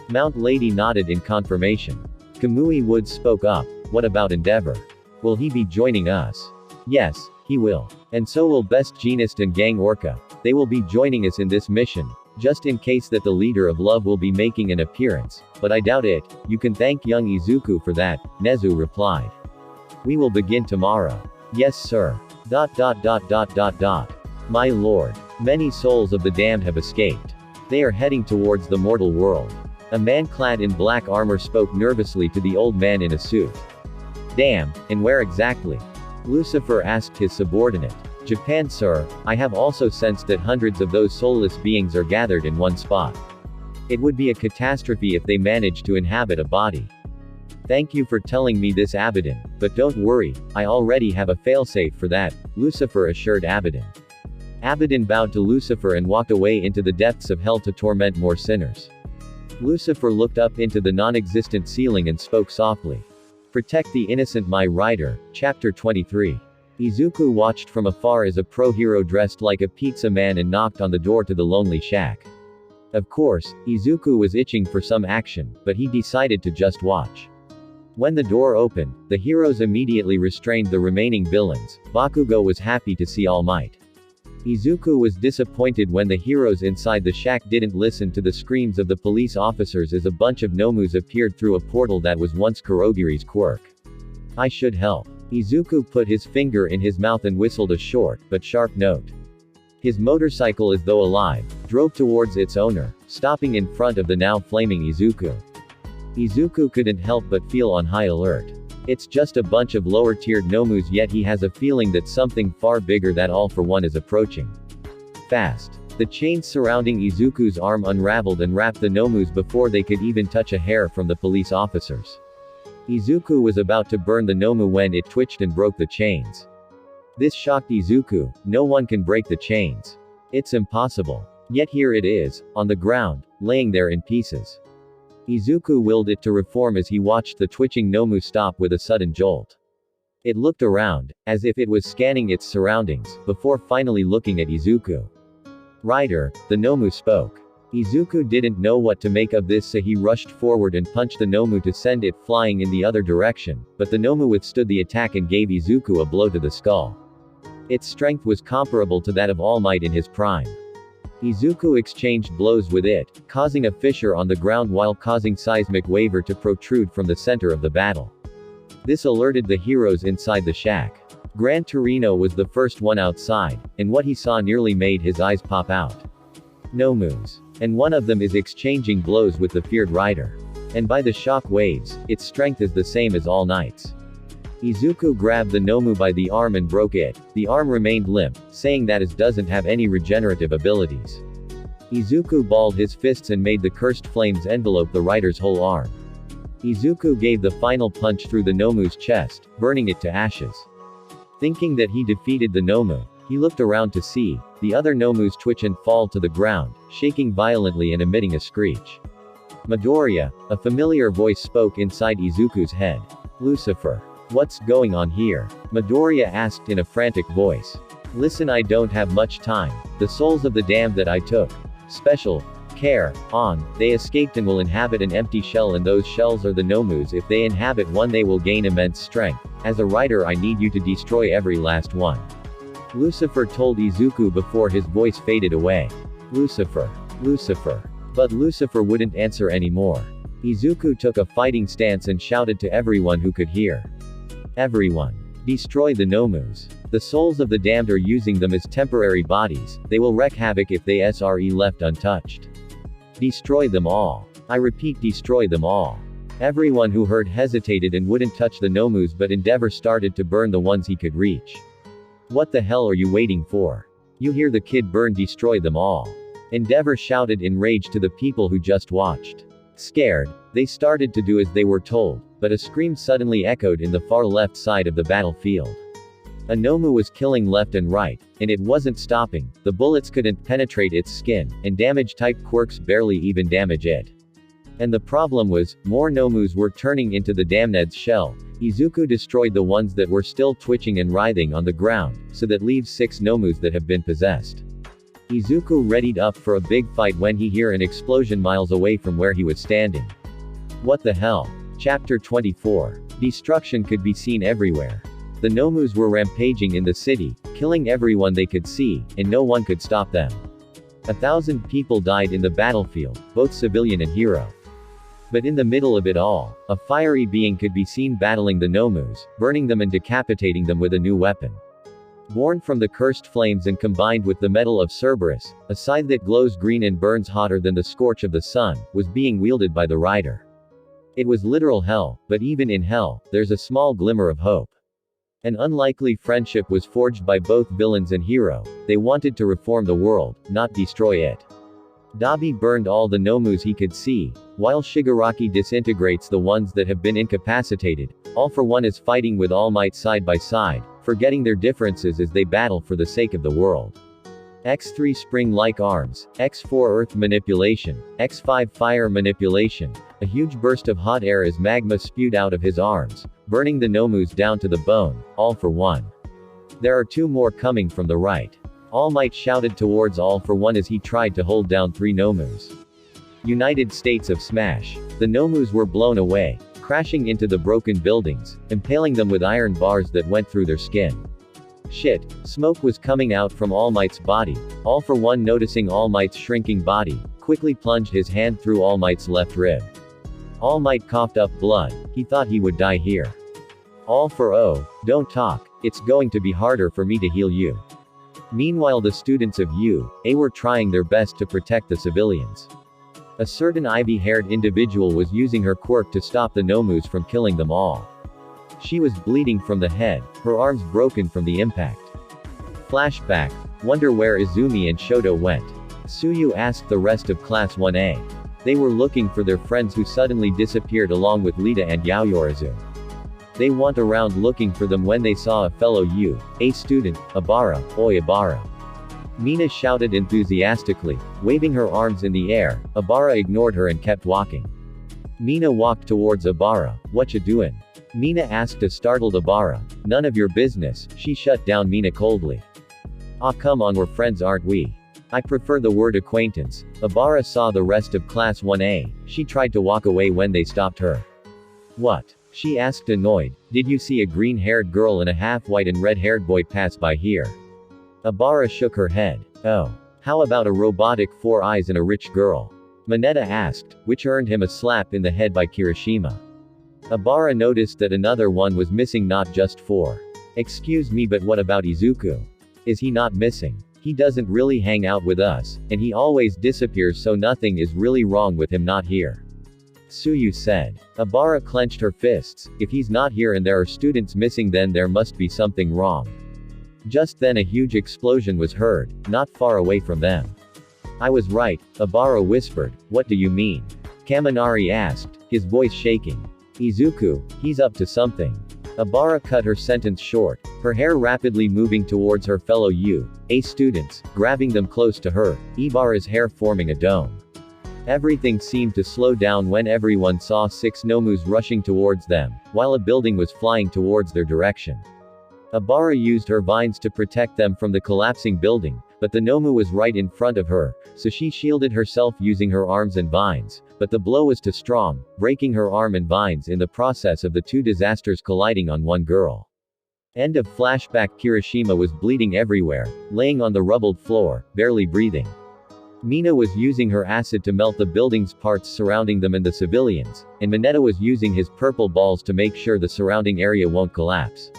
Mount Lady nodded in confirmation. Kamui Woods spoke up. What about Endeavor? Will he be joining us? Yes, he will. And so will Best Jeanist and Gang Orca. They will be joining us in this mission. Just in case that the leader of Love will be making an appearance. But I doubt it. You can thank young Izuku for that, Nezu replied. We will begin tomorrow. Yes sir. My lord. Many souls of the damned have escaped. They are heading towards the mortal world. A man clad in black armor spoke nervously to the old man in a suit. Damn, and where exactly? Lucifer asked his subordinate. Japan sir, I have also sensed that hundreds of those soulless beings are gathered in one spot. It would be a catastrophe if they managed to inhabit a body. Thank you for telling me this Abaddon, but don't worry, I already have a failsafe for that, Lucifer assured Abaddon. Abaddon bowed to Lucifer and walked away into the depths of hell to torment more sinners. Lucifer looked up into the non-existent ceiling and spoke softly. Protect the innocent, my rider, chapter 23. Izuku watched from afar as a pro-hero dressed like a pizza man and knocked on the door to the lonely shack. Of course, Izuku was itching for some action, but he decided to just watch. When the door opened, the heroes immediately restrained the remaining villains. Bakugo was happy to see All Might. Izuku was disappointed when the heroes inside the shack didn't listen to the screams of the police officers as a bunch of Nomus appeared through a portal that was once Kurogiri's quirk. I should help. Izuku put his finger in his mouth and whistled a short, but sharp note. His motorcycle, as though alive, drove towards its owner, stopping in front of the now flaming Izuku. Izuku couldn't help but feel on high alert. It's just a bunch of lower-tiered Nomus, yet he has a feeling that something far bigger than All for One is approaching. Fast. The chains surrounding Izuku's arm unraveled and wrapped the Nomus before they could even touch a hair from the police officers. Izuku was about to burn the Nomu when it twitched and broke the chains. This shocked Izuku. No one can break the chains. It's impossible. Yet here it is, on the ground, laying there in pieces. Izuku willed it to reform as he watched the twitching Nomu stop with a sudden jolt. It looked around, as if it was scanning its surroundings, before finally looking at Izuku. Rider, the Nomu spoke. Izuku didn't know what to make of this, so he rushed forward and punched the Nomu to send it flying in the other direction, but the Nomu withstood the attack and gave Izuku a blow to the skull. Its strength was comparable to that of All Might in his prime. Izuku exchanged blows with it, causing a fissure on the ground while causing seismic waver to protrude from the center of the battle. This alerted the heroes inside the shack. Gran Torino was the first one outside, and what he saw nearly made his eyes pop out. Nomus. And one of them is exchanging blows with the feared rider. And by the shock waves, its strength is the same as All Might's. Izuku grabbed the Nomu by the arm and broke it. The arm remained limp, saying that it doesn't have any regenerative abilities. Izuku balled his fists and made the cursed flames envelope the rider's whole arm. Izuku gave the final punch through the Nomu's chest, burning it to ashes. Thinking that he defeated the Nomu, he looked around to see the other Nomus twitch and fall to the ground, shaking violently and emitting a screech. Midoriya, a familiar voice spoke inside Izuku's head. Lucifer. What's going on here? Midoriya asked in a frantic voice. Listen, I don't have much time. The souls of the damned that I took special care on, they escaped and will inhabit an empty shell, and those shells are the Nomus. If they inhabit one, they will gain immense strength. As a rider, I need you to destroy every last one. Lucifer told Izuku before his voice faded away. Lucifer. Lucifer. But Lucifer wouldn't answer anymore. Izuku took a fighting stance and shouted to everyone who could hear. Everyone. Destroy the Nomus. The souls of the damned are using them as temporary bodies. They will wreak havoc if they are left untouched. Destroy them all. I repeat, destroy them all. Everyone who heard hesitated and wouldn't touch the Nomus, but Endeavor started to burn the ones he could reach. What the hell are you waiting for? You hear the kid burn, destroy them all. Endeavor shouted in rage to the people who just watched. Scared, they started to do as they were told, but a scream suddenly echoed in the far left side of the battlefield. A Nomu was killing left and right, and it wasn't stopping. The bullets couldn't penetrate its skin, and damage-type quirks barely even damage it. And the problem was, more Nomus were turning into the Damned's shell. Izuku destroyed the ones that were still twitching and writhing on the ground, so that leaves 6 Nomus that have been possessed. Izuku readied up for a big fight when he heard an explosion miles away from where he was standing. What the hell? Chapter 24. Destruction could be seen everywhere. The Nomus were rampaging in the city, killing everyone they could see, and no one could stop them. 1,000 people died in the battlefield, both civilian and hero. But in the middle of it all, a fiery being could be seen battling the Nomus, burning them and decapitating them with a new weapon. Born from the cursed flames and combined with the metal of Cerberus, a scythe that glows green and burns hotter than the scorch of the sun, was being wielded by the rider. It was literal hell, but even in hell, there's a small glimmer of hope. An unlikely friendship was forged by both villains and hero. They wanted to reform the world, not destroy it. Dabi burned all the Nomus he could see, while Shigaraki disintegrates the ones that have been incapacitated. All for One is fighting with All Might side by side, forgetting their differences as they battle for the sake of the world. X3 spring-like arms, X4 earth manipulation, X5 fire manipulation. A huge burst of hot air as magma spewed out of his arms, burning the Nomus down to the bone, all for one. There are 2 more coming from the right. All Might shouted towards All for One as he tried to hold down 3 Nomus. United States of Smash. The Nomus were blown away, crashing into the broken buildings, impaling them with iron bars that went through their skin. Shit, smoke was coming out from All Might's body. All for One, noticing All Might's shrinking body, quickly plunged his hand through All Might's left rib. All Might coughed up blood. He thought he would die here. All for Oh, don't talk, it's going to be harder for me to heal you. Meanwhile, the students of UA were trying their best to protect the civilians. A certain ivy-haired individual was using her quirk to stop the Nomus from killing them all. She was bleeding from the head, her arms broken from the impact. Flashback. Wonder where Izumi and Shoto went. Tsuyu asked the rest of Class 1A. They were looking for their friends who suddenly disappeared along with Lita and Yaoyorozu. They went around looking for them when they saw a fellow UA student, Abara. Oi Abara. Mina shouted enthusiastically, waving her arms in the air. Abara ignored her and kept walking. Mina walked towards Abara. What you doing? Mina asked a startled Abara. None of your business, she shut down Mina coldly. Ah, come on, we're friends, aren't we? I prefer the word acquaintance. Abara saw the rest of Class 1A. She tried to walk away when they stopped her. What? She asked, annoyed. Did you see a green-haired girl and a half-white and red-haired boy pass by here? Abara shook her head. Oh. How about a robotic 4 eyes and a rich girl? Mineta asked, which earned him a slap in the head by Kirishima. Abara noticed that another one was missing, not just 4. Excuse me, but what about Izuku? Is he not missing? He doesn't really hang out with us, and he always disappears, so nothing is really wrong with him not here. Tsuyu said. Abara clenched her fists. If he's not here and there are students missing, then there must be something wrong. Just then a huge explosion was heard, not far away from them. I was right, Abara whispered. What do you mean? Kaminari asked, his voice shaking. Izuku, he's up to something. Abara cut her sentence short, her hair rapidly moving towards her fellow UA students, grabbing them close to her, Ibara's hair forming a dome. Everything seemed to slow down when everyone saw 6 Nomus rushing towards them, while a building was flying towards their direction. Abara used her vines to protect them from the collapsing building, but the Nomu was right in front of her, so she shielded herself using her arms and vines, but the blow was too strong, breaking her arm and vines in the process of the 2 disasters colliding on one girl. End of flashback. Kirishima was bleeding everywhere, laying on the rubbled floor, barely breathing. Mina was using her acid to melt the building's parts surrounding them and the civilians, and Mineta was using his purple balls to make sure the surrounding area won't collapse.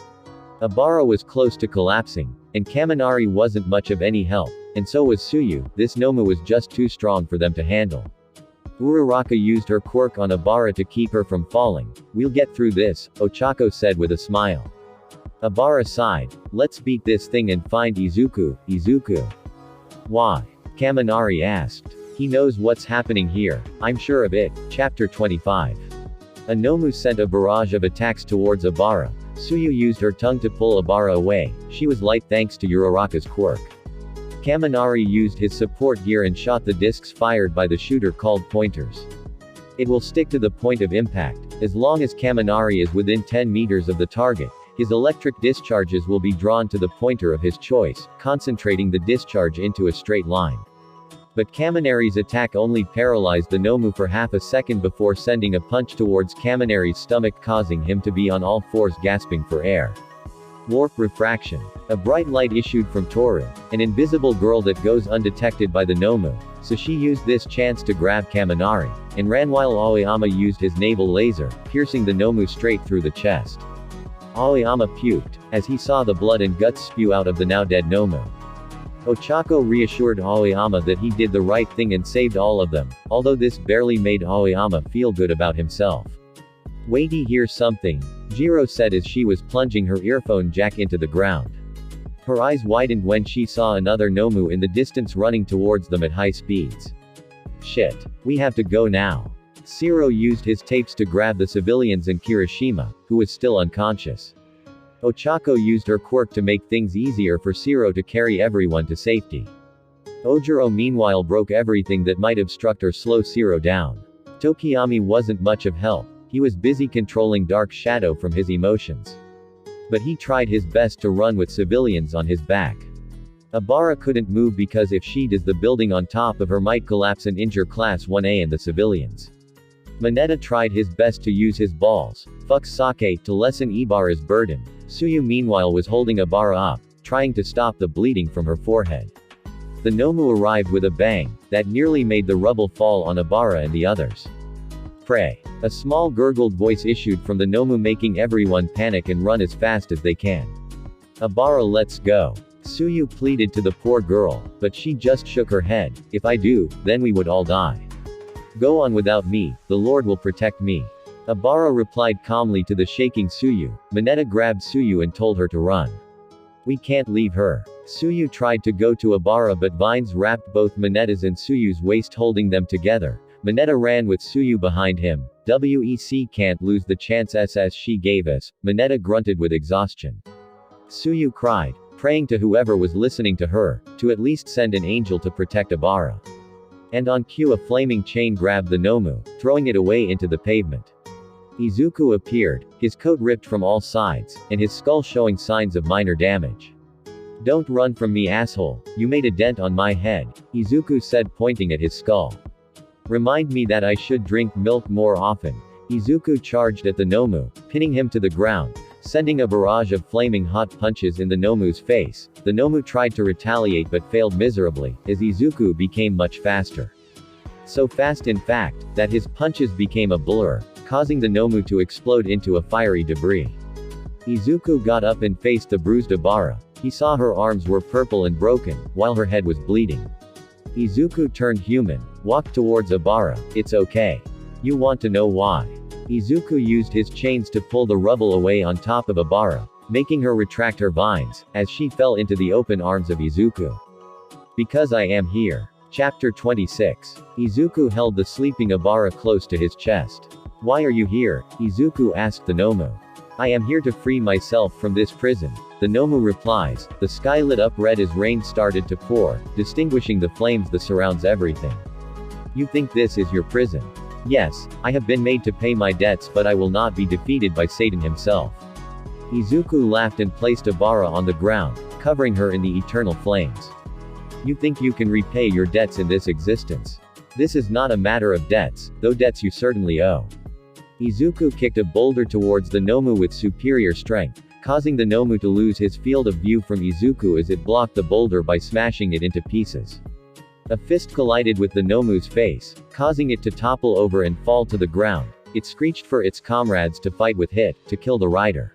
Abara was close to collapsing, and Kaminari wasn't much of any help, and so was Tsuyu. This Nomu was just too strong for them to handle. Uraraka used her quirk on Abara to keep her from falling. We'll get through this, Ochako said with a smile. Abara sighed. Let's beat this thing and find Izuku. Izuku. Why? Kaminari asked. He knows what's happening here, I'm sure of it. Chapter 25. A Nomu sent a barrage of attacks towards Abara. Tsuyu used her tongue to pull Abara away. She was light thanks to Uraraka's quirk. Kaminari used his support gear and shot the discs fired by the shooter called pointers. It will stick to the point of impact. As long as Kaminari is within 10 meters of the target, his electric discharges will be drawn to the pointer of his choice, concentrating the discharge into a straight line. But Kaminari's attack only paralyzed the Nomu for half a second before sending a punch towards Kaminari's stomach, causing him to be on all fours gasping for air. Warp refraction. A bright light issued from Toru, an invisible girl that goes undetected by the Nomu, so she used this chance to grab Kaminari, and ran while Aoyama used his naval laser, piercing the Nomu straight through the chest. Aoyama puked, as he saw the blood and guts spew out of the now dead Nomu. Ochako reassured Aoyama that he did the right thing and saved all of them, although this barely made Aoyama feel good about himself. "Waity, hear something," Jiro said as she was plunging her earphone jack into the ground. Her eyes widened when she saw another Nomu in the distance running towards them at high speeds. "Shit. We have to go now." Shiro used his tapes to grab the civilians and Kirishima, who was still unconscious. Ochako used her quirk to make things easier for Shiro to carry everyone to safety. Ojiro meanwhile broke everything that might obstruct or slow Shiro down. Tokiyami wasn't much of help. He was busy controlling Dark Shadow from his emotions. But he tried his best to run with civilians on his back. Abara couldn't move because if she does, the building on top of her might collapse and injure Class 1A and the civilians. Mineta tried his best to use his balls, fuck sake, to lessen Ibara's burden. Tsuyu meanwhile was holding Abara up, trying to stop the bleeding from her forehead. The Nomu arrived with a bang, that nearly made the rubble fall on Abara and the others. "Pray." A small gurgled voice issued from the Nomu, making everyone panic and run as fast as they can. "Abara, let's go." Tsuyu pleaded to the poor girl, but she just shook her head. "If I do, then we would all die. Go on without me, the Lord will protect me." Abara replied calmly to the shaking Tsuyu. Mineta grabbed Tsuyu and told her to run. "We can't leave her." Tsuyu tried to go to Abara, but vines wrapped both Mineta's and Tsuyu's waist, holding them together. Mineta ran with Tsuyu behind him. "WEC can't lose the chance SS she gave us," Mineta grunted with exhaustion. Tsuyu cried, praying to whoever was listening to her, to at least send an angel to protect Abara. And on cue a flaming chain grabbed the Nomu, throwing it away into the pavement. Izuku appeared, his coat ripped from all sides, and his skull showing signs of minor damage. "Don't run from me, asshole, you made a dent on my head," Izuku said, pointing at his skull. "Remind me that I should drink milk more often." Izuku charged at the Nomu, pinning him to the ground, sending a barrage of flaming hot punches in the Nomu's face. The Nomu tried to retaliate but failed miserably, as Izuku became much faster. So fast in fact, that his punches became a blur, causing the Nomu to explode into a fiery debris. Izuku got up and faced the bruised Abara. He saw her arms were purple and broken, while her head was bleeding. Izuku turned human, walked towards Abara. "It's okay. You want to know why?" Izuku used his chains to pull the rubble away on top of Abara, making her retract her vines, as she fell into the open arms of Izuku. "Because I am here." Chapter 26. Izuku held the sleeping Abara close to his chest. "Why are you here?" Izuku asked the Nomu. "I am here to free myself from this prison." The Nomu replies. The sky lit up red as rain started to pour, distinguishing the flames that surrounds everything. "You think this is your prison?" "Yes, I have been made to pay my debts, but I will not be defeated by Satan himself." Izuku laughed and placed Abara on the ground, covering her in the eternal flames. "You think you can repay your debts in this existence? This is not a matter of debts, though debts you certainly owe." Izuku kicked a boulder towards the Nomu with superior strength, causing the Nomu to lose his field of view from Izuku as it blocked the boulder by smashing it into pieces. A fist collided with the Nomu's face, causing it to topple over and fall to the ground. It screeched for its comrades to fight with it, to kill the rider.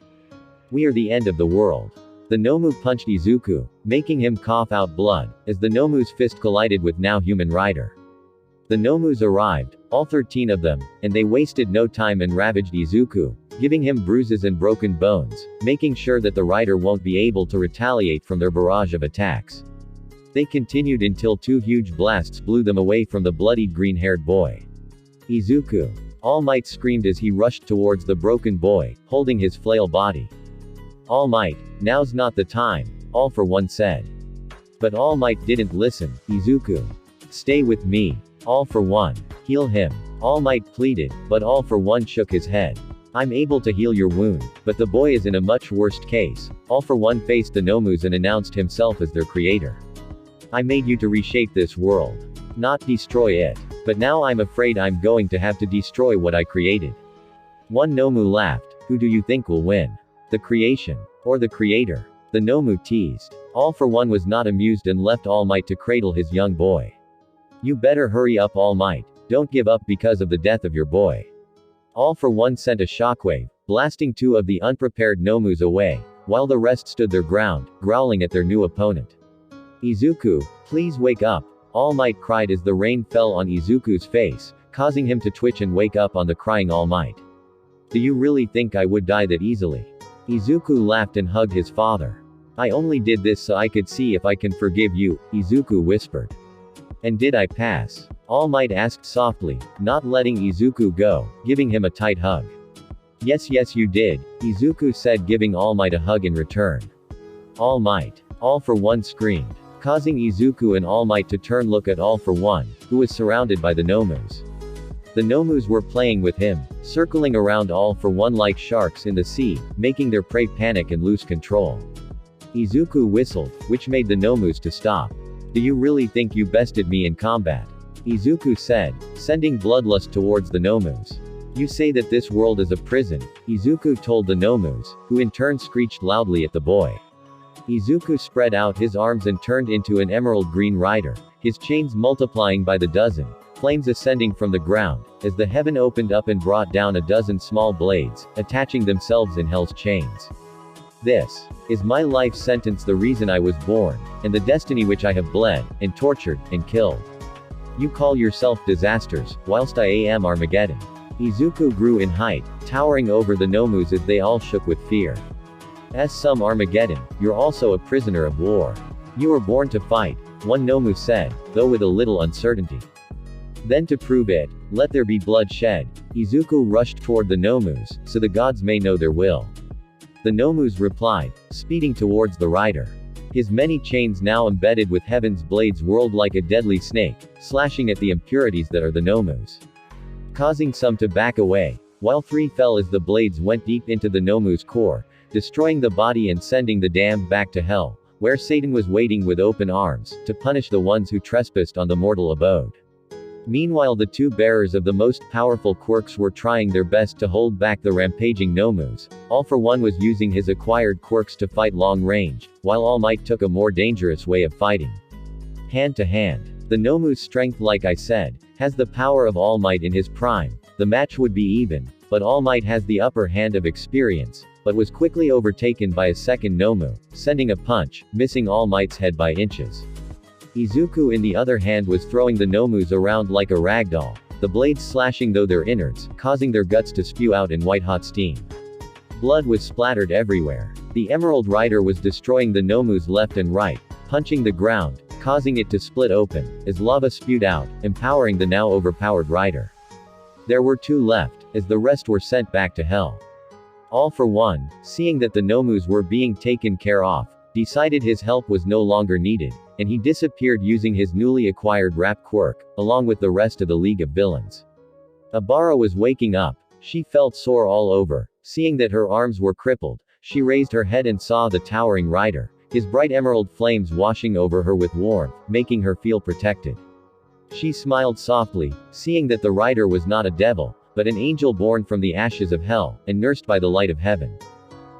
"We are the end of the world." The Nomu punched Izuku, making him cough out blood, as the Nomu's fist collided with now human rider. The Nomus arrived, all 13 of them, and they wasted no time and ravaged Izuku, giving him bruises and broken bones, making sure that the rider won't be able to retaliate from their barrage of attacks. They continued until 2 huge blasts blew them away from the bloodied green-haired boy. "Izuku!" All Might screamed as he rushed towards the broken boy, holding his flail body. "All Might, now's not the time," All for One said. But All Might didn't listen. "Izuku! Stay with me." All for One Heal him. All Might pleaded, but All for One shook his head. I'm able to heal your wound, but the boy is in a much worse case. All for One faced the Nomus and announced himself as their creator. I made you to reshape this world, not destroy it. But now I'm afraid I'm going to have to destroy what I created. One Nomu laughed. Who do you think will win? The creation, or the creator? The Nomu teased. All for One was not amused and left All Might to cradle his young boy. You better hurry up, All Might. Don't give up because of the death of your boy. All for One sent a shockwave, blasting 2 of the unprepared Nomus away, while the rest stood their ground, growling at their new opponent. Izuku, please wake up. All Might cried as the rain fell on Izuku's face, causing him to twitch and wake up on the crying All Might. Do you really think I would die that easily? Izuku laughed and hugged his father. I only did this so I could see if I can forgive you, Izuku whispered. And did I pass? All Might asked softly, not letting Izuku go, giving him a tight hug. Yes you did, Izuku said, giving All Might a hug in return. All Might. All for One screamed, causing Izuku and All Might to turn look at All for One, who was surrounded by the Nomus. The Nomus were playing with him, circling around All for One like sharks in the sea, making their prey panic and lose control. Izuku whistled, which made the Nomus to stop. Do you really think you bested me in combat? Izuku said, sending bloodlust towards the Nomus. You say that this world is a prison, Izuku told the Nomus, who in turn screeched loudly at the boy. Izuku spread out his arms and turned into an emerald green rider, his chains multiplying by the dozen, flames ascending from the ground, as the heaven opened up and brought down a dozen small blades, attaching themselves in hell's chains. This is my life sentence, the reason I was born, and the destiny which I have bled, and tortured, and killed. You call yourself disasters, whilst I am Armageddon. Izuku grew in height, towering over the Nomus as they all shook with fear. As some Armageddon, you're also a prisoner of war. You were born to fight, one Nomu said, though with a little uncertainty. Then to prove it, let there be blood shed. Izuku rushed toward the Nomus, so the gods may know their will. The Nomus replied, speeding towards the rider. His many chains now embedded with heaven's blades whirled like a deadly snake, slashing at the impurities that are the Nomus, causing some to back away, while 3 fell as the blades went deep into the Nomu's core, destroying the body and sending the damned back to hell, where Satan was waiting with open arms, to punish the ones who trespassed on the mortal abode. Meanwhile, the 2 bearers of the most powerful quirks were trying their best to hold back the rampaging Nomus. All for One was using his acquired quirks to fight long range, while All Might took a more dangerous way of fighting. Hand to hand. The Nomu's strength, like I said, has the power of All Might in his prime. The match would be even, but All Might has the upper hand of experience, but was quickly overtaken by a second Nomu, sending a punch, missing All Might's head by inches. Izuku, in the other hand, was throwing the Nomus around like a ragdoll, the blades slashing through their innards, causing their guts to spew out in white-hot steam. Blood was splattered everywhere. The Emerald Rider was destroying the Nomus left and right, punching the ground, causing it to split open, as lava spewed out, empowering the now overpowered rider. There were 2 left, as the rest were sent back to hell. All for One, seeing that the Nomus were being taken care of, decided his help was no longer needed, and he disappeared using his newly acquired rap quirk, along with the rest of the League of Villains. Abara was waking up. She felt sore all over. Seeing that her arms were crippled, she raised her head and saw the towering rider, his bright emerald flames washing over her with warmth, making her feel protected. She smiled softly, seeing that the rider was not a devil, but an angel born from the ashes of hell, and nursed by the light of heaven.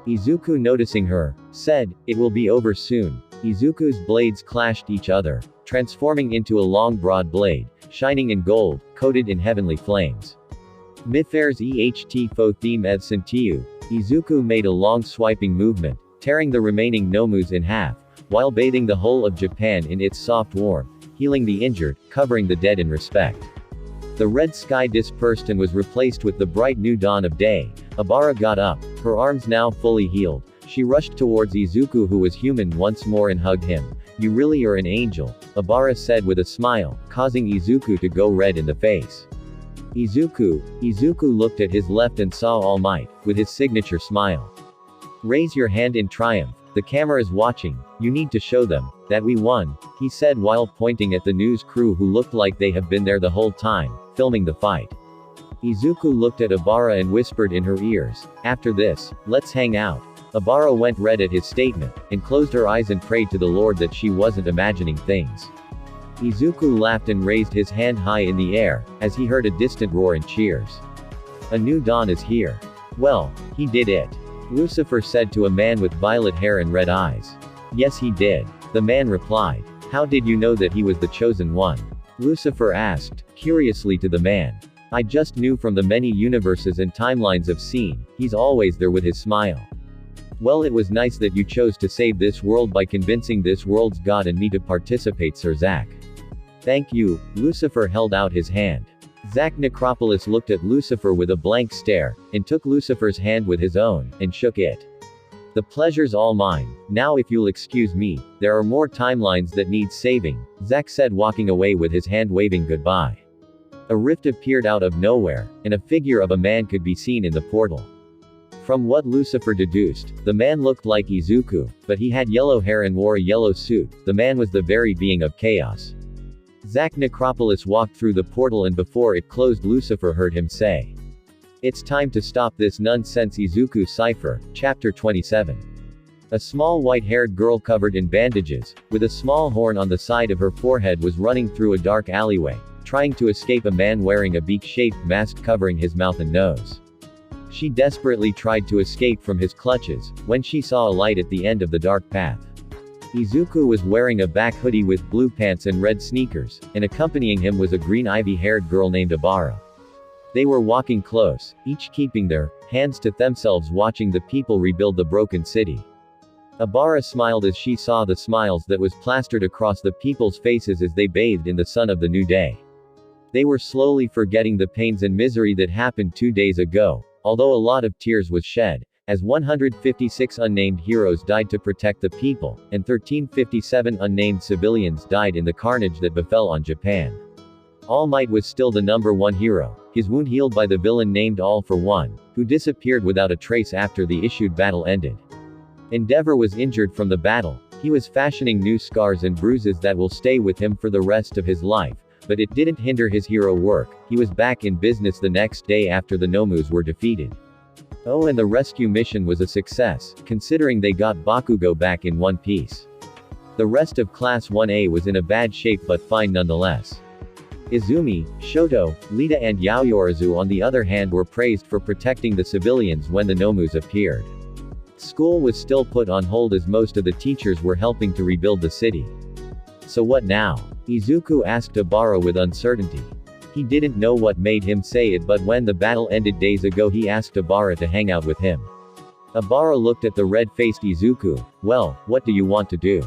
Izuku, noticing her, said, "It will be over soon." Izuku's blades clashed each other, transforming into a long broad blade, shining in gold, coated in heavenly flames. Mifairs EHT fo theme eth sentiu. Izuku made a long swiping movement, tearing the remaining Nomus in half, while bathing the whole of Japan in its soft warmth, healing the injured, covering the dead in respect. The red sky dispersed and was replaced with the bright new dawn of day. Abara got up, her arms now fully healed. She rushed towards Izuku, who was human once more, and hugged him. "You really are an angel," Abara said with a smile, causing Izuku to go red in the face. Izuku looked at his left and saw All Might, with his signature smile. "Raise your hand in triumph. The camera is watching. You need to show them that we won," he said while pointing at the news crew, who looked like they have been there the whole time, filming the fight. Izuku looked at Obara and whispered in her ears, "After this, let's hang out." Obara went red at his statement, and closed her eyes and prayed to the Lord that she wasn't imagining things. Izuku laughed and raised his hand high in the air, as he heard a distant roar and cheers. "A new dawn is here." "Well, he did it," Lucifer said to a man with violet hair and red eyes. "Yes, he did," the man replied. "How did you know that he was the chosen one?" Lucifer asked, curiously to the man. "I just knew from the many universes and timelines I've seen, he's always there with his smile." "Well, it was nice that you chose to save this world by convincing this world's god and me to participate, Sir Zack." "Thank you," Lucifer held out his hand. Zack Necropolis looked at Lucifer with a blank stare, and took Lucifer's hand with his own, and shook it. "The pleasure's all mine. Now if you'll excuse me, there are more timelines that need saving," Zack said, walking away with his hand waving goodbye. A rift appeared out of nowhere, and a figure of a man could be seen in the portal. From what Lucifer deduced, the man looked like Izuku, but he had yellow hair and wore a yellow suit. The man was the very being of chaos. Zack Necropolis walked through the portal, and before it closed, Lucifer heard him say, "It's time to stop this nonsense." Izuku Cipher, Chapter 27. A small white-haired girl covered in bandages, with a small horn on the side of her forehead, was running through a dark alleyway, trying to escape a man wearing a beak-shaped mask covering his mouth and nose. She desperately tried to escape from his clutches, when she saw a light at the end of the dark path. Izuku was wearing a back hoodie with blue pants and red sneakers, and accompanying him was a green ivy-haired girl named Obara. They were walking close, each keeping their hands to themselves, watching the people rebuild the broken city. Obara smiled as she saw the smiles that was plastered across the people's faces as they bathed in the sun of the new day. They were slowly forgetting the pains and misery that happened 2 days ago, although a lot of tears was shed, as 156 unnamed heroes died to protect the people, and 1357 unnamed civilians died in the carnage that befell on Japan. All Might was still the #1 hero, his wound healed by the villain named All for One, who disappeared without a trace after the issued battle ended. Endeavor was injured from the battle. He was fashioning new scars and bruises that will stay with him for the rest of his life, but it didn't hinder his hero work. He was back in business the next day after the Nomus were defeated. Oh, and the rescue mission was a success, considering they got Bakugo back in one piece. The rest of Class 1A was in a bad shape but fine nonetheless. Izumi, Shoto, Lita and Yaoyorozu on the other hand were praised for protecting the civilians when the Nomus appeared. School was still put on hold as most of the teachers were helping to rebuild the city. So what now? Izuku asked Obara with uncertainty. He didn't know what made him say it, but when the battle ended days ago he asked Obara to hang out with him. Obara looked at the red-faced Izuku. "Well, what do you want to do?"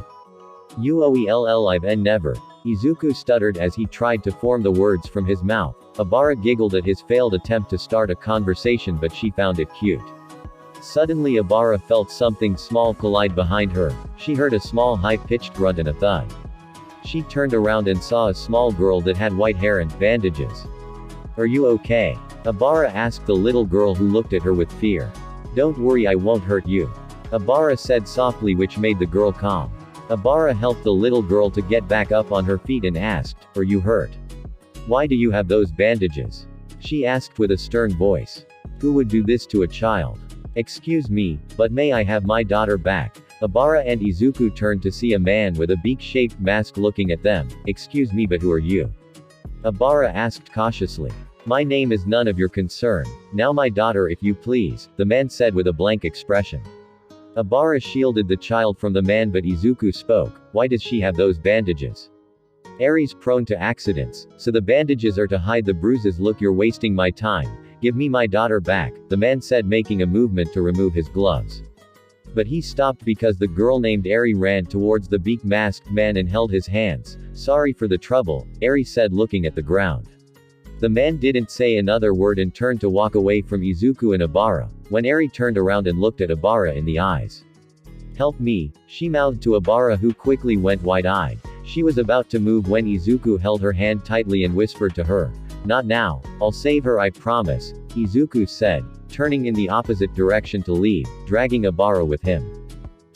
"I've never." Izuku stuttered as he tried to form the words from his mouth. Obara giggled at his failed attempt to start a conversation, but she found it cute. Suddenly Obara felt something small collide behind her. She heard a small high-pitched grunt and a thud. She turned around and saw a small girl that had white hair and bandages. "Are you okay?" Obara asked the little girl, who looked at her with fear. "Don't worry, I won't hurt you," Obara said softly, which made the girl calm. Obara helped the little girl to get back up on her feet and asked, "Are you hurt? Why do you have those bandages?" She asked with a stern voice. "Who would do this to a child?" "Excuse me, but may I have my daughter back?" Obara and Izuku turned to see a man with a beak-shaped mask looking at them. "Excuse me, but who are you?" Obara asked cautiously. "My name is none of your concern. Now my daughter, if you please," the man said with a blank expression. Obara shielded the child from the man, but Izuku spoke. "Why does she have those bandages?" "Eri's prone to accidents, so the bandages are to hide the bruises." "Look, you're wasting my time. Give me my daughter back," the man said, making a movement to remove his gloves. But he stopped because the girl named Eri ran towards the beak-masked man and held his hands. "Sorry for the trouble," Eri said, looking at the ground. The man didn't say another word and turned to walk away from Izuku and Obara, when Eri turned around and looked at Obara in the eyes. "Help me," she mouthed to Obara, who quickly went wide-eyed. She was about to move when Izuku held her hand tightly and whispered to her, "Not now, I'll save her, I promise," Izuku said, turning in the opposite direction to leave, dragging Obara with him.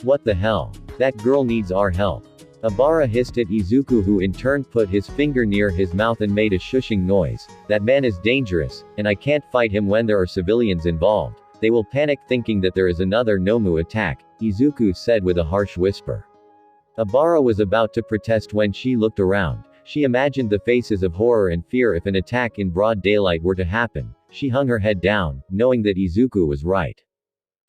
"What the hell? That girl needs our help." Abara hissed at Izuku, who in turn put his finger near his mouth and made a shushing noise. That man is dangerous, and I can't fight him when there are civilians involved. They will panic thinking that there is another Nomu attack, Izuku said with a harsh whisper. Abara was about to protest when she looked around. She imagined the faces of horror and fear if an attack in broad daylight were to happen. She hung her head down, knowing that Izuku was right.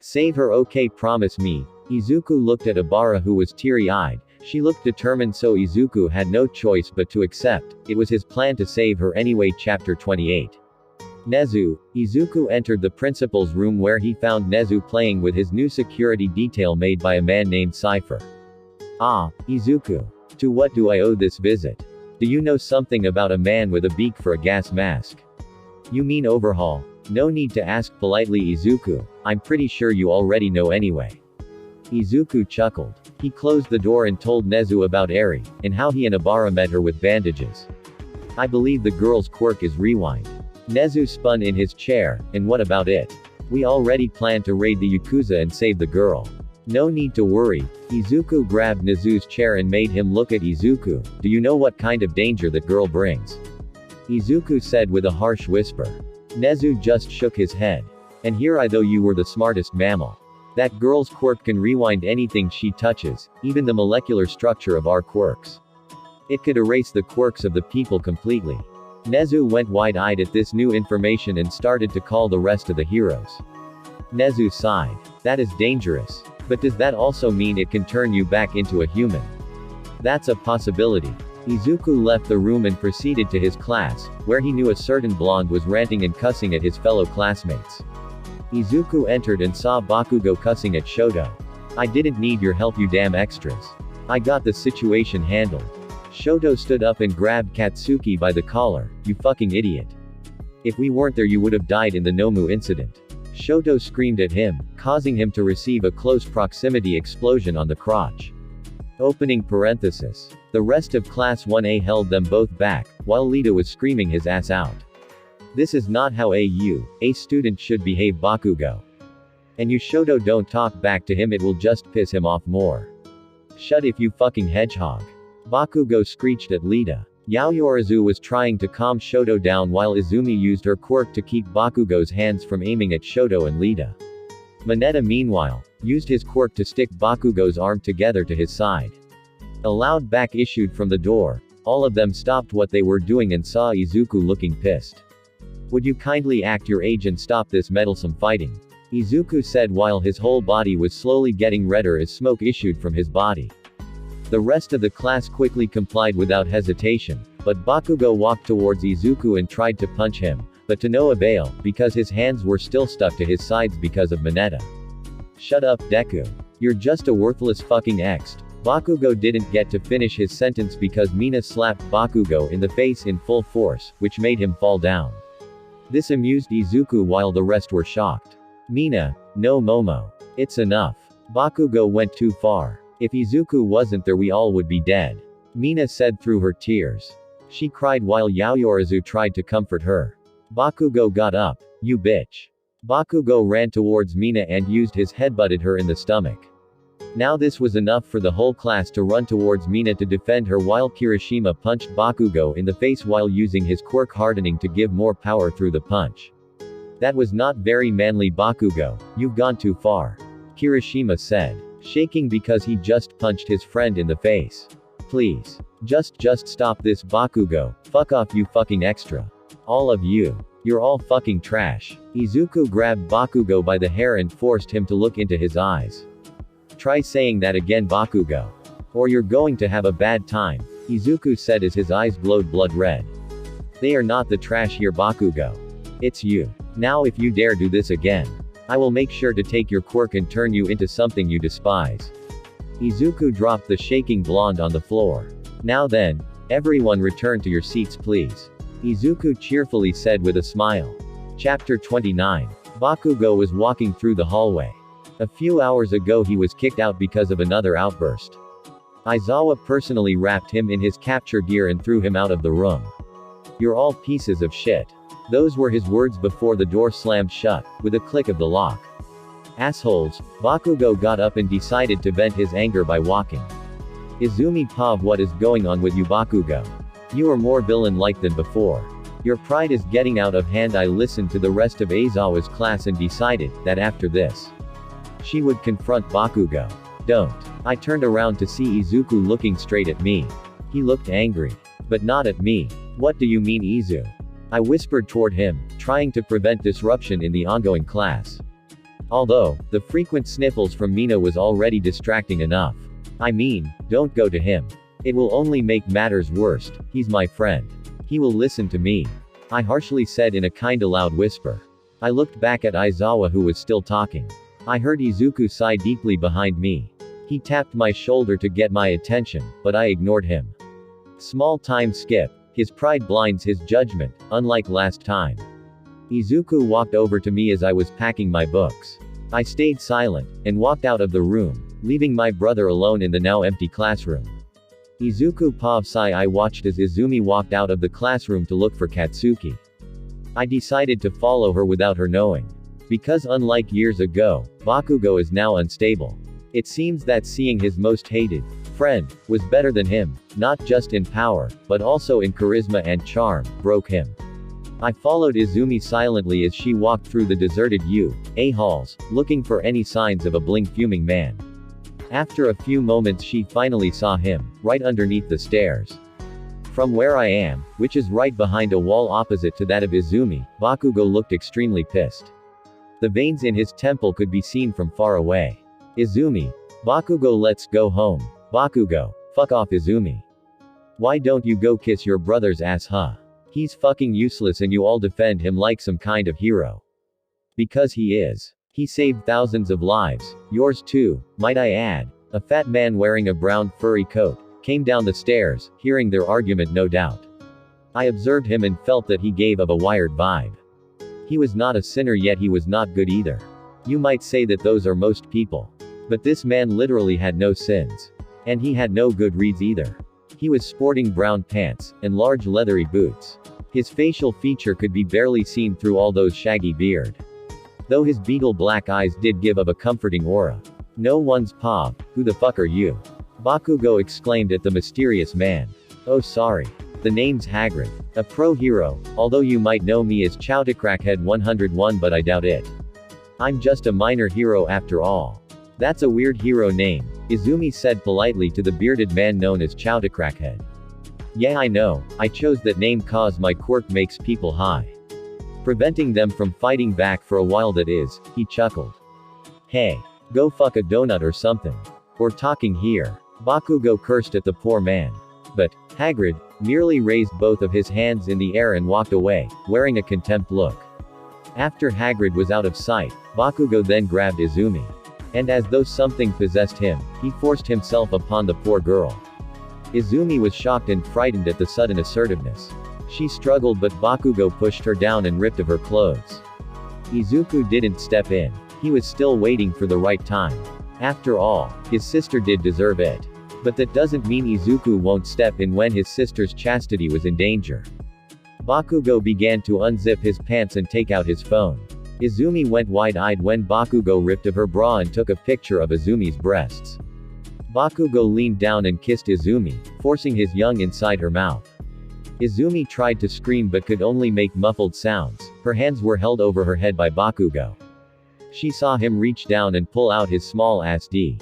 Save her, okay, promise me. Izuku looked at Abara, who was teary-eyed. She looked determined, so Izuku had no choice but to accept. It was his plan to save her anyway. Chapter 28. Nezu. Izuku entered the principal's room where he found Nezu playing with his new security detail made by a man named Cypher. Ah, Izuku. To what do I owe this visit? Do you know something about a man with a beak for a gas mask? You mean overhaul? No need to ask politely, Izuku. I'm pretty sure you already know anyway. Izuku chuckled. He closed the door and told Nezu about Eri, and how he and Abara met her with bandages. I believe the girl's quirk is rewind. Nezu spun in his chair, and what about it? We already planned to raid the Yakuza and save the girl. No need to worry. Izuku grabbed Nezu's chair and made him look at Izuku. Do you know what kind of danger that girl brings? Izuku said with a harsh whisper. Nezu just shook his head. And here I thought you were the smartest mammal. That girl's quirk can rewind anything she touches, even the molecular structure of our quirks. It could erase the quirks of the people completely. Nezu went wide-eyed at this new information and started to call the rest of the heroes. Nezu sighed. That is dangerous. But does that also mean it can turn you back into a human? That's a possibility. Izuku left the room and proceeded to his class, where he knew a certain blonde was ranting and cussing at his fellow classmates. Izuku entered and saw Bakugo cussing at Shoto. I didn't need your help, you damn extras. I got the situation handled. Shoto stood up and grabbed Katsuki by the collar. You fucking idiot. If we weren't there, you would have died in the Nomu incident. Shoto screamed at him, causing him to receive a close proximity explosion on the crotch. Opening parenthesis. The rest of Class 1A held them both back, while Lita was screaming his ass out. This is not how a student should behave, Bakugo. And you Shoto don't talk back to him, it will just piss him off more. Shut if you fucking hedgehog. Bakugo screeched at Lita. Yaoyorozu was trying to calm Shoto down while Izumi used her quirk to keep Bakugo's hands from aiming at Shoto and Lita. Mineta meanwhile, used his quirk to stick Bakugo's arm together to his side. A loud back issued from the door. All of them stopped what they were doing and saw Izuku looking pissed. Would you kindly act your age and stop this meddlesome fighting? Izuku said while his whole body was slowly getting redder as smoke issued from his body. The rest of the class quickly complied without hesitation, but Bakugo walked towards Izuku and tried to punch him, but to no avail, because his hands were still stuck to his sides because of Mineta. Shut up, Deku. You're just a worthless fucking ext. Bakugo didn't get to finish his sentence because Mina slapped Bakugo in the face in full force, which made him fall down. This amused Izuku while the rest were shocked. Mina, no Momo. It's enough. Bakugo went too far. If Izuku wasn't there, we all would be dead. Mina said through her tears. She cried while Yaoyorozu tried to comfort her. Bakugo got up. You bitch. Bakugo ran towards Mina and used his headbutted her in the stomach. Now this was enough for the whole class to run towards Mina to defend her while Kirishima punched Bakugo in the face while using his quirk hardening to give more power through the punch. That was not very manly, Bakugo. You've gone too far. Kirishima said, shaking because he just punched his friend in the face. Please. Just stop this, Bakugo. Fuck off, you fucking extra. All of you. You're all fucking trash. Izuku grabbed Bakugo by the hair and forced him to look into his eyes. Try saying that again, Bakugo. Or you're going to have a bad time, Izuku said as his eyes glowed blood red. They are not the trash here, Bakugo. It's you. Now if you dare do this again, I will make sure to take your quirk and turn you into something you despise. Izuku dropped the shaking blonde on the floor. Now then, everyone return to your seats please. Izuku cheerfully said with a smile. Chapter 29. Bakugo was walking through the hallway. A few hours ago he was kicked out because of another outburst. Aizawa personally wrapped him in his capture gear and threw him out of the room. You're all pieces of shit. Those were his words before the door slammed shut, with a click of the lock. Assholes. Bakugo got up and decided to vent his anger by walking. Izumi Pav, what is going on with you, Bakugo? You are more villain-like than before. Your pride is getting out of hand. I listened to the rest of Aizawa's class and decided that after this, she would confront Bakugo. Don't. I turned around to see Izuku looking straight at me. He looked angry. But not at me. What do you mean, Izu? I whispered toward him, trying to prevent disruption in the ongoing class. Although, the frequent sniffles from Mina was already distracting enough. I mean, don't go to him. It will only make matters worse. He's my friend. He will listen to me. I harshly said in a kinda loud whisper. I looked back at Aizawa, who was still talking. I heard Izuku sigh deeply behind me. He tapped my shoulder to get my attention, but I ignored him. Small time skip. His pride blinds his judgment, unlike last time. Izuku walked over to me as I was packing my books. I stayed silent, and walked out of the room, leaving my brother alone in the now empty classroom. Izuku Pav sigh. I watched as Izumi walked out of the classroom to look for Katsuki. I decided to follow her without her knowing. Because unlike years ago, Bakugo is now unstable. It seems that seeing his most hated friend was better than him, not just in power, but also in charisma and charm, broke him. I followed Izumi silently as she walked through the deserted UA halls, looking for any signs of a fuming man. After a few moments she finally saw him, right underneath the stairs. From where I am, which is right behind a wall opposite to that of Izumi, Bakugo looked extremely pissed. The veins in his temple could be seen from far away. Izumi. Bakugo, let's go home. Bakugo. Fuck off, Izumi. Why don't you go kiss your brother's ass, huh? He's fucking useless and you all defend him like some kind of hero. Because he is. He saved thousands of lives, yours too, might I add. A fat man wearing a brown furry coat came down the stairs, hearing their argument no doubt. I observed him and felt that he gave of a wired vibe. He was not a sinner, yet he was not good either. You might say that those are most people. But this man literally had no sins. And he had no good reads either. He was sporting brown pants, and large leathery boots. His facial feature could be barely seen through all those shaggy beard. Though his beetle black eyes did give of a comforting aura. No one's Pav, who the fuck are you? Bakugo exclaimed at the mysterious man. Oh sorry. The name's Hagrid. A pro hero, although you might know me as Chowdicrackhead 101, but I doubt it. I'm just a minor hero after all. That's a weird hero name, Izumi said politely to the bearded man known as Chowdicrackhead. Yeah, I know, I chose that name cause my quirk makes people high. Preventing them from fighting back for a while, that is, he chuckled. Hey. Go fuck a donut or something. We're talking here. Bakugo cursed at the poor man. But Hagrid merely raised both of his hands in the air and walked away, wearing a contempt look. After Hagrid was out of sight, Bakugo then grabbed Izumi. And as though something possessed him, he forced himself upon the poor girl. Izumi was shocked and frightened at the sudden assertiveness. She struggled, but Bakugo pushed her down and ripped of her clothes. Izuku didn't step in. He was still waiting for the right time. After all, his sister did deserve it. But that doesn't mean Izuku won't step in when his sister's chastity was in danger. Bakugo began to unzip his pants and take out his phone. Izumi went wide-eyed when Bakugo ripped of her bra and took a picture of Izumi's breasts. Bakugo leaned down and kissed Izumi, forcing his young inside her mouth. Izumi tried to scream but could only make muffled sounds. Her hands were held over her head by Bakugo. She saw him reach down and pull out his small ass D.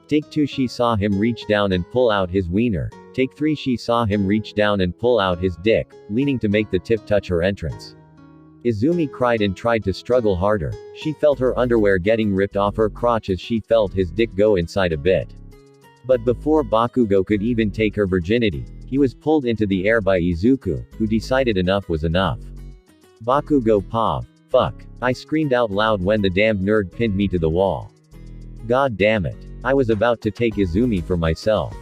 Take 2. She saw him reach down and pull out his wiener. Take 3. She saw him reach down and pull out his dick, leaning to make the tip touch her entrance. Izumi cried and tried to struggle harder. She felt her underwear getting ripped off her crotch as she felt his dick go inside a bit. But before Bakugo could even take her virginity, he was pulled into the air by Izuku, who decided enough was enough. Bakugo Pav. Fuck. I screamed out loud when the damned nerd pinned me to the wall. God damn it. I was about to take Izumi for myself.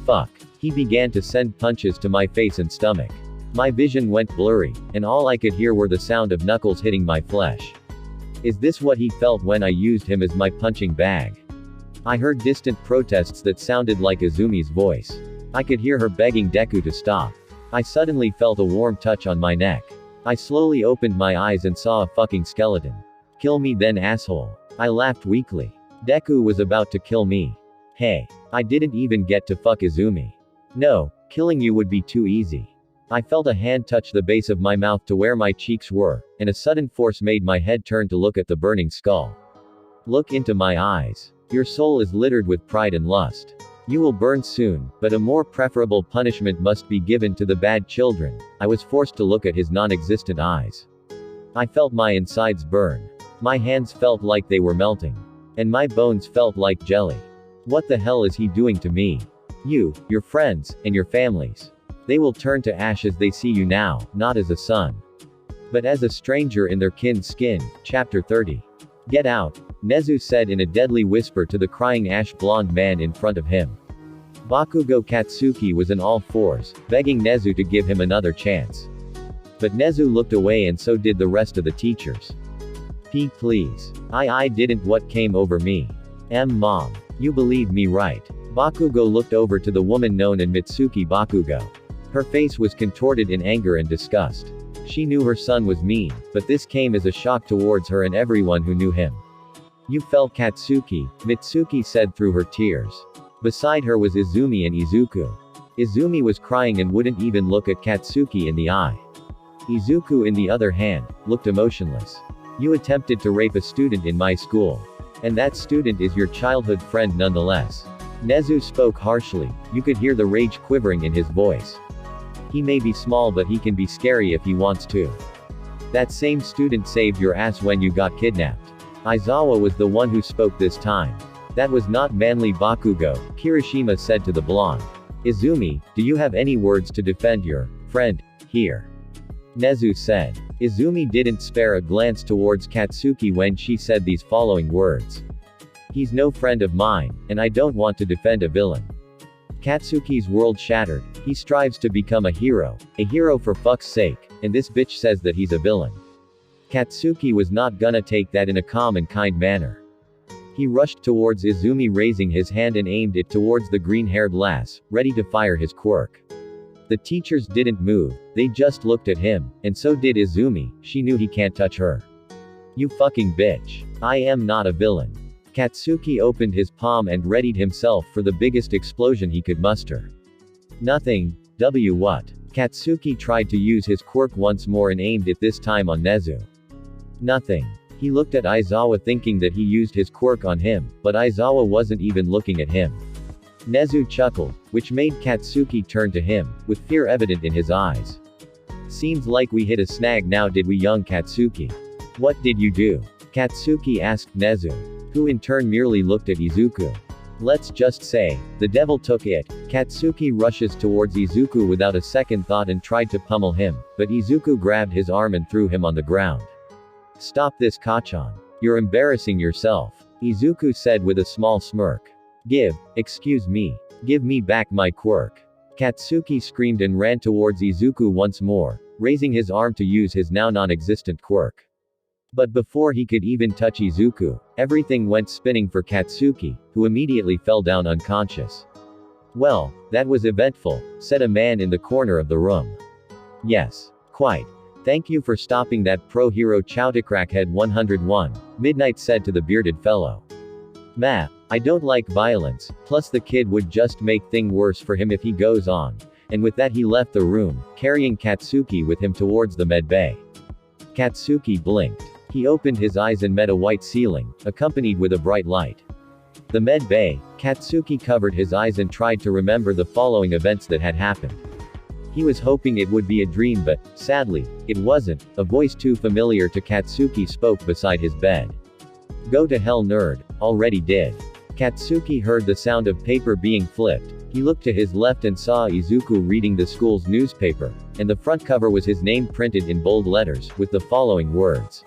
Fuck. He began to send punches to my face and stomach. My vision went blurry, and all I could hear were the sound of knuckles hitting my flesh. Is this what he felt when I used him as my punching bag? I heard distant protests that sounded like Izumi's voice. I could hear her begging Deku to stop. I suddenly felt a warm touch on my neck. I slowly opened my eyes and saw a fucking skeleton. Kill me then, asshole. I laughed weakly. Deku was about to kill me. Hey. I didn't even get to fuck Izumi. No, killing you would be too easy. I felt a hand touch the base of my mouth to where my cheeks were, and a sudden force made my head turn to look at the burning skull. Look into my eyes. Your soul is littered with pride and lust. You will burn soon, but a more preferable punishment must be given to the bad children. I was forced to look at his non-existent eyes. I felt my insides burn. My hands felt like they were melting. And my bones felt like jelly. What the hell is he doing to me? You, your friends, and your families. They will turn to ash as they see you now, not as a son, but as a stranger in their kin's skin. Chapter 30. Get out, Nezu said in a deadly whisper to the crying ash-blonde man in front of him. Bakugo Katsuki was on all fours, begging Nezu to give him another chance. But Nezu looked away and so did the rest of the teachers. Please. I didn't. What came over me? Mom. You believe me, right? Bakugo looked over to the woman known as Mitsuki Bakugo. Her face was contorted in anger and disgust. She knew her son was mean, but this came as a shock towards her and everyone who knew him. You fell, Katsuki, Mitsuki said through her tears. Beside her was Izumi and Izuku. Izumi was crying and wouldn't even look at Katsuki in the eye. Izuku, in the other hand, looked emotionless. You attempted to rape a student in my school. And that student is your childhood friend nonetheless. Nezu spoke harshly. You could hear the rage quivering in his voice. He may be small, but he can be scary if he wants to. That same student saved your ass when you got kidnapped. Aizawa was the one who spoke this time. That was not manly, Bakugo, Kirishima said to the blonde. Izumi, do you have any words to defend your friend here? Nezu said. Izumi didn't spare a glance towards Katsuki when she said these following words. He's no friend of mine, and I don't want to defend a villain. Katsuki's world shattered. He strives to become a hero for fuck's sake, and this bitch says that he's a villain. Katsuki was not gonna take that in a calm and kind manner. He rushed towards Izumi, raising his hand and aimed it towards the green-haired lass, ready to fire his quirk. The teachers didn't move, they just looked at him, and so did Izumi. She knew he can't touch her. You fucking bitch. I am not a villain. Katsuki opened his palm and readied himself for the biggest explosion he could muster. Nothing. What? Katsuki tried to use his quirk once more and aimed it this time on Nezu. Nothing. He looked at Aizawa thinking that he used his quirk on him, but Aizawa wasn't even looking at him. Nezu chuckled, which made Katsuki turn to him, with fear evident in his eyes. Seems like we hit a snag now, did we, young Katsuki? What did you do? Katsuki asked Nezu, who in turn merely looked at Izuku. Let's just say, the devil took it. Katsuki rushes towards Izuku without a second thought and tried to pummel him, but Izuku grabbed his arm and threw him on the ground. Stop this, Kachan. You're embarrassing yourself, Izuku said with a small smirk. Excuse me. Give me back my quirk. Katsuki screamed and ran towards Izuku once more, raising his arm to use his now non-existent quirk. But before he could even touch Izuku, everything went spinning for Katsuki, who immediately fell down unconscious. Well, that was eventful, said a man in the corner of the room. Yes. Quite. Thank you for stopping that pro-hero, Chowticrackhead 101, Midnight said to the bearded fellow. I don't like violence, plus the kid would just make things worse for him if he goes on. And with that he left the room, carrying Katsuki with him towards the med bay. Katsuki blinked. He opened his eyes and met a white ceiling, accompanied with a bright light. The med bay. Katsuki covered his eyes and tried to remember the following events that had happened. He was hoping it would be a dream, but, sadly, it wasn't. A voice too familiar to Katsuki spoke beside his bed. Go to hell, nerd. Already did. Katsuki heard the sound of paper being flipped. He looked to his left and saw Izuku reading the school's newspaper, and the front cover was his name printed in bold letters, with the following words.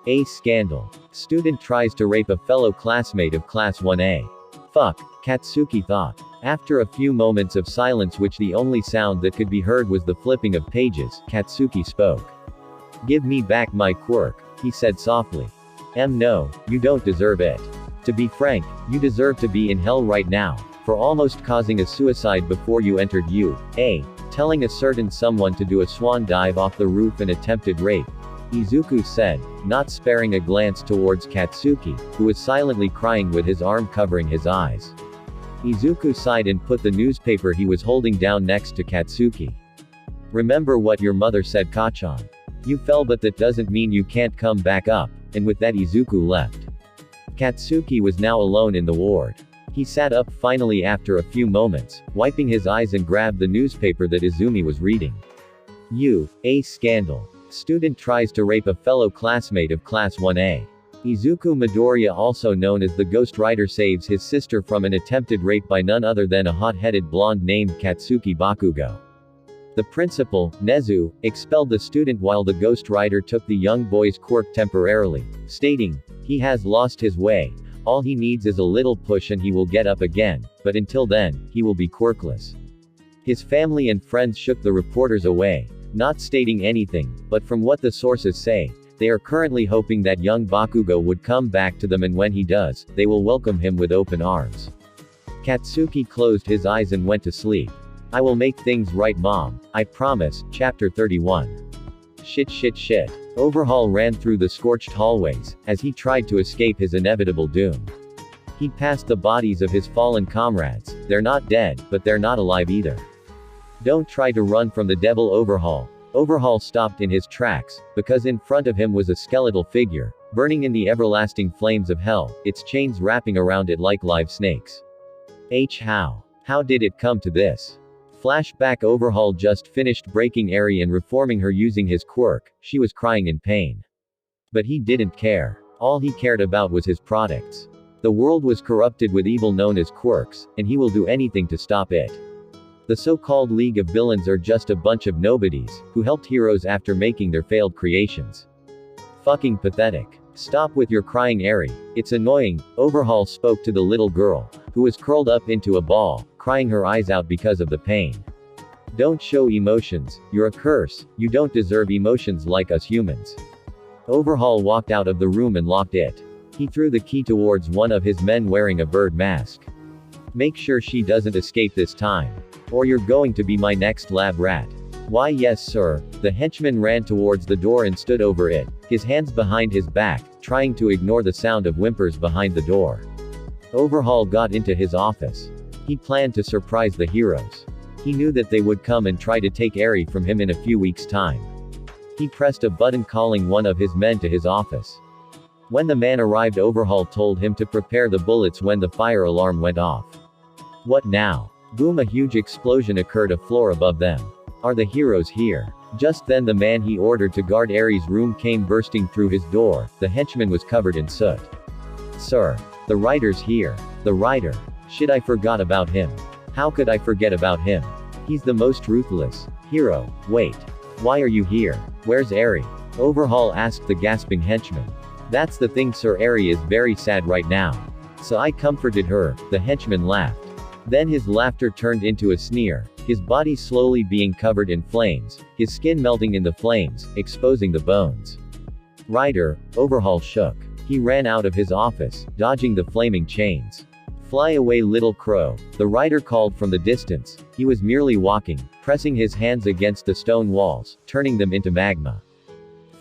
A scandal. Student tries to rape a fellow classmate of Class 1A. Fuck, Katsuki thought. After a few moments of silence, which the only sound that could be heard was the flipping of pages, Katsuki spoke. Give me back my quirk, he said softly. No, you don't deserve it. To be frank, you deserve to be in hell right now, for almost causing a suicide before you entered telling a certain someone to do a swan dive off the roof and attempted rape, Izuku said, not sparing a glance towards Katsuki, who was silently crying with his arm covering his eyes. Izuku sighed and put the newspaper he was holding down next to Katsuki. Remember what your mother said, Kachan. You fell, but that doesn't mean you can't come back up, and with that Izuku left. Katsuki was now alone in the ward. He sat up finally after a few moments, wiping his eyes and grabbed the newspaper that Izumi was reading. A scandal. Student tries to rape a fellow classmate of Class 1A. Izuku Midoriya, also known as the Ghost Rider, saves his sister from an attempted rape by none other than a hot-headed blonde named Katsuki Bakugo. The principal, Nezu, expelled the student while the Ghost Rider took the young boy's quirk temporarily, stating, "He has lost his way. All he needs is a little push and he will get up again, but until then, he will be quirkless." His family and friends shook the reporters away, not stating anything, but from what the sources say, they are currently hoping that young Bakugo would come back to them, and when he does, they will welcome him with open arms. Katsuki closed his eyes and went to sleep. I will make things right, Mom. I promise. Chapter 31. Shit. Overhaul ran through the scorched hallways, as he tried to escape his inevitable doom. He passed the bodies of his fallen comrades. They're not dead, but they're not alive either. Don't try to run from the devil, Overhaul. Overhaul stopped in his tracks, because in front of him was a skeletal figure, burning in the everlasting flames of hell, its chains wrapping around it like live snakes. How did it come to this? Flashback. Overhaul just finished breaking Eri and reforming her using his quirk. She was crying in pain. But he didn't care. All he cared about was his products. The world was corrupted with evil known as quirks, and he will do anything to stop it. The so-called League of Villains are just a bunch of nobodies, who helped heroes after making their failed creations. Fucking pathetic. Stop with your crying, Eri. It's annoying. Overhaul spoke to the little girl, who was curled up into a ball, crying her eyes out because of the pain. Don't show emotions. You're a curse. You don't deserve emotions like us humans. Overhaul walked out of the room and locked it. He threw the key towards one of his men wearing a bird mask. Make sure she doesn't escape this time. Or you're going to be my next lab rat. Why, yes, sir. The henchman ran towards the door and stood over it, his hands behind his back, trying to ignore the sound of whimpers behind the door. Overhaul got into his office. He planned to surprise the heroes. He knew that they would come and try to take Eri from him in a few weeks' time. He pressed a button calling one of his men to his office. When the man arrived, Overhaul told him to prepare the bullets when the fire alarm went off. What now? Boom! A huge explosion occurred a floor above them. Are the heroes here? Just then the man he ordered to guard Eri's room came bursting through his door. The henchman was covered in soot. Sir. The writer's here. The writer. Shit, I forgot about him. How could I forget about him? He's the most ruthless hero. Wait. Why are you here? Where's Eri? Overhaul asked the gasping henchman. That's the thing, sir. Eri is very sad right now. So I comforted her. The henchman laughed. Then his laughter turned into a sneer, his body slowly being covered in flames, his skin melting in the flames, exposing the bones. Writer. Overhaul shook. He ran out of his office, dodging the flaming chains. Fly away, little crow, the writer called from the distance. He was merely walking, pressing his hands against the stone walls, turning them into magma.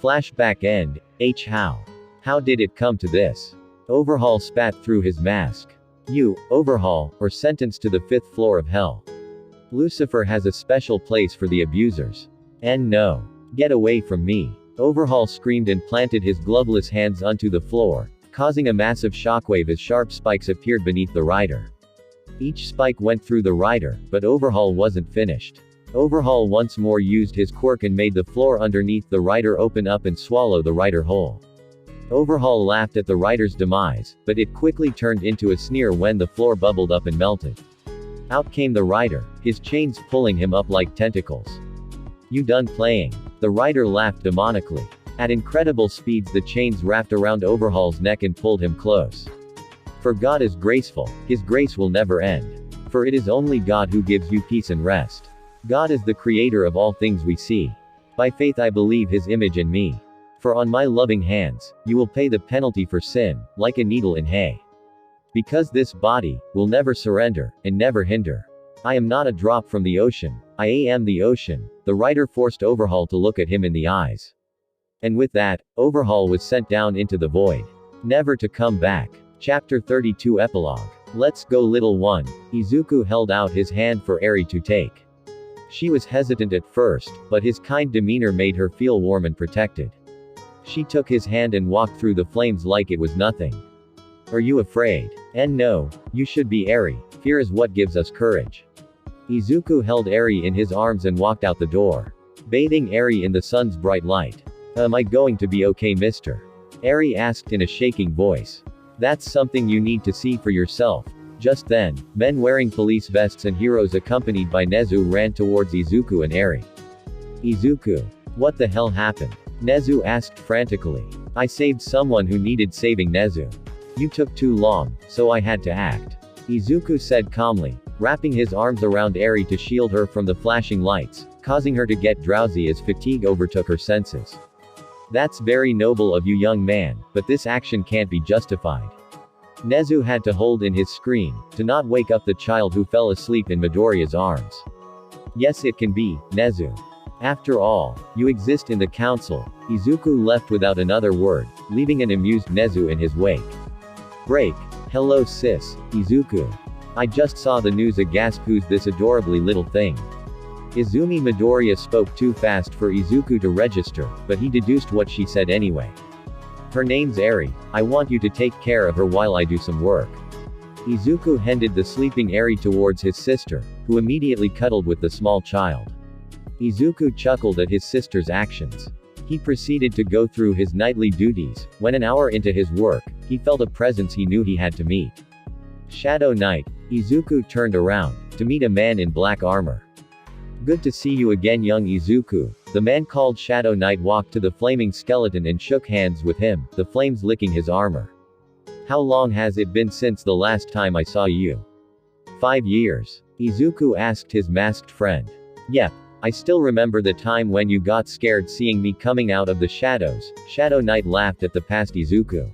Flashback end. How did it come to this? Overhaul spat through his mask. You, Overhaul, or sentenced to the 5th floor of hell. Lucifer has a special place for the abusers. And no. Get away from me. Overhaul screamed and planted his gloveless hands onto the floor, causing a massive shockwave as sharp spikes appeared beneath the rider. Each spike went through the rider, but Overhaul wasn't finished. Overhaul once more used his quirk and made the floor underneath the rider open up and swallow the rider whole. Overhaul laughed at the rider's demise, but it quickly turned into a sneer when the floor bubbled up and melted. Out came the rider, his chains pulling him up like tentacles. You done playing? The rider laughed demonically. At incredible speeds the chains wrapped around Overhaul's neck and pulled him close. For God is graceful, his grace will never end. For it is only God who gives you peace and rest. God is the creator of all things we see. By faith I believe his image in me. For on my loving hands, you will pay the penalty for sin, like a needle in hay. Because this body will never surrender, and never hinder. I am not a drop from the ocean, I am the ocean. The writer forced Overhaul to look at him in the eyes. And with that, Overhaul was sent down into the void. Never to come back. Chapter 32 Epilogue. Let's go little one. Izuku held out his hand for Eri to take. She was hesitant at first, but his kind demeanor made her feel warm and protected. She took his hand and walked through the flames like it was nothing. Are you afraid? And no, you should be Eri. Fear is what gives us courage. Izuku held Eri in his arms and walked out the door, bathing Eri in the sun's bright light. Am I going to be okay, mister? Eri asked in a shaking voice. That's something you need to see for yourself. Just then, men wearing police vests and heroes accompanied by Nezu ran towards Izuku and Eri. Izuku. What the hell happened? Nezu asked frantically. I saved someone who needed saving, Nezu. You took too long, so I had to act. Izuku said calmly, wrapping his arms around Eri to shield her from the flashing lights, causing her to get drowsy as fatigue overtook her senses. That's very noble of you, young man, but this action can't be justified. Nezu had to hold in his scream, to not wake up the child who fell asleep in Midoriya's arms. Yes, it can be, Nezu. After all, you exist in the council. Izuku left without another word, leaving an amused Nezu in his wake. Break. Hello sis, Izuku. I just saw the news. A gasp. Who's this adorably little thing? Izumi. Midoriya spoke too fast for Izuku to register, but he deduced what she said anyway. Her name's Eri. I want you to take care of her while I do some work. Izuku handed the sleeping Eri towards his sister, who immediately cuddled with the small child. Izuku chuckled at his sister's actions. He proceeded to go through his nightly duties. When an hour into his work, he felt a presence he knew he had to meet. Shadow Knight. Izuku turned around, to meet a man in black armor. Good to see you again, young Izuku. The man called Shadow Knight walked to the flaming skeleton and shook hands with him, the flames licking his armor. How long has it been since the last time I saw you? 5 years. Izuku asked his masked friend. Yep. I still remember the time when you got scared seeing me coming out of the shadows. Shadow Knight laughed at the past Izuku.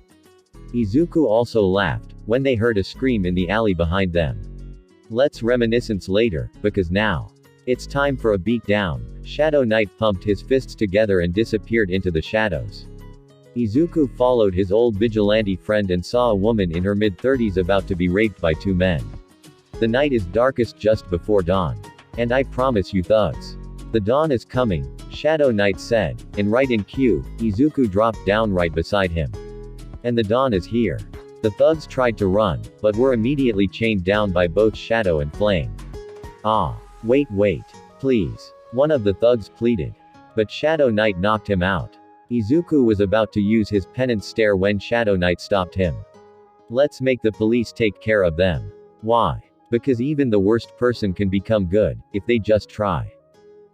Izuku also laughed, when they heard a scream in the alley behind them. Let's reminiscence later, because now it's time for a beatdown. Shadow Knight pumped his fists together and disappeared into the shadows. Izuku followed his old vigilante friend and saw a woman in her mid-30s about to be raped by 2 men. The night is darkest just before dawn. And I promise you thugs. The dawn is coming, Shadow Knight said, and right in cue, Izuku dropped down right beside him. And the dawn is here. The thugs tried to run, but were immediately chained down by both Shadow and Flame. Ah. Wait, please. One of the thugs pleaded. But Shadow Knight knocked him out. Izuku was about to use his penance stare when Shadow Knight stopped him. Let's make the police take care of them. Why? Because even the worst person can become good, if they just try.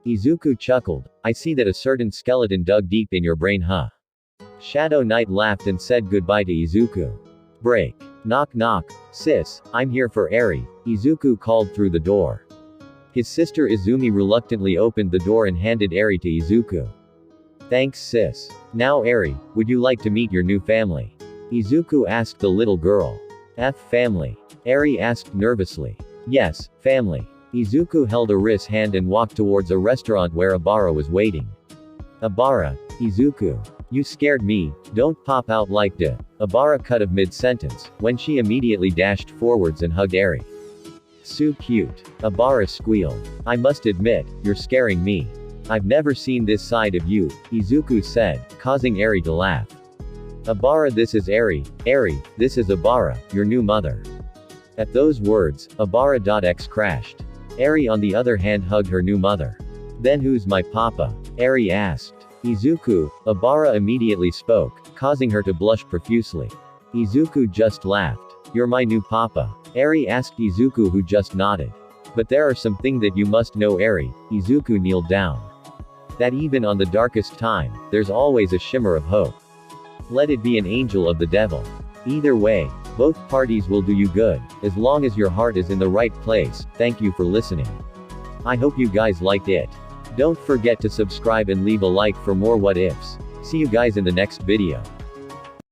Izuku chuckled. I see that a certain skeleton dug deep in your brain, huh? Shadow Knight laughed and said goodbye to Izuku. Break. Knock knock. Sis, I'm here for Eri, Izuku called through the door. His sister Izumi reluctantly opened the door and handed Eri to Izuku. Thanks sis. Now Eri, would you like to meet your new family? Izuku asked the little girl. Family? Eri asked nervously. Yes, family. Izuku held Ari's hand and walked towards a restaurant where Abara was waiting. Abara. Izuku. You scared me, don't pop out like that. Abara cut of mid-sentence, when she immediately dashed forwards and hugged Eri. So cute. Abara squealed. I must admit, you're scaring me. I've never seen this side of you, Izuku said, causing Eri to laugh. Abara, this is Eri. Eri, this is Abara, your new mother. At those words, Abara.x crashed. Eri on the other hand hugged her new mother. Then who's my papa? Eri asked. Izuku. Abara immediately spoke, causing her to blush profusely. Izuku just laughed. You're my new papa? Eri asked Izuku, who just nodded. But there are some things that you must know, Eri. Izuku kneeled down. That even on the darkest time, there's always a shimmer of hope. Let it be an angel of the devil. Either way, both parties will do you good, as long as your heart is in the right place. Thank you for listening. I hope you guys liked it. Don't forget to subscribe and leave a like for more what ifs. See you guys in the next video.